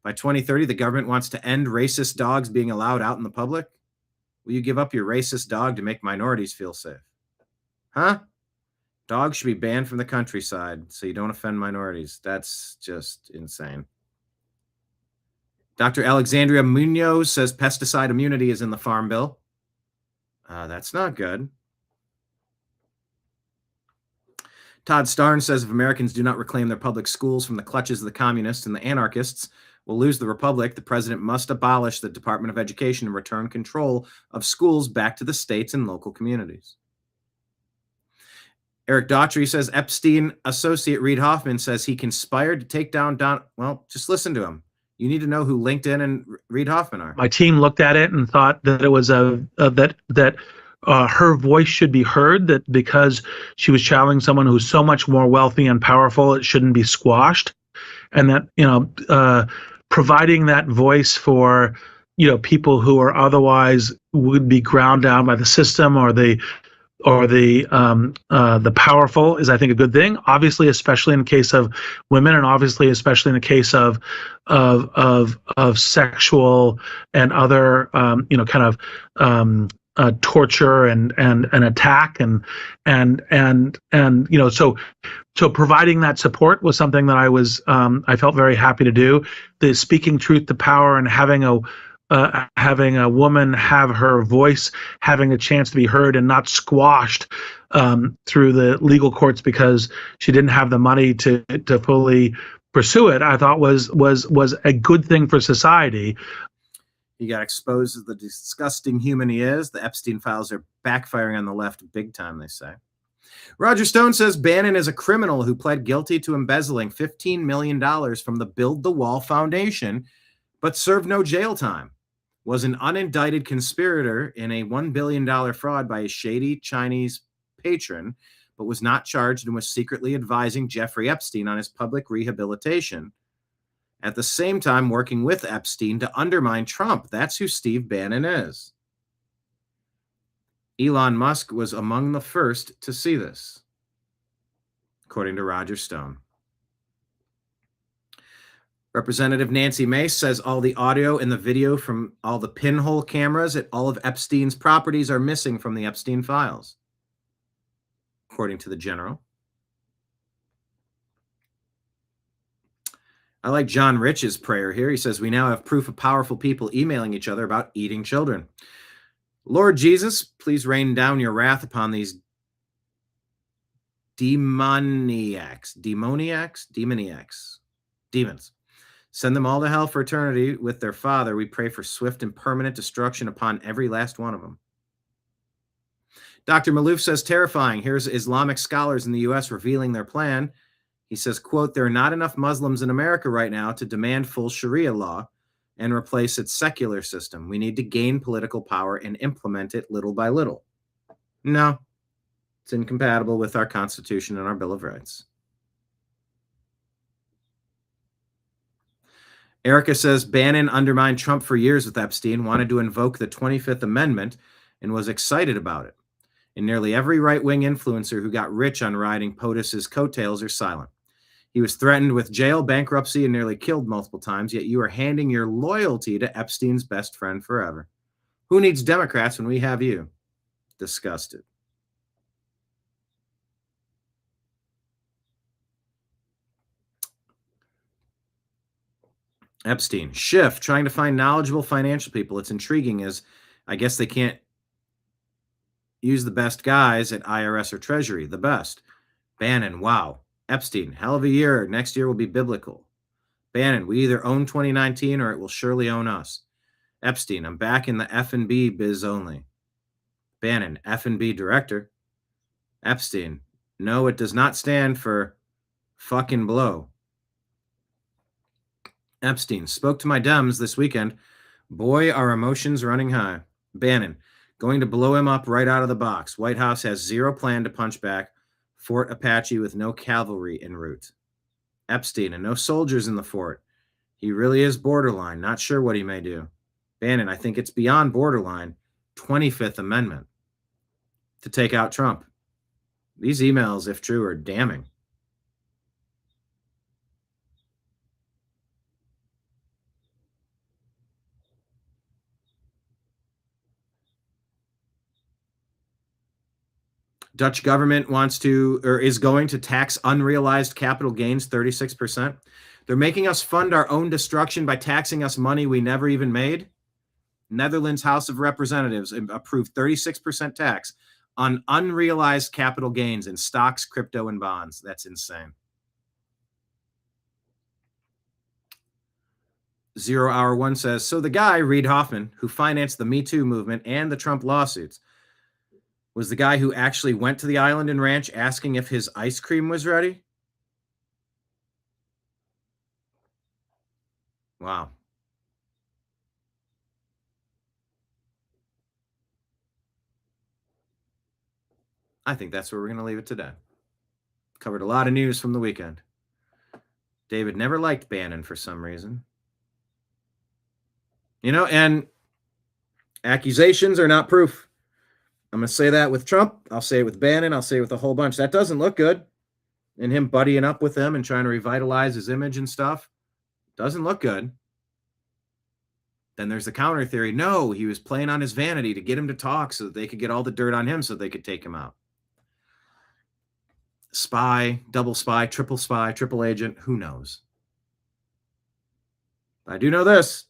By 2030, the government wants to end racist dogs being allowed out in the public. Will you give up your racist dog to make minorities feel safe? Huh? Dogs should be banned from the countryside so you don't offend minorities. That's just insane. Dr. Alexandria Munoz says pesticide immunity is in the Farm Bill. That's not good. Todd Starnes says if Americans do not reclaim their public schools from the clutches of the communists and the anarchists, we'll lose the republic. The president must abolish the Department of Education and return control of schools back to the states and local communities. Eric Daughtry says Epstein associate Reid Hoffman says he conspired to take down Don. Well, just listen to him. You need to know who LinkedIn and Reid Hoffman are. My team looked at it and thought that it was that her voice should be heard, that because she was challenging someone who's so much more wealthy and powerful, it shouldn't be squashed, and that providing that voice for people who are otherwise would be ground down by the system or the powerful is, I think, a good thing. Obviously, especially in the case of women, and obviously, especially in the case of sexual and other torture and attack and so providing that support was something that I felt very happy to do. The speaking truth to power and having a woman have her voice, having a chance to be heard and not squashed through the legal courts because she didn't have the money to fully pursue it, I thought was a good thing for society. He got exposed as the disgusting human he is. The Epstein files are backfiring on the left big time, they say. Roger Stone says Bannon is a criminal who pled guilty to embezzling $15 million from the Build the Wall Foundation, but served no jail time. Was an unindicted conspirator in a $1 billion fraud by a shady Chinese patron, but was not charged and was secretly advising Jeffrey Epstein on his public rehabilitation. At the same time, working with Epstein to undermine Trump. That's who Steve Bannon is. Elon Musk was among the first to see this, according to Roger Stone. Representative Nancy Mace says all the audio and the video from all the pinhole cameras at all of Epstein's properties are missing from the Epstein files, according to the general. I like John Rich's prayer here. He says, we now have proof of powerful people emailing each other about eating children. Lord Jesus, please rain down your wrath upon these demons. Send them all to hell for eternity with their father. We pray for swift and permanent destruction upon every last one of them. Dr. Malouf says, terrifying. Here's Islamic scholars in the U.S. revealing their plan. He says, quote, there are not enough Muslims in America right now to demand full Sharia law and replace its secular system. We need to gain political power and implement it little by little. No, it's incompatible with our Constitution and our Bill of Rights. Erica says, Bannon undermined Trump for years with Epstein, wanted to invoke the 25th Amendment, and was excited about it. And nearly every right-wing influencer who got rich on riding POTUS's coattails are silent. He was threatened with jail, bankruptcy, and nearly killed multiple times, yet you are handing your loyalty to Epstein's best friend forever. Who needs Democrats when we have you? Disgusted. Epstein. Schiff, trying to find knowledgeable financial people. It's intriguing as I guess they can't use the best guys at IRS or Treasury. The best. Bannon, wow. Epstein, hell of a year. Next year will be biblical. Bannon, we either own 2019 or it will surely own us. Epstein, I'm back in the F&B biz only. Bannon, F&B director. Epstein, no, it does not stand for fucking blow. Epstein, spoke to my Dems this weekend. Boy, our emotions running high. Bannon, Going to blow him up right out of the box. White House has zero plan to punch back. Fort Apache with no cavalry en route. Epstein and no soldiers in the fort. He really is borderline. Not sure what he may do. Bannon, I think it's beyond borderline. 25th Amendment to take out Trump. These emails, if true, are damning. Dutch government wants to, or is going to tax unrealized capital gains 36%. They're making us fund our own destruction by taxing us money we never even made. Netherlands House of Representatives approved 36% tax on unrealized capital gains in stocks, crypto, and bonds. That's insane. 0 Hour 1 says, so the guy, Reid Hoffman, who financed the Me Too movement and the Trump lawsuits, was the guy who actually went to the island and ranch asking if his ice cream was ready? Wow. I think that's where we're going to leave it today. Covered a lot of news from the weekend. David never liked Bannon for some reason. You know, and accusations are not proof. I'm going to say that with Trump. I'll say it with Bannon. I'll say it with a whole bunch. That doesn't look good. And him buddying up with them and trying to revitalize his image and stuff doesn't look good. Then there's the counter theory. No, he was playing on his vanity to get him to talk so that they could get all the dirt on him so they could take him out. Spy, double spy, triple agent, who knows? I do know this.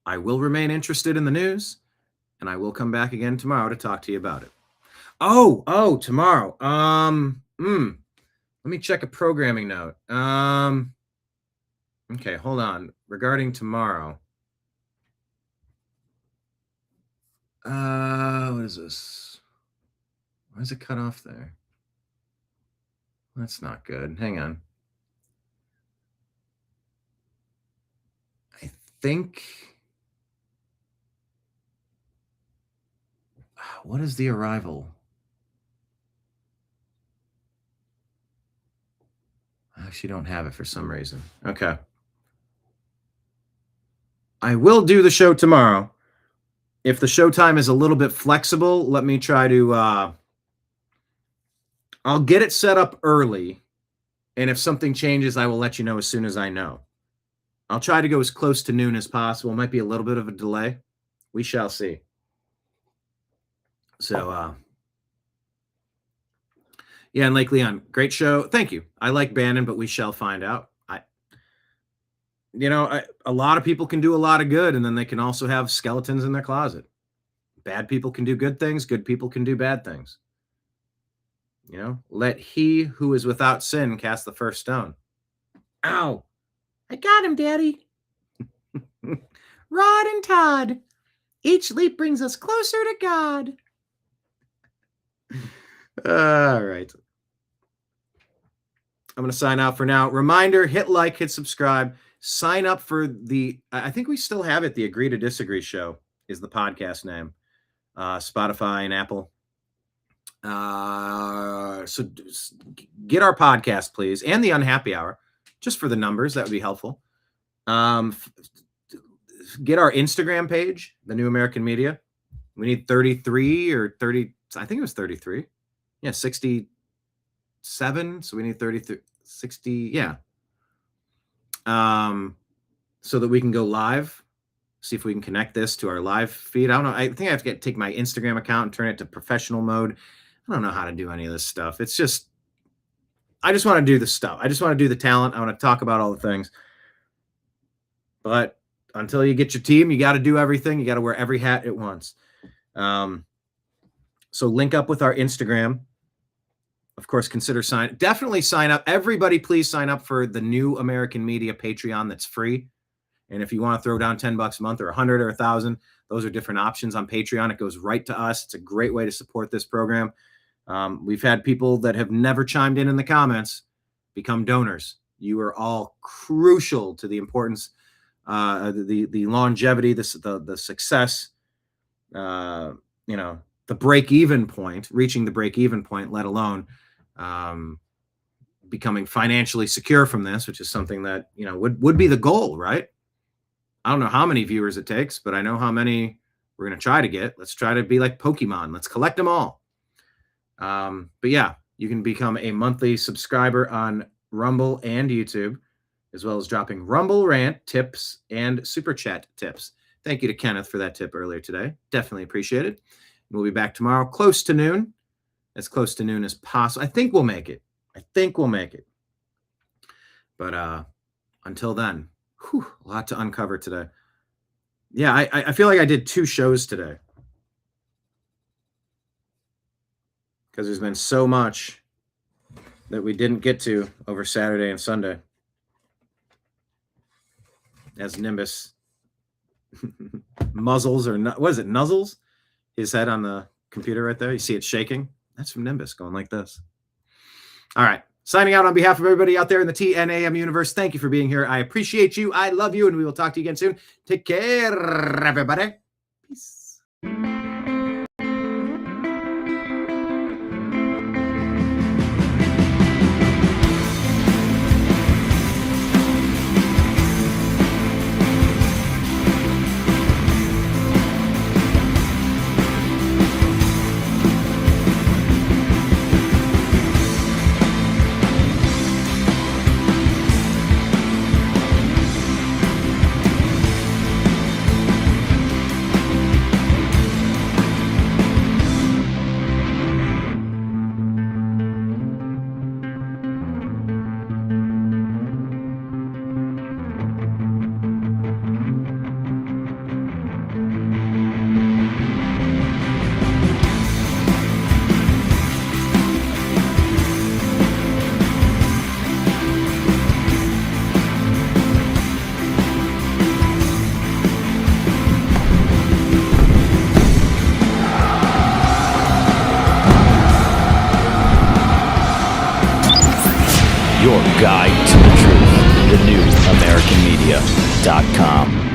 I will remain interested in the news, and I will come back again tomorrow to talk to you about it. Oh, tomorrow. Let me check a programming note. Okay, hold on. Regarding tomorrow. What is this? Why is it cut off there? That's not good. Hang on. I think. What is the arrival? I actually don't have it for some reason. Okay. I will do the show tomorrow. If the show time is a little bit flexible, let me try to, I'll get it set up early. And if something changes, I will let you know as soon as I know. I'll try to go as close to noon as possible. It might be a little bit of a delay. We shall see. So, yeah, and Lake Leon, great show. Thank you. I like Bannon, but we shall find out. A lot of people can do a lot of good, and then they can also have skeletons in their closet. Bad people can do good things. Good people can do bad things. Let he who is without sin cast the first stone. Ow. I got him, Daddy. Rod and Todd. Each leap brings us closer to God. All right. I'm going to sign out for now. Reminder, hit like, hit subscribe. Sign up for I think we still have it. The Agree to Disagree Show is the podcast name. Spotify and Apple. So get our podcast, please. And the Unhappy Hour, just for the numbers. That would be helpful. Get our Instagram page, The New American Media. We need 33 or 30. I think it was 33. Yeah, 67. So we need 33, 60. Yeah. So that we can go live. See if we can connect this to our live feed. I don't know. I think I have to take my Instagram account and turn it to professional mode. I don't know how to do any of this stuff. It's just, I just want to do the stuff. I just want to do the talent. I want to talk about all the things. But until you get your team, you got to do everything. You got to wear every hat at once. So link up with our Instagram. Of course, definitely sign up. Everybody, please sign up for the New American Media Patreon that's free. And if you want to throw down $10 a month or 100 or 1,000, those are different options on Patreon. It goes right to us. It's a great way to support this program. We've had people that have never chimed in the comments become donors. You are all crucial to the importance, the longevity, the success the break-even point, reaching the break-even point, let alone becoming financially secure from this, which is something that, would be the goal, right? I don't know how many viewers it takes, but I know how many we're going to try to get. Let's try to be like Pokemon. Let's collect them all. But yeah, you can become a monthly subscriber on Rumble and YouTube, as well as dropping Rumble rant tips and super chat tips. Thank you to Kenneth for that tip earlier today. Definitely appreciate it. We'll be back tomorrow, close to noon, as close to noon as possible. I think we'll make it. But until then, a lot to uncover today. Yeah, I feel like I did 2 shows today, because there's been so much that we didn't get to over Saturday and Sunday. As Nimbus muzzles, or what is it, nuzzles his head on the computer right there. You see it shaking? That's from Nimbus going like this. All right. Signing out on behalf of everybody out there in the TNAM universe. Thank you for being here. I appreciate you. I love you. And we will talk to you again soon. Take care, everybody. Peace. Your guide to the truth. TheNewAmericanMedia.com.